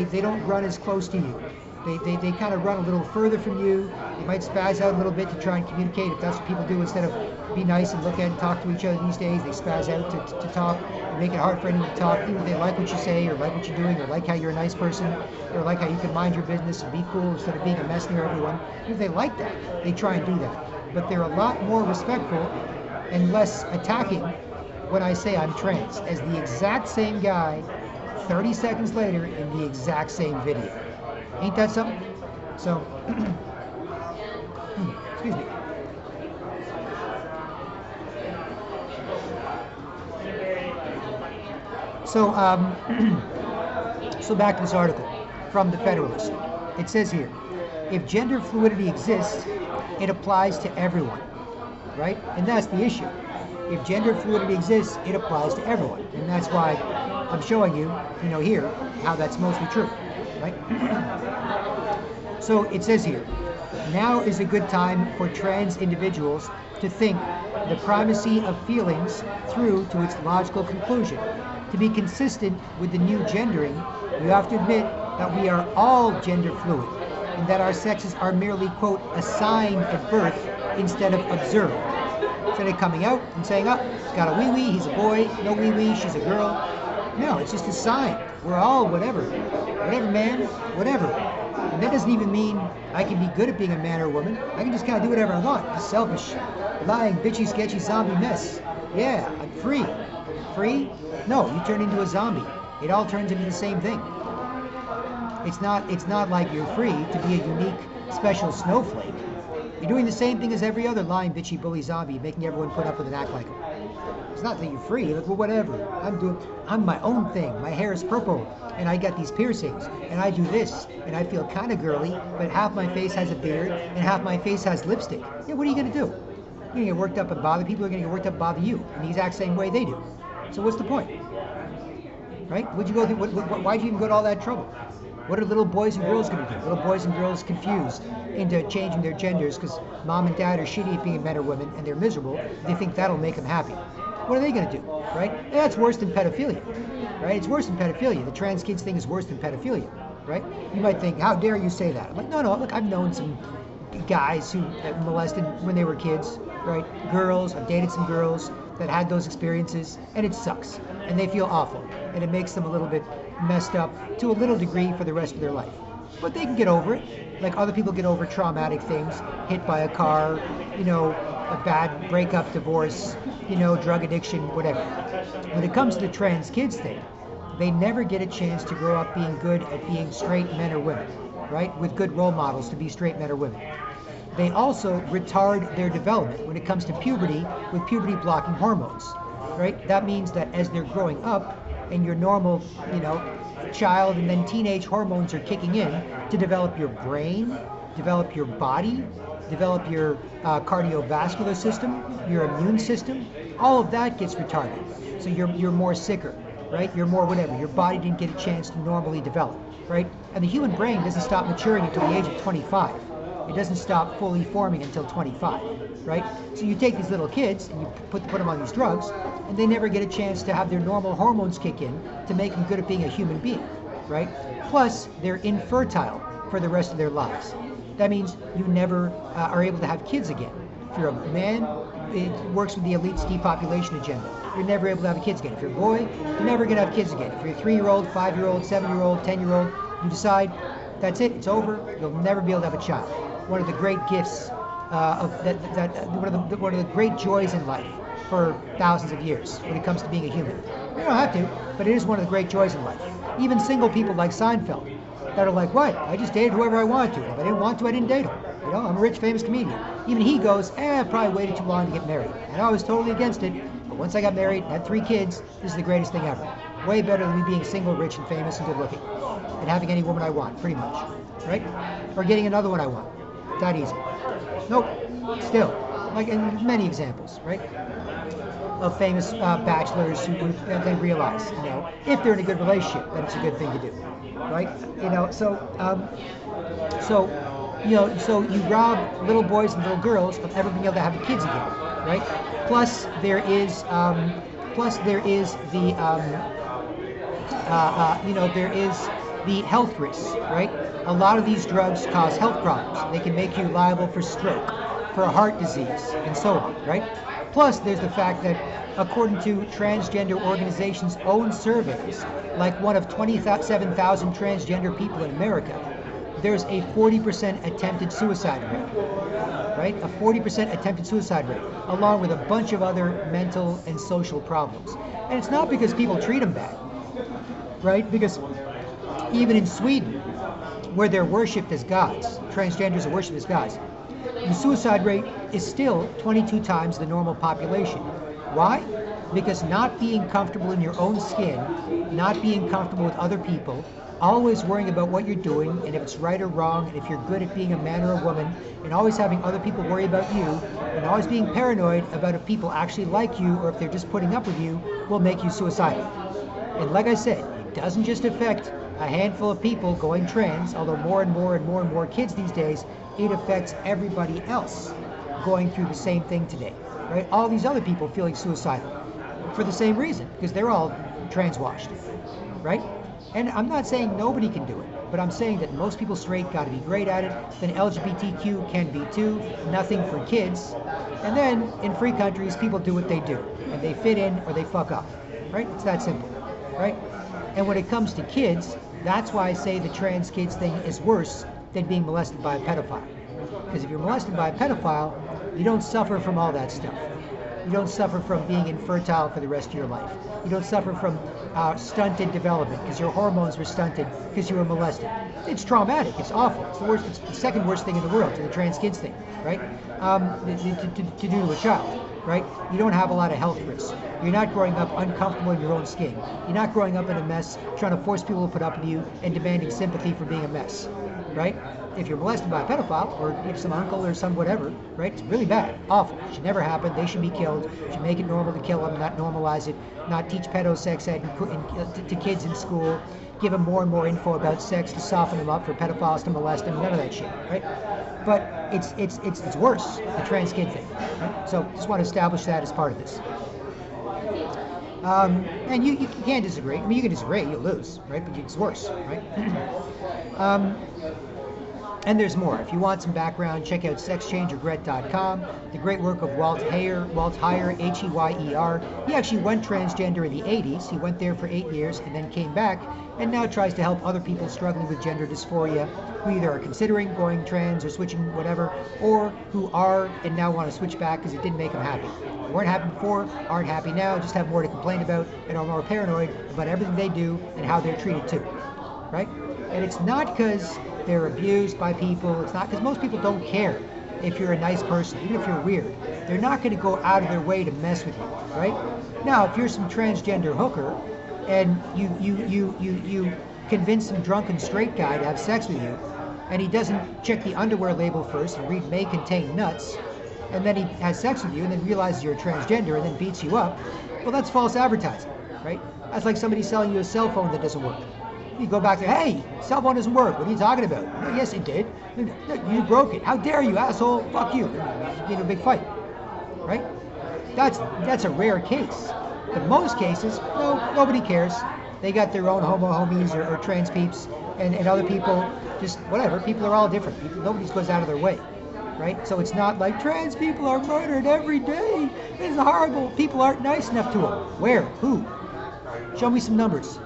S1: they don't run as close to you. They kind of run a little further from you. They might spaz out a little bit to try and communicate. If that's what people do, instead of be nice and look at and talk to each other these days, they spaz out to talk and make it hard for anyone to talk, even if they like what you say or like what you're doing or like how you're a nice person or like how you can mind your business and be cool instead of being a mess near everyone. Even if they like that, they try and do that. But they're a lot more respectful and less attacking when I say I'm trans, as the exact same guy 30 seconds later in the exact same video. Ain't that something? So, excuse me. So, so back to this article from the Federalist. It says here, if gender fluidity exists, it applies to everyone, right? And that's the issue. If gender fluidity exists, it applies to everyone. And that's why I'm showing you, here, how that's mostly true, right? So it says here, now is a good time for trans individuals to think the primacy of feelings through to its logical conclusion. To be consistent with the new gendering, you have to admit that we are all gender fluid, and that our sexes are merely, quote, assigned at birth instead of observed. Instead of coming out and saying, he's got a wee-wee, he's a boy, no wee-wee, she's a girl. No, it's just assigned. We're all whatever. Whatever, man, whatever. And that doesn't even mean I can be good at being a man or a woman. I can just kind of do whatever I want. Just selfish, lying, bitchy, sketchy, zombie mess. Yeah, I'm free. Free? No, you turn into a zombie. It all turns into the same thing. It's not like you're free to be a unique, special snowflake. You're doing the same thing as every other lying, bitchy, bully zombie, making everyone put up with and act like him. It's not that you're free. Like, well, whatever. I'm my own thing. My hair is purple, and I got these piercings, and I do this, and I feel kind of girly, but half my face has a beard, and half my face has lipstick. Yeah, what are you gonna do? You're gonna get worked up and bother people. Are gonna get worked up and bother you in the exact same way they do. So what's the point, right? Would you go? Why'd you even go to all that trouble? What are little boys and girls going to do? Little boys and girls confused into changing their genders because mom and dad are shitty at being men or women and they're miserable. They think that'll make them happy. What are they going to do, right? That's worse than pedophilia, right? It's worse than pedophilia. The trans kids thing is worse than pedophilia, right? You might think, how dare you say that? I'm like, no, look, I've known some guys who molested when they were kids, right? Girls, I've dated some girls that had those experiences, and it sucks, and they feel awful, and it makes them a little bit messed up to a little degree for the rest of their life. But they can get over it, like other people get over traumatic things, hit by a car, a bad breakup, divorce, drug addiction, whatever. When it comes to the trans kids thing, they never get a chance to grow up being good at being straight men or women, right? With good role models to be straight men or women. They also retard their development when it comes to puberty with puberty blocking hormones, right? That means that as they're growing up and your normal, child and then teenage hormones are kicking in to develop your brain, develop your body, develop your cardiovascular system, your immune system, all of that gets retarded. So you're more sicker, right? You're more whatever. Your body didn't get a chance to normally develop, right? And the human brain doesn't stop maturing until the age of 25. It doesn't stop fully forming until 25, right? So you take these little kids and you put them on these drugs, and they never get a chance to have their normal hormones kick in to make them good at being a human being, right? Plus, they're infertile for the rest of their lives. That means you never are able to have kids again. If you're a man, it works with the elite's depopulation agenda. You're never able to have kids again. If you're a boy, you're never going to have kids again. If you're a 3-year-old, 5-year-old, 7-year-old, 10-year-old, you decide that's it, it's over, you'll never be able to have a child. One of the great gifts one of the great joys in life for thousands of years when it comes to being a human. You don't have to, but it is one of the great joys in life. Even single people like Seinfeld that are like, what? I just dated whoever I wanted to. If I didn't want to, I didn't date him. I'm a rich, famous comedian. Even he goes, I probably waited too long to get married. And I was totally against it, but once I got married and had 3 kids, this is the greatest thing ever. Way better than me being single, rich, and famous, and good looking. And having any woman I want, pretty much. Right? Or getting another one I want. that easy. Nope. Still, like in many examples, right? Of famous bachelors who they realize, if they're in a good relationship, that it's a good thing to do, right? So you rob little boys and little girls of ever being able to have kids again, right? Plus there is there is the health risks, right? A lot of these drugs cause health problems. They can make you liable for stroke, for heart disease, and so on, right? Plus, there's the fact that according to transgender organizations' own surveys, like one of 27,000 transgender people in America, there's a 40% attempted suicide rate, right? A 40% attempted suicide rate, along with a bunch of other mental and social problems. And it's not because people treat them bad, right? Because even in Sweden, where they're worshipped as gods, transgenders are worshipped as gods, the suicide rate is still 22 times the normal population. Why? Because not being comfortable in your own skin, not being comfortable with other people, always worrying about what you're doing and if it's right or wrong, and if you're good at being a man or a woman, and always having other people worry about you, and always being paranoid about if people actually like you or if they're just putting up with you, will make you suicidal. And like I said, it doesn't just affect a handful of people going trans, although more and more kids these days, it affects everybody else going through the same thing today, right? All these other people feeling suicidal for the same reason, because they're all transwashed, right? And I'm not saying nobody can do it, but I'm saying that most people straight got to be great at it, then LGBTQ can be too, nothing for kids, and then in free countries, people do what they do, and they fit in or they fuck up, right? It's that simple, right? And when it comes to kids, that's why I say the trans kids thing is worse than being molested by a pedophile. Because if you're molested by a pedophile, you don't suffer from all that stuff. You don't suffer from being infertile for the rest of your life. You don't suffer from stunted development because your hormones were stunted because you were molested. It's traumatic. It's awful. It's the worst. It's the second worst thing in the world to the trans kids thing, right? To do to a child, right? You don't have a lot of health risks. You're not growing up uncomfortable in your own skin. You're not growing up in a mess, trying to force people to put up with you and demanding sympathy for being a mess, right? If you're molested by a pedophile or if some uncle or some whatever, right? It's really bad, awful. It should never happen. They should be killed. You should make it normal to kill them, not normalize it, not teach pedosex ed to kids in school, give them more and more info about sex to soften them up for pedophiles to molest them, none of that shit, right? But it's worse, the trans kid thing, right? So just want to establish that as part of this. And you can't disagree. I mean, you can disagree, you'll lose, right? But it's worse, right? And there's more. If you want some background, check out sexchangeregret.com. The great work of Walt Heyer, H-E-Y-E-R. He actually went transgender in the 80s. He went there for 8 years and then came back and now tries to help other people struggling with gender dysphoria who either are considering going trans or switching whatever, or who are and now want to switch back because it didn't make them happy. They weren't happy before, aren't happy now, just have more to complain about and are more paranoid about everything they do and how they're treated too, right? And it's not because they're abused by people. It's not because most people don't care if you're a nice person, even if you're weird. They're not going to go out of their way to mess with you, right? Now, if you're some transgender hooker and you convince some drunken straight guy to have sex with you, and he doesn't check the underwear label first and read may contain nuts, and then he has sex with you and then realizes you're a transgender and then beats you up, well, that's false advertising, right? That's like somebody selling you a cell phone that doesn't work. You go back to, hey, cell phone doesn't work. What are you talking about? No, yes, it did. No, you broke it. How dare you, asshole? Fuck you. You get in a big fight, right? That's a rare case. But most cases, no, nobody cares. They got their own homo homies or trans peeps, and other people, just whatever. People are all different. Nobody goes out of their way, right? So it's not like trans people are murdered every day. It's horrible. People aren't nice enough to them. Where? Who? Show me some numbers.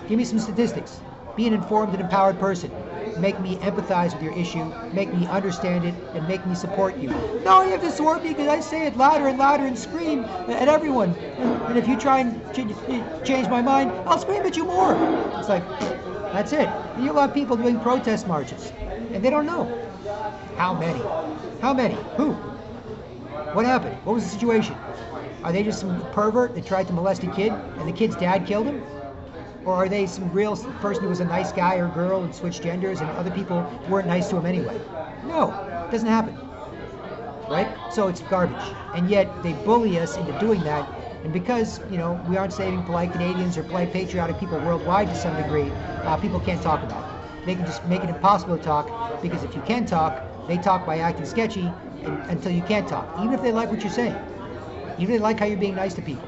S1: Give me some statistics. Be an informed and empowered person. Make me empathize with your issue, make me understand it, and make me support you. No, you have to support me because I say it louder and louder and scream at everyone. And if you try and change my mind, I'll scream at you more. It's like, that's it. You'll have people doing protest marches, and they don't know. How many? How many? Who? What happened? What was the situation? Are they just some pervert that tried to molest a kid, and the kid's dad killed him? Or are they some real person who was a nice guy or girl and switched genders and other people weren't nice to him anyway? No, it doesn't happen. Right? So it's garbage. And yet they bully us into doing that. And because, we aren't saving polite Canadians or polite patriotic people worldwide to some degree, people can't talk about it. They can just make it impossible to talk, because if you can talk, they talk by acting sketchy until you can't talk. Even if they like what you're saying. Even if they like how you're being nice to people.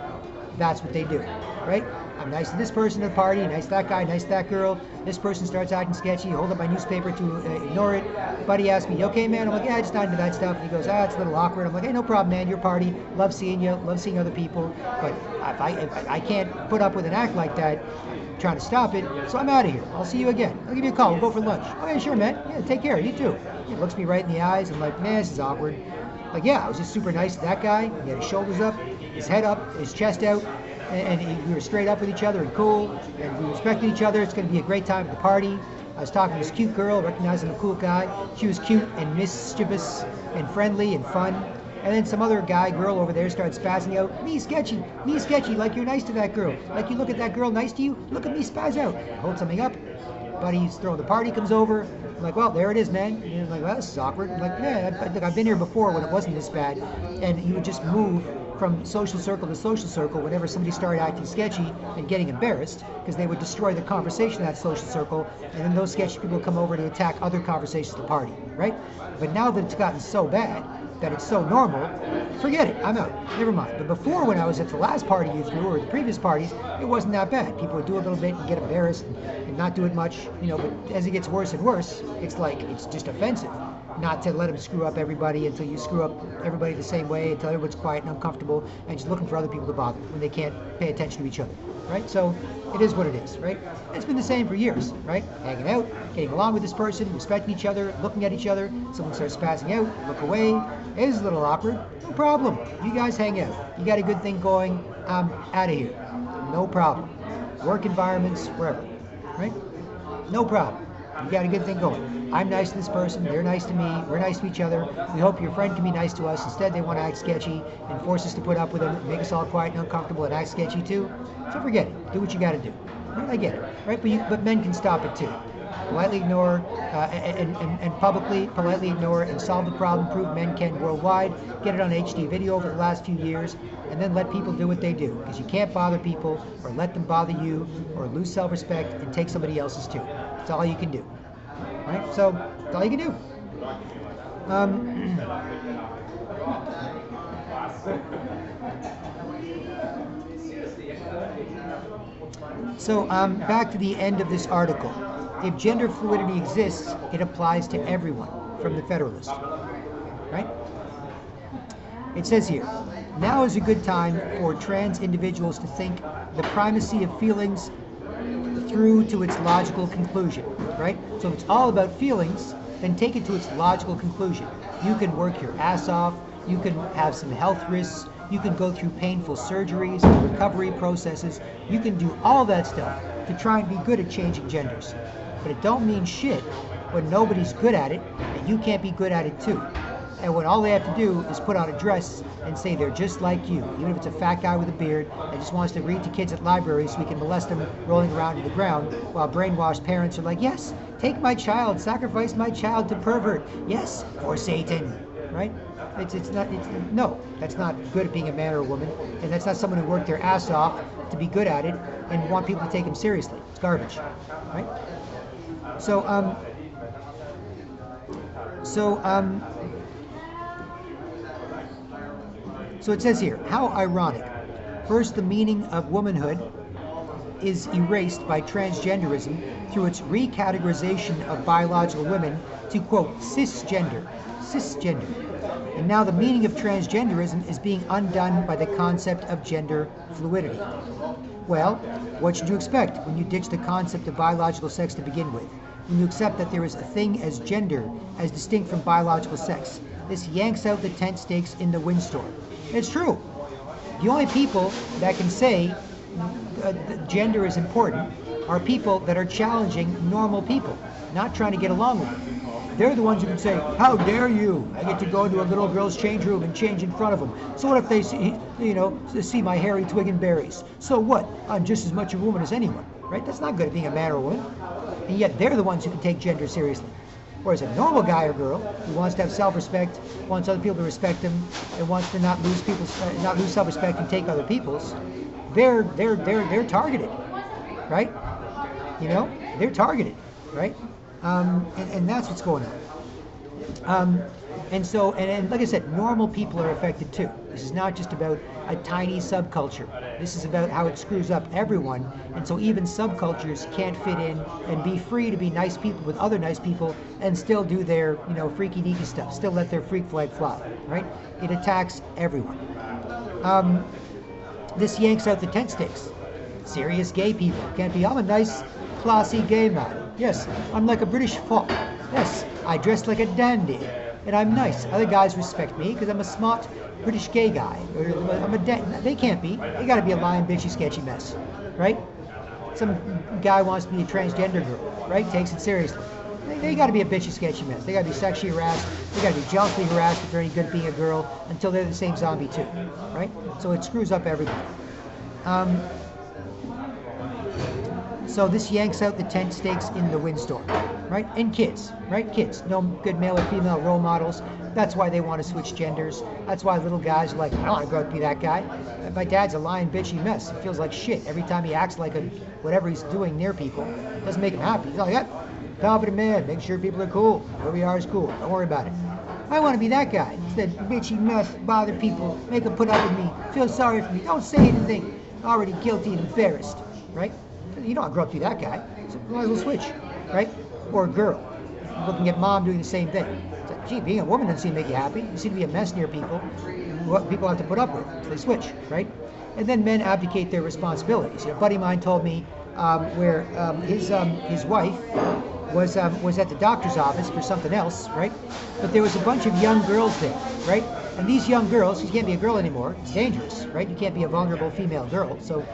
S1: That's what they do. Right? I'm nice to this person at the party, nice to that guy, nice to that girl. This person starts acting sketchy, hold up my newspaper to ignore it. Buddy asks me, you okay, man? I'm like, yeah, I just not into that stuff. And he goes, it's a little awkward. I'm like, hey, no problem, man, your party. Love seeing you, love seeing other people. But if I can't put up with an act like that, I'm trying to stop it, so I'm out of here. I'll see you again. I'll give you a call. We'll go for lunch. Oh, yeah, sure, man. Yeah, take care. You too. He looks me right in the eyes. I'm like, man, this is awkward. Like, yeah, I was just super nice to that guy. He had his shoulders up, his head up, his chest out. And we were straight up with each other and cool, and we respected each other. It's going to be a great time at the party. I was talking to this cute girl, recognized I'm a cool guy. She was cute and mischievous and friendly and fun. And then some other girl over there started spazzing out, me sketchy, like you're nice to that girl. Like you look at that girl nice to you, look at me spaz out. I hold something up, buddy's throwing the party, comes over. I'm like, well, there it is, man. And he's like, well, this is awkward. I'm like, yeah, I've been here before when it wasn't this bad. And you would just move from social circle to social circle whenever somebody started acting sketchy and getting embarrassed, because they would destroy the conversation in that social circle, and then those sketchy people come over to attack other conversations at the party, right? But now that it's gotten so bad, that it's so normal, forget it, I'm out, never mind. But before, when I was at the last party you threw, or the previous parties, it wasn't that bad. People would do a little bit and get embarrassed and not do it much, but as it gets worse and worse, it's just offensive. Not to let them screw up everybody until you screw up everybody the same way, until everyone's quiet and uncomfortable and just looking for other people to bother when they can't pay attention to each other, right? So it is what it is, right? It's been the same for years, right? Hanging out, getting along with this person, respecting each other, looking at each other. Someone starts spazzing out, look away. It is a little awkward. No problem. You guys hang out. You got a good thing going. I'm out of here. No problem. Work environments, wherever, right? No problem. You got a good thing going. I'm nice to this person, they're nice to me, we're nice to each other. We hope your friend can be nice to us. Instead, they want to act sketchy and force us to put up with them, make us all quiet and uncomfortable and act sketchy too. So forget it. Do what you got to do. Right? I get it, right? But men can stop it too. Politely ignore and publicly politely ignore and solve the problem. Prove men can worldwide. Get it on HD video over the last few years, and then let people do what they do, because you can't bother people or let them bother you or lose self-respect and take somebody else's too. That's all you can do. Right? So that's all you can do. So back to the end of this article. If gender fluidity exists, it applies to everyone, from the Federalist. Right? It says here, now is a good time for trans individuals to think the primacy of feelings through to its logical conclusion, right? So if it's all about feelings, then take it to its logical conclusion. You can work your ass off, you can have some health risks, you can go through painful surgeries and recovery processes, you can do all that stuff to try and be good at changing genders. But it don't mean shit when nobody's good at it, and you can't be good at it too. And when all they have to do is put on a dress and say they're just like you, even if it's a fat guy with a beard that just wants to read to kids at libraries so we can molest them rolling around to the ground, while brainwashed parents are like, yes, take my child, sacrifice my child to pervert, yes, for Satan, right? No, that's not good at being a man or a woman, and that's not someone who worked their ass off to be good at it and want people to take him seriously. It's garbage, right? So it says here, how ironic. First, the meaning of womanhood is erased by transgenderism through its recategorization of biological women to, quote, cisgender. And now the meaning of transgenderism is being undone by the concept of gender fluidity. Well, what should you expect when you ditch the concept of biological sex to begin with? When you accept that there is a thing as gender, as distinct from biological sex. This yanks out the tent stakes in the windstorm. It's true. The only people that can say gender is important are people that are challenging normal people, not trying to get along with them. They're the ones who can say, how dare you? I get to go into a little girl's change room and change in front of them. So what if they see my hairy twig and berries? So what? I'm just as much a woman as anyone. right? That's not good at being a man or a woman. And yet they're the ones who can take gender seriously. Whereas a normal guy or girl who wants to have self-respect, wants other people to respect him, and wants to not lose self-respect and take other people's, they're targeted, right? You know, they're targeted, right? And that's what's going on. And like I said, normal people are affected too. This is not just about a tiny subculture. This is about how it screws up everyone. And so even subcultures can't fit in and be free to be nice people with other nice people and still do their, freaky deaky stuff, still let their freak flag fly, right? It attacks everyone. This yanks out the tent stakes. Serious gay people can't be, I'm a nice, classy gay man. Yes, I'm like a British fop. Yes, I dress like a dandy. And I'm nice. Other guys respect me because I'm a smart British gay guy. They can't be. They got to be a lying, bitchy, sketchy mess, right? Some guy wants to be a transgender girl, right? Takes it seriously. They got to be a bitchy, sketchy mess. They got to be sexually harassed. They got to be jealously harassed if they're any good at being a girl until they're the same zombie too, right? So it screws up everybody. So this yanks out the tent stakes in the windstorm, right? And kids, right? Kids. No good male or female role models. That's why they want to switch genders. That's why little guys are like, I want to grow up to be that guy. My dad's a lying, bitchy mess. He feels like shit every time he acts like whatever he's doing near people. It doesn't make him happy. He's like, yeah, confident man, make sure people are cool. Where we are is cool. Don't worry about it. I want to be that guy. Instead, bitchy mess, bother people, make them put up with me, feel sorry for me, don't say anything. Already guilty and embarrassed, right? You don't grow up to be that guy, so you might as well switch, right? Or a girl, looking at mom doing the same thing. It's like, gee, being a woman doesn't seem to make you happy. You seem to be a mess near people, what people have to put up with, so they switch, right? And then men abdicate their responsibilities. A buddy of mine told me where his wife was at the doctor's office for something else, right? But there was a bunch of young girls there, right? And these young girls, you can't be a girl anymore. It's dangerous, right? You can't be a vulnerable female girl. So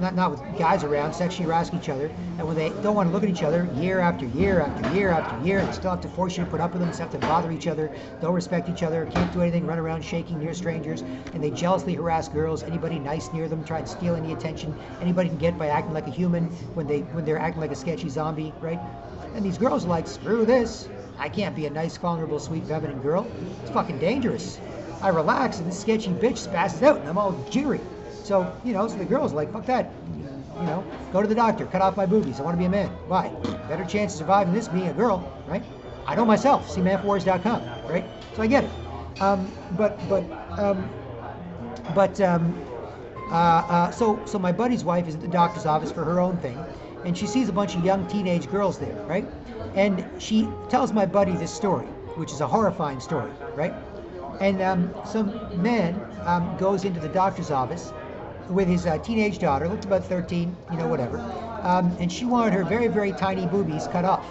S1: not with guys around, sexually harass each other. And when they don't want to look at each other year after year after year after year, they still have to force you to put up with them, still have to bother each other, don't respect each other, can't do anything, run around shaking near strangers, and they jealously harass girls, anybody nice near them, try to steal any attention anybody can get by acting like a human when they're acting like a sketchy zombie, right? And these girls are like, screw this. I can't be a nice, vulnerable, sweet, feminine girl. It's fucking dangerous. I relax and this sketchy bitch spasses out and I'm all jittery. So, so the girls are like, fuck that. Go to the doctor, cut off my boobies. I want to be a man. Why? Better chance of surviving this being a girl, right? I know myself. See manforwars.com, right? So I get it. So my buddy's wife is at the doctor's office for her own thing. And she sees a bunch of young teenage girls there, right? And she tells my buddy this story, which is a horrifying story, right? And some man goes into the doctor's office with his teenage daughter, looks about 13, whatever. And she wanted her very, very tiny boobies cut off,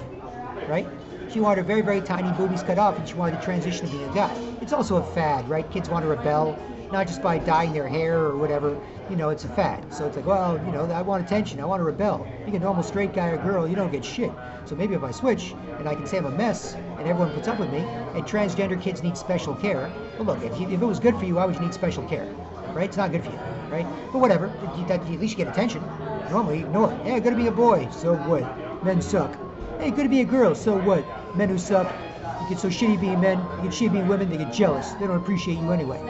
S1: right? She wanted her very, very tiny boobies cut off, and she wanted to transition to being a guy. It's also a fad, right? Kids want to rebel, not just by dyeing their hair or whatever. It's a fad. So it's like, well, I want attention. I want to rebel. Being a normal straight guy or girl, you don't get shit. So maybe if I switch and I can say I'm a mess and everyone puts up with me, and transgender kids need special care. Well, look, if it was good for you, why would you need special care? Right? It's not good for you, right? But whatever. At least you get attention. Normally, ignore it. Hey, good to be a boy. So what? Men suck. Hey, good to be a girl. So what? Men who suck. You get so shitty being men. You get shitty being women. They get jealous. They don't appreciate you anyway.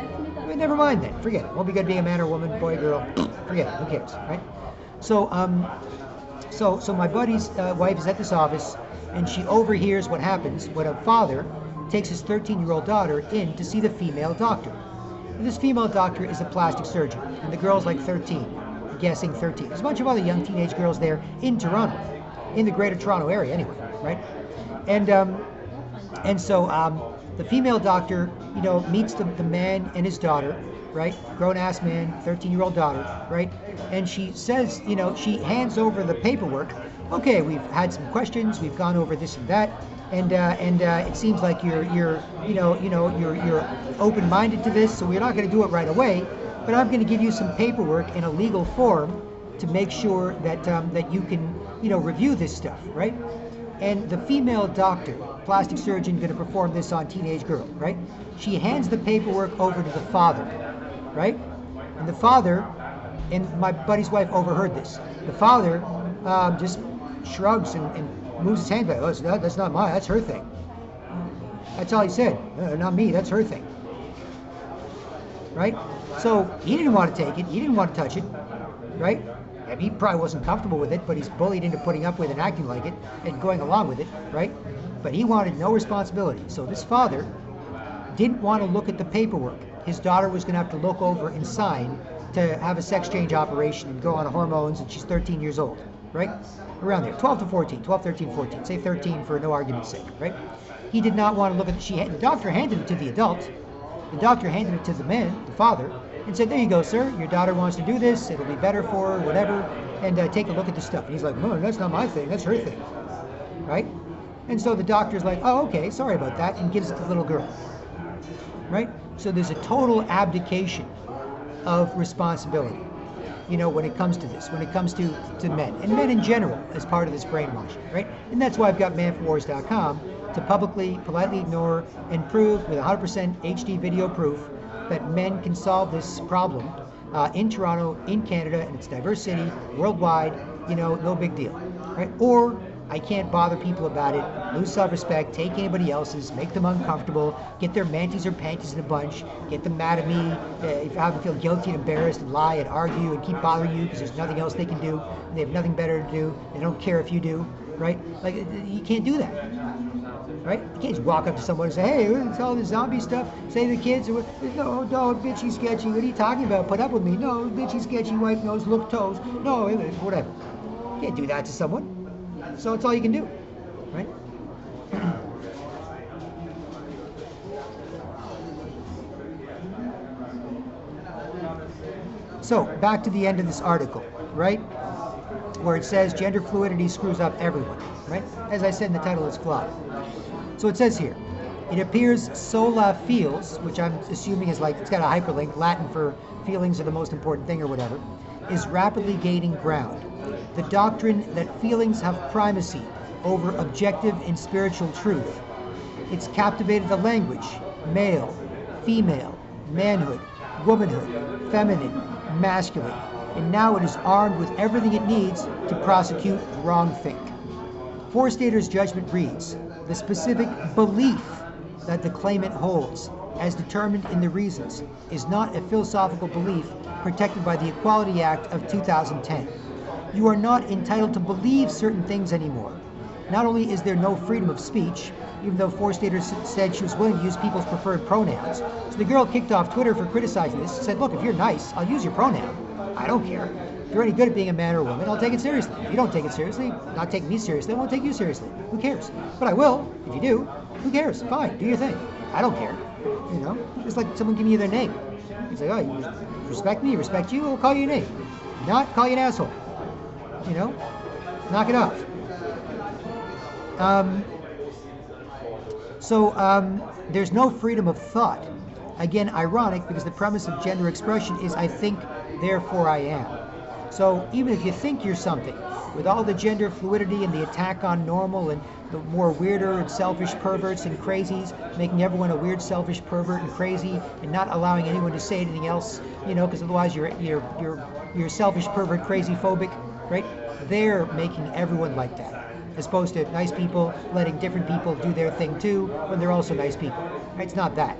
S1: Never mind then. Forget it. Won't be good being a man or woman, boy, girl. Forget it. Who cares, right? So my buddy's wife is at this office, and she overhears what happens when a father takes his 13-year-old daughter in to see the female doctor. And this female doctor is a plastic surgeon, and the girl's like 13, guessing 13. There's a bunch of other young teenage girls there in Toronto, in the Greater Toronto area anyway, right? And so the female doctor, meets the man and his daughter, right? Grown-ass man, 13-year-old daughter, right? And she says, she hands over the paperwork. Okay, we've had some questions. We've gone over this and that, and it seems like you're open-minded to this. So we're not going to do it right away, but I'm going to give you some paperwork in a legal form to make sure that you can, review this stuff, right? And the female doctor, plastic surgeon, going to perform this on teenage girl, right? She hands the paperwork over to the father, right? And the father, and my buddy's wife overheard this. The father just shrugs and moves his hand back. Oh, that's not mine, that's her thing. That's all he said. Not me, that's her thing. Right? So he didn't want to take it, he didn't want to touch it, right? And he probably wasn't comfortable with it, but he's bullied into putting up with and acting like it and going along with it, right? But he wanted no responsibility. So this father didn't want to look at the paperwork. His daughter was going to have to look over and sign to have a sex change operation and go on hormones, and she's 13 years old, right? Around there, 12 to 14, 12, 13, 14. Say 13 for no argument's sake, right? He did not want to look at the doctor handed it to the adult. The doctor handed it to the man, the father, and said, there you go, sir, your daughter wants to do this, it'll be better for her, whatever, and take a look at the stuff. And he's like, no, that's not my thing, that's her thing, right? And so the doctor's like, oh, okay, sorry about that, and gives it to the little girl, right? So there's a total abdication of responsibility, you know, when it comes to this, when it comes to men, and men in general as part of this brainwashing, right? And that's why I've got manforwars.com to publicly, politely ignore and prove with 100% HD video proof that men can solve this problem in Toronto, in Canada, and its diverse city, worldwide, you know, no big deal, right? Or I can't bother people about it, lose self-respect, take anybody else's, make them uncomfortable, get their manties or panties in a bunch, get them mad at me, if I have them feel guilty and embarrassed and lie and argue and keep bothering you because there's nothing else they can do, and they have nothing better to do, they don't care if you do, right? Like, you can't do that, right? You can't just walk up to someone and say, hey, it's all this zombie stuff, say to the kids, no, bitchy, sketchy, what are you talking about? Put up with me. No, bitchy, sketchy, white nose, look toes, no, whatever. You can't do that to someone. So it's all you can do, right? So back to the end of this article, right? Where it says gender fluidity screws up everyone, right? As I said in the title, it's flawed. So it says here, it appears sola feels, which I'm assuming is like, it's got a hyperlink, Latin for feelings are the most important thing or whatever, is rapidly gaining ground. The doctrine that feelings have primacy over objective and spiritual truth. It's captivated the language, male, female, manhood, womanhood, feminine, masculine, and now it is armed with everything it needs to prosecute wrongthink. Forstater's judgment reads, the specific belief that the claimant holds, as determined in the reasons, is not a philosophical belief protected by the Equality Act of 2010. You are not entitled to believe certain things anymore. Not only is there no freedom of speech, even though Forstater said she was willing to use people's preferred pronouns. So the girl kicked off Twitter for criticizing this, said, look, if you're nice, I'll use your pronoun. I don't care. If you're any good at being a man or a woman, I'll take it seriously. If you don't take it seriously, not take me seriously, I won't take you seriously. Who cares? But I will, if you do. Who cares? Fine, do your thing. I don't care. You know, it's like someone giving you their name. You say, oh, you respect me, respect you, I'll call you your name. Not call you an asshole. You know, knock it off. There's no freedom of thought. Again, ironic, because the premise of gender expression is I think, therefore I am. So even if you think you're something, with all the gender fluidity and the attack on normal and the more weirder and selfish perverts and crazies, making everyone a weird, selfish pervert and crazy, and not allowing anyone to say anything else, you know, because otherwise you're selfish, pervert, crazy phobic, right? They're making everyone like that. As opposed to nice people letting different people do their thing too, when they're also nice people. Right? It's not that.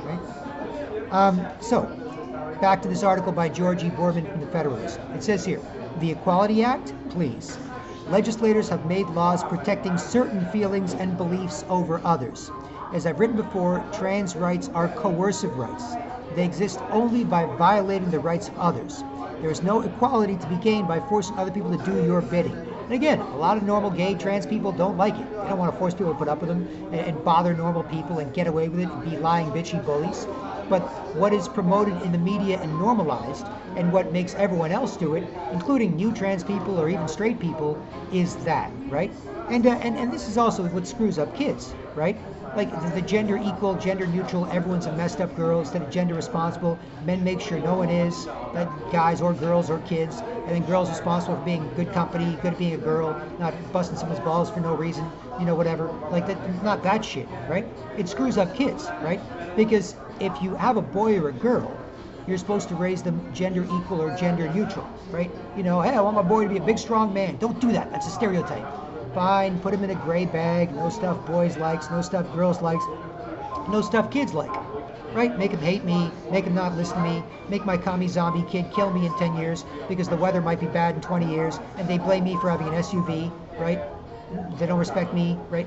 S1: Right? So, back to this article by George E. Borman from the Federalist. It says here, the Equality Act, please. Legislators have made laws protecting certain feelings and beliefs over others. As I've written before, trans rights are coercive rights. They exist only by violating the rights of others. There is no equality to be gained by forcing other people to do your bidding. And again, a lot of normal gay trans people don't like it. They don't want to force people to put up with them and bother normal people and get away with it and be lying, bitchy bullies. But what is promoted in the media and normalized, and what makes everyone else do it, including new trans people or even straight people, is that, right? And this is also what screws up kids, right? Like the gender equal, gender neutral, everyone's a messed up girl instead of gender responsible. Men make sure no one is, that guys or girls or kids, and then girls responsible for being good company, good at being a girl, not busting someone's balls for no reason, you know, whatever. Like that, not that shit, right? It screws up kids, right? Because if you have a boy or a girl, you're supposed to raise them gender equal or gender neutral, right? You know, hey, I want my boy to be a big, strong man. Don't do that. That's a stereotype. Fine, put him in a gray bag. No stuff boys likes, no stuff girls likes, no stuff kids like. Right? Make him hate me, make him not listen to me, make my commie zombie kid kill me in 10 years because the weather might be bad in 20 years and they blame me for having an SUV, right? They don't respect me, right?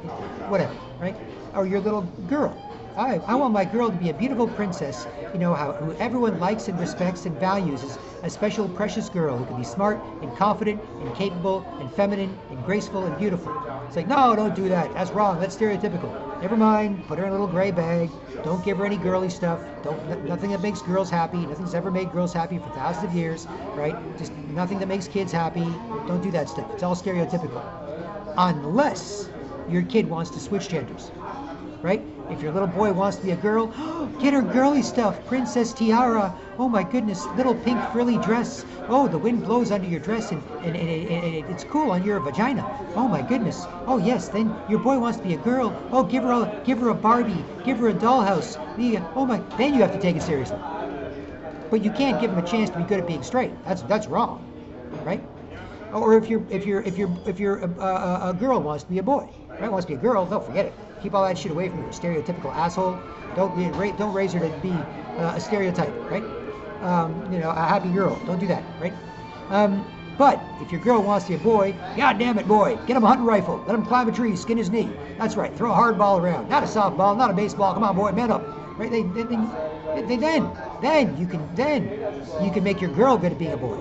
S1: Whatever, right? Or your little girl. I want my girl to be a beautiful princess, you know, who everyone likes and respects and values as a special, precious girl who can be smart and confident and capable and feminine and graceful and beautiful. It's like, no, don't do that. That's wrong. That's stereotypical. Never mind. Put her in a little gray bag. Don't give her any girly stuff. Nothing that makes girls happy. Nothing's ever made girls happy for thousands of years, right? Just nothing that makes kids happy. Don't do that stuff. It's all stereotypical. Unless your kid wants to switch genders, right? If your little boy wants to be a girl, get her girly stuff. Princess tiara. Oh my goodness, little pink frilly dress. Oh, the wind blows under your dress and it's cool on your vagina. Oh my goodness. Oh yes, then your boy wants to be a girl. Oh, give her a Barbie. Give her a dollhouse. Oh my, then you have to take it seriously. But you can't give him a chance to be good at being straight. That's wrong, right? Or if a girl wants to be a boy, right? Wants to be a girl, no, forget it. Keep all that shit away from her, stereotypical asshole. Don't raise her to be a stereotype, right? You know, a happy girl. Don't do that, right? But if your girl wants to be a boy, god damn it, boy, get him a hunting rifle. Let him climb a tree, skin his knee. That's right. Throw a hard ball around, not a softball, not a baseball. Come on, boy, man up, right? Then you can make your girl good at being a boy,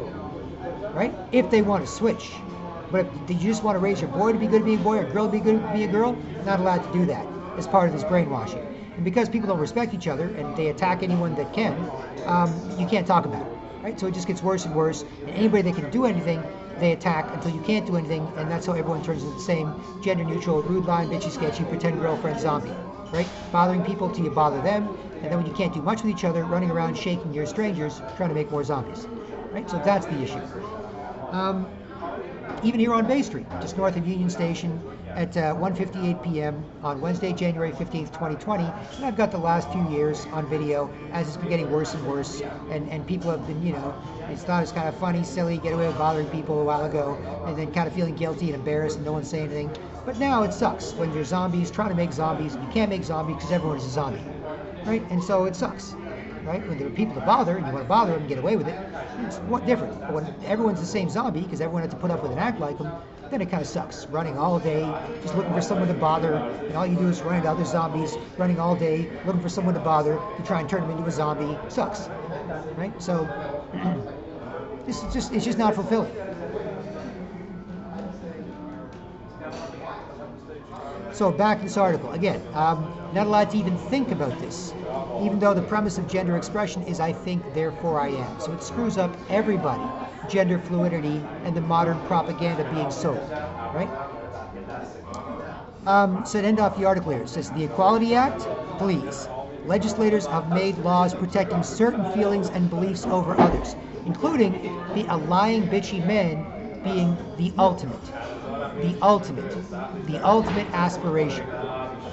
S1: right? If they want to switch. But if you just want to raise your boy to be good at being a boy or girl to be good at being a girl, not allowed to do that as part of this brainwashing. And because people don't respect each other and they attack anyone that can, you can't talk about it, right? So it just gets worse and worse. And anybody that can do anything, they attack until you can't do anything. And that's how everyone turns into the same gender neutral, rude, lying, bitchy, sketchy, pretend girlfriend zombie, right? Bothering people till you bother them. And then when you can't do much with each other, running around shaking your strangers, trying to make more zombies, right? So that's the issue. Even here on Bay Street, just north of Union Station at 1:58 p.m. on Wednesday, January 15th, 2020. And I've got the last few years on video as it's been getting worse and worse. And people have been, you know, it's thought it's kind of funny, silly, get away with bothering people a while ago, and then kind of feeling guilty and embarrassed and no one saying anything. But now it sucks when there's zombies trying to make zombies and you can't make zombies because everyone is a zombie, right? And so it sucks. Right? When there are people to bother and you want to bother them and get away with it, it's what different. But when everyone's the same zombie because everyone had to put up with and act like them, then it kind of sucks. Running all day, just looking for someone to bother, and all you do is run into other zombies, running all day, looking for someone to bother, to try and turn them into a zombie. Sucks. Right? So it's just not fulfilling. So back to this article. Again, not allowed to even think about this, even though the premise of gender expression is I think, therefore I am. So it screws up everybody, gender fluidity and the modern propaganda being sold, right? So to end off the article here, it says, the Equality Act, please. Legislators have made laws protecting certain feelings and beliefs over others, including a lying, bitchy man being the ultimate aspiration.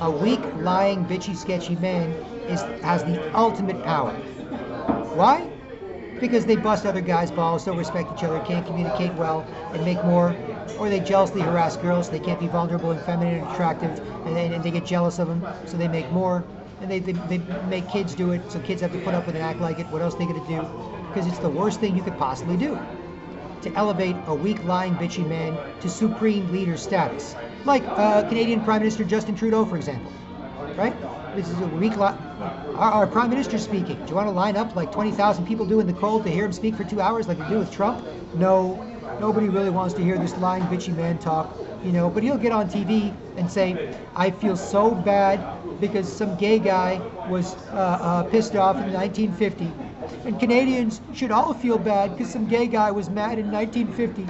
S1: A weak, lying, bitchy, sketchy man has the ultimate power. Why? Because they bust other guys' balls, don't respect each other, can't communicate well, and make more, or they jealously harass girls, they can't be vulnerable and feminine and attractive, and they get jealous of them, so they make more, and they make kids do it, so kids have to put up with and act like it. What else are they going to do? Because it's the worst thing you could possibly do, to elevate a weak, lying, bitchy man to supreme leader status. Like Canadian Prime Minister Justin Trudeau, for example, right? This is a weak, our Prime Minister speaking. Do you want to line up like 20,000 people do in the cold to hear him speak for 2 hours like they do with Trump? No, nobody really wants to hear this lying, bitchy man talk, you know, but he'll get on TV and say, I feel so bad because some gay guy was pissed off in 1950. And Canadians should all feel bad because some gay guy was mad in 1950.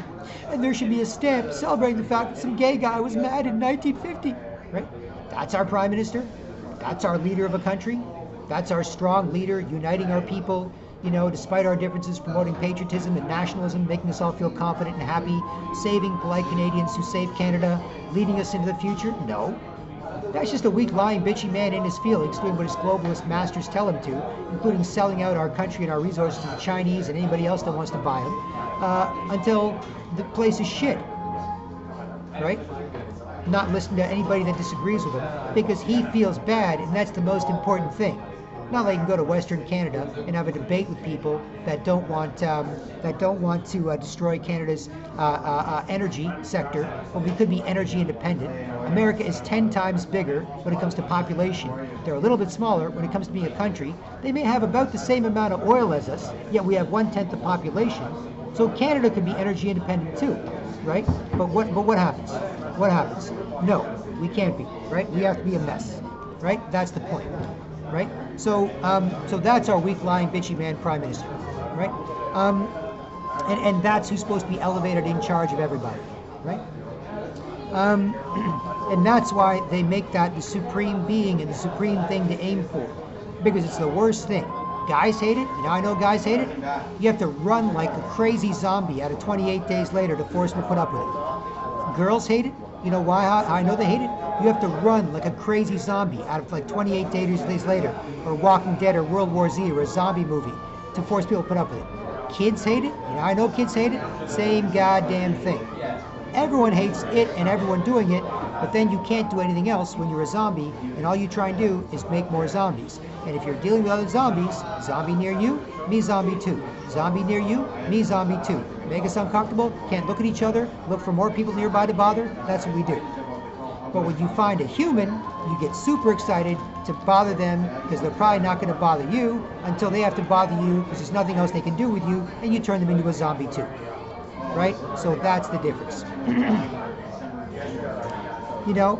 S1: And there should be a stamp celebrating the fact that some gay guy was mad in 1950. Right? That's our Prime Minister. That's our leader of a country. That's our strong leader, uniting our people, you know, despite our differences, promoting patriotism and nationalism, making us all feel confident and happy, saving polite Canadians who save Canada, leading us into the future? No. That's just a weak, lying, bitchy man in his feelings, doing what his globalist masters tell him to, including selling out our country and our resources to the Chinese and anybody else that wants to buy them, until the place is shit, right? Not listening to anybody that disagrees with him, because he feels bad, and that's the most important thing. Not like you can go to Western Canada and have a debate with people that don't want to destroy Canada's energy sector when we could be energy independent. America is 10 times bigger when it comes to population. They're a little bit smaller when it comes to being a country. They may have about the same amount of oil as us, yet we have 1/10 the population. So Canada can be energy independent too, right? But what happens? What happens? No, we can't be, right? We have to be a mess, right? That's the point. Right? So that's our weak, lying, bitchy man prime minister, right? And that's who's supposed to be elevated in charge of everybody, right? And that's why they make that the supreme being and the supreme thing to aim for, because it's the worst thing. Guys hate it. You know, I know guys hate it. You have to run like a crazy zombie out of 28 days later to force them to put up with it. Girls hate it. You know why I know they hate it? You have to run like a crazy zombie out of like 28 days later, or Walking Dead, or World War Z, or a zombie movie to force people to put up with it. Kids hate it. You know, I know kids hate it. Same goddamn thing. Everyone hates it and everyone doing it, but then you can't do anything else when you're a zombie, and all you try and do is make more zombies. And if you're dealing with other zombies, zombie near you, me zombie too. Zombie near you, me zombie too. Make us uncomfortable, can't look at each other, look for more people nearby to bother, that's what we do. But when you find a human, you get super excited to bother them, because they're probably not going to bother you until they have to bother you because there's nothing else they can do with you, and you turn them into a zombie too. Right? So that's the difference. You know?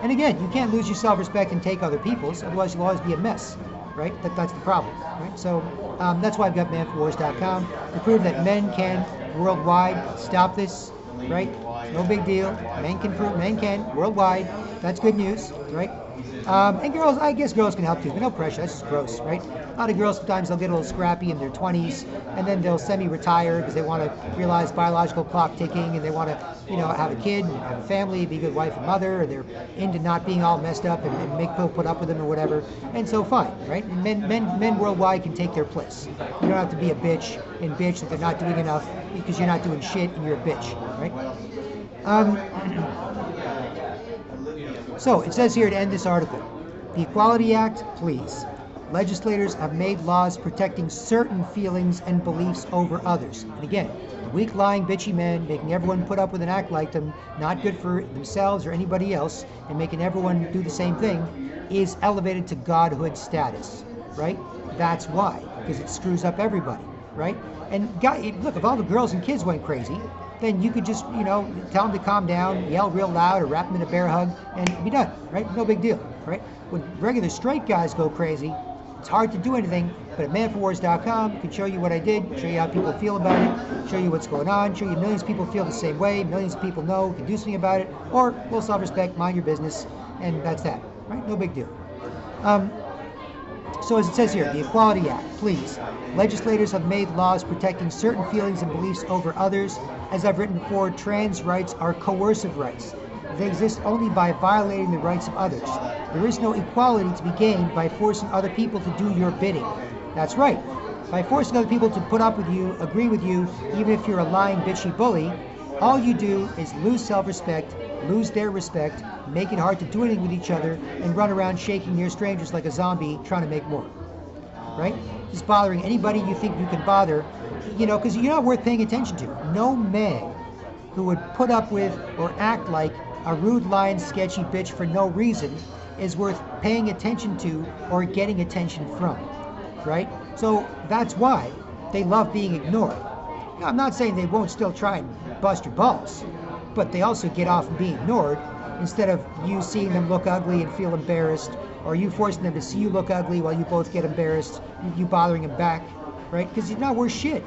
S1: And again, you can't lose your self-respect and take other people's, otherwise you'll always be a mess. Right? That's the problem. Right? So that's why I've got manforwars.com to prove that men can worldwide stop this. Right? No big deal. Men can worldwide. That's good news, right? And girls, I guess girls can help too, but no pressure. That's just gross, right? A lot of girls sometimes they'll get a little scrappy in their 20s, and then they'll semi-retire because they want to realize biological clock ticking, and they want to, you know, have a kid and have a family, be a good wife and mother, or they're into not being all messed up and make people put up with them or whatever. And so fine, right? And men worldwide can take their place. You don't have to be a bitch and bitch that they're not doing enough because you're not doing shit and you're a bitch, right? So it says here to end this article, the Equality Act, please. Legislators have made laws protecting certain feelings and beliefs over others. And again, the weak, lying, bitchy men making everyone put up with and act like them, not good for themselves or anybody else, and making everyone do the same thing, is elevated to godhood status, right? That's why, because it screws up everybody, right? And look, if all the girls and kids went crazy, then you could just, you know, tell them to calm down, yell real loud, or wrap them in a bear hug, and be done, right? No big deal, right? When regular straight guys go crazy, it's hard to do anything, but at manforwars.com can show you what I did, show you how people feel about it, show you what's going on, show you millions of people feel the same way, millions of people know, can do something about it, or full self-respect, mind your business, and that's that, right? No big deal. So as it says here, the Equality Act, please. Legislators have made laws protecting certain feelings and beliefs over others. As I've written before, trans rights are coercive rights. They exist only by violating the rights of others. There is no equality to be gained by forcing other people to do your bidding. That's right. By forcing other people to put up with you, agree with you, even if you're a lying, bitchy bully, all you do is lose self-respect, lose their respect, make it hard to do anything with each other, and run around shaking near strangers like a zombie trying to make more. Right? Just bothering anybody you think you can bother, you know, because you're not worth paying attention to. No man who would put up with or act like a rude, lying, sketchy bitch for no reason is worth paying attention to or getting attention from. Right? So that's why they love being ignored. Now, I'm not saying they won't still try and bust your balls, but they also get off being ignored instead of you seeing them look ugly and feel embarrassed, or you forcing them to see you look ugly while you both get embarrassed, you bothering them back, right? Because you're not worth shit,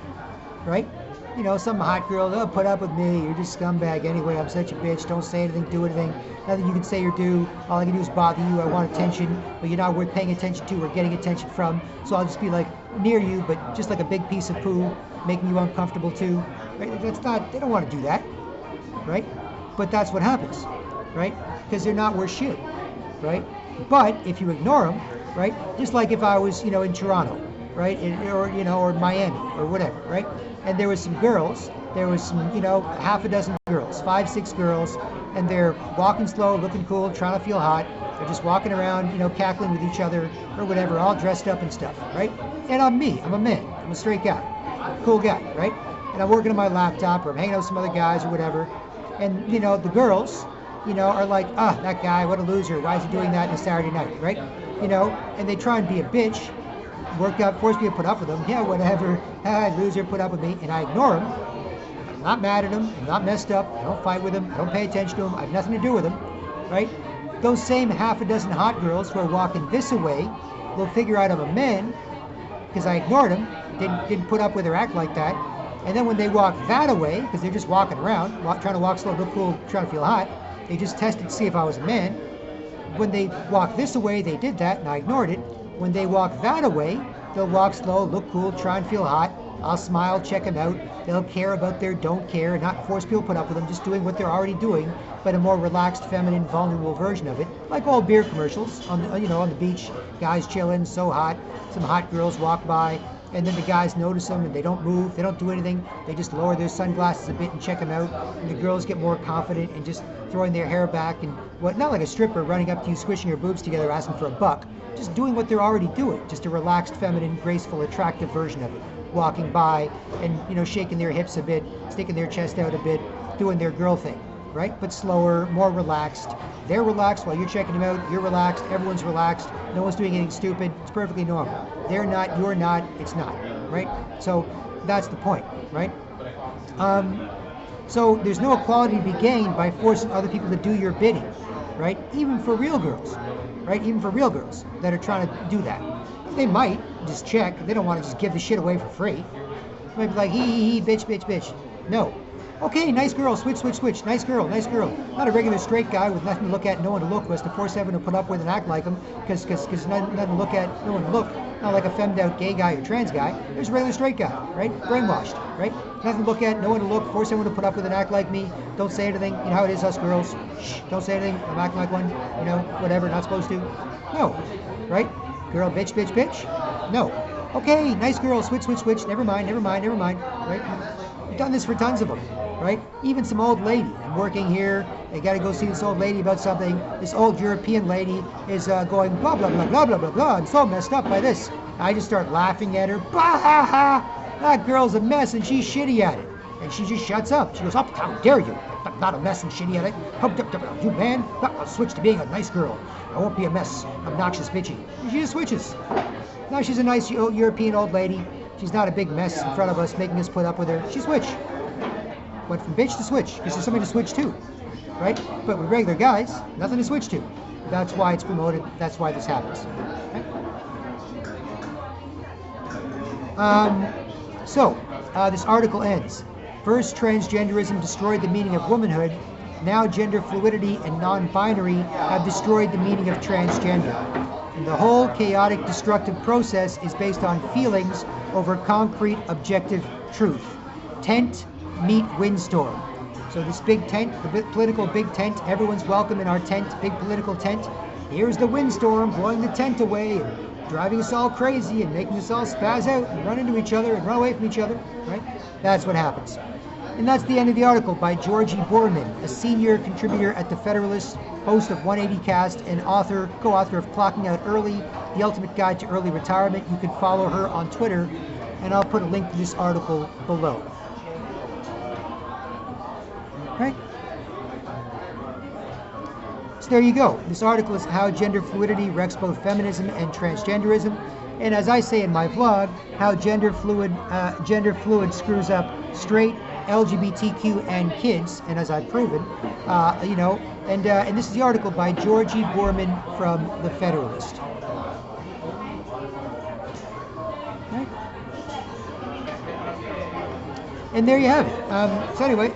S1: right? You know, some hot girl, they'll put up with me, you're just scumbag anyway, I'm such a bitch, don't say anything, do anything, nothing you can say or do, all I can do is bother you, I want attention, but you're not worth paying attention to or getting attention from, so I'll just be like near you, but just like a big piece of poo, making you uncomfortable too, right? That's not, they don't want to do that, right? But that's what happens. right? Because they're not worth shit, right? But if you ignore them, right? Just like if I was, in Toronto, right? Or Miami or whatever, right? And there was some girls, half a dozen girls, 5, 6 girls, and they're walking slow, looking cool, trying to feel hot. They're just walking around, cackling with each other or whatever, all dressed up and stuff, right? And I'm a man, I'm a straight guy, cool guy, right? And I'm working on my laptop or I'm hanging out with some other guys or whatever. And, the girls, are like, that guy, what a loser. Why is he doing that on a Saturday night, right? And they try and be a bitch, force me to put up with them. Yeah, whatever. Loser, put up with me. And I ignore them. I'm not mad at them. I'm not messed up. I don't fight with them. I don't pay attention to them. I have nothing to do with them, right? Those same half a dozen hot girls who are walking this away will figure out I'm a man because I ignored them, didn't put up with or act like that. And then when they walk that away, because they're just walking around, trying to walk slow, look cool, trying to feel hot, they just tested to see if I was a man. When they walk this away, they did that, and I ignored it. When they walk that away, they'll walk slow, look cool, try and feel hot. I'll smile, check them out. They'll care about their don't care, not force people to put up with them, just doing what they're already doing, but a more relaxed, feminine, vulnerable version of it. Like old beer commercials on the beach, guys chilling, so hot. Some hot girls walk by, and then the guys notice them and they don't move, they don't do anything. They just lower their sunglasses a bit and check them out. And the girls get more confident and just throwing their hair back and not like a stripper running up to you, squishing her boobs together, asking for a buck. Just doing what they're already doing. Just a relaxed, feminine, graceful, attractive version of it. Walking by and, shaking their hips a bit, sticking their chest out a bit, doing their girl thing, right? But slower, more relaxed. They're relaxed while you're checking them out. You're relaxed. Everyone's relaxed. No one's doing anything stupid. It's perfectly normal. They're not, you're not, it's not, right? So that's the point, right? So there's no equality to be gained by forcing other people to do your bidding, right? Even for real girls, right? Even for real girls that are trying to do that. They might just check. They don't want to just give the shit away for free. They might be like, hee, bitch, bitch, bitch. No. Okay, nice girl, switch. Nice girl. Not a regular straight guy with nothing to look at, no one to look with, to force everyone to put up with and act like him, because nothing to look at, no one to look. Not like a femmed out gay guy or trans guy. There's a regular straight guy, right? Brainwashed, right? Nothing to look at, no one to look, force everyone to put up with and act like me. Don't say anything. You know how it is, us girls. Shh, don't say anything. I'm acting like one, whatever, not supposed to. No, right? Girl, bitch. No. Okay, nice girl, switch. Never mind, right? We've done this for tons of them, right? Even some old lady. I'm working here. I got to go see this old lady about something. This old European lady is going blah, blah, blah, blah, blah, blah, blah. I'm so messed up by this. I just start laughing at her. Bah, ha, ha. That girl's a mess and she's shitty at it. And she just shuts up. She goes, oh, how dare you? I'm not a mess and shitty at it. You man, I'll switch to being a nice girl. I won't be a mess, obnoxious, bitchy. And she just switches. Now she's a nice European old lady. She's not a big mess in front of us, making us put up with her. She switched. Went from bitch to switch, because there's something to switch to, right? But with regular guys, nothing to switch to. That's why it's promoted. That's why this happens. Right? This article ends. First, transgenderism destroyed the meaning of womanhood. Now, gender fluidity and non-binary have destroyed the meaning of transgender. And the whole chaotic, destructive process is based on feelings over concrete, objective truth. Tent meet windstorm. So this big tent, the political big tent, everyone's welcome in our tent, big political tent. Here's the windstorm blowing the tent away and driving us all crazy and making us all spaz out and run into each other and run away from each other, right? That's what happens. And that's the end of the article by Georgie Borman, a senior contributor at The Federalist, host of 180 Cast, and co-author of Clocking Out Early, The Ultimate Guide to Early Retirement. You can follow her on Twitter, and I'll put a link to this article below. Right? So there you go. This article is How Gender Fluidity Wrecks Both Feminism and Transgenderism. And as I say in my vlog, how gender fluid screws up straight, LGBTQ, and kids, and as I've proven, and this is the article by Georgie Borman from The Federalist. Right? And there you have it. So anyway,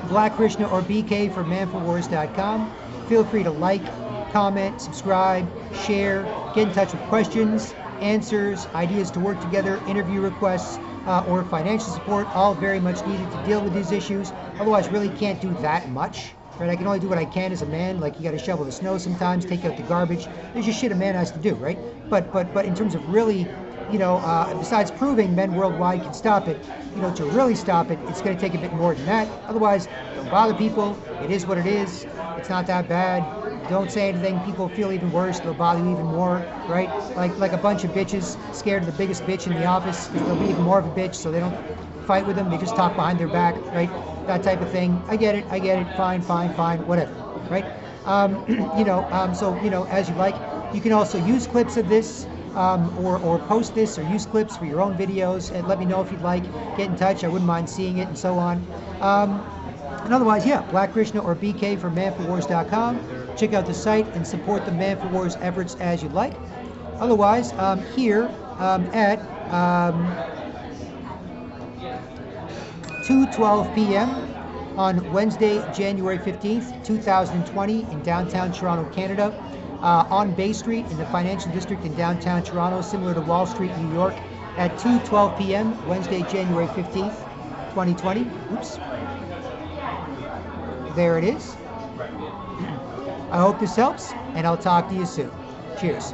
S1: Black Krishna or BK from manforwars.com. Feel free to like, comment, subscribe, share, get in touch with questions, answers, ideas to work together, interview requests, or financial support, all very much needed to deal with these issues. Otherwise, really can't do that much, right? right? I can only do what I can as a man. Like, you got to shovel the snow sometimes, take out the garbage. There's just shit a man has to do, right? But in terms of really, besides proving men worldwide can stop it, to really stop it, it's going to take a bit more than that. Otherwise, don't bother people. It is what it is. It's not that bad. Don't say anything. People feel even worse. They'll bother you even more, right? Like a bunch of bitches scared of the biggest bitch in the office. They'll be even more of a bitch, so they don't fight with them. They just talk behind their back, right? That type of thing. I get it. Fine, whatever, right? So as you like. You can also use clips of this, or post this, or use clips for your own videos, and let me know if you'd like. Get in touch. I wouldn't mind seeing it, and so on. And otherwise, yeah, Black Krishna or BK from manforwars.com. Check out the site and support the Man for Wars efforts as you'd like. Otherwise, here at 2:12 p.m. on Wednesday, January 15th, 2020 in downtown Toronto, Canada, on Bay Street in the financial district in downtown Toronto, similar to Wall Street, New York, at 2:12 p.m. Wednesday, January 15th, 2020. Oops. There it is. I hope this helps, and I'll talk to you soon. Cheers.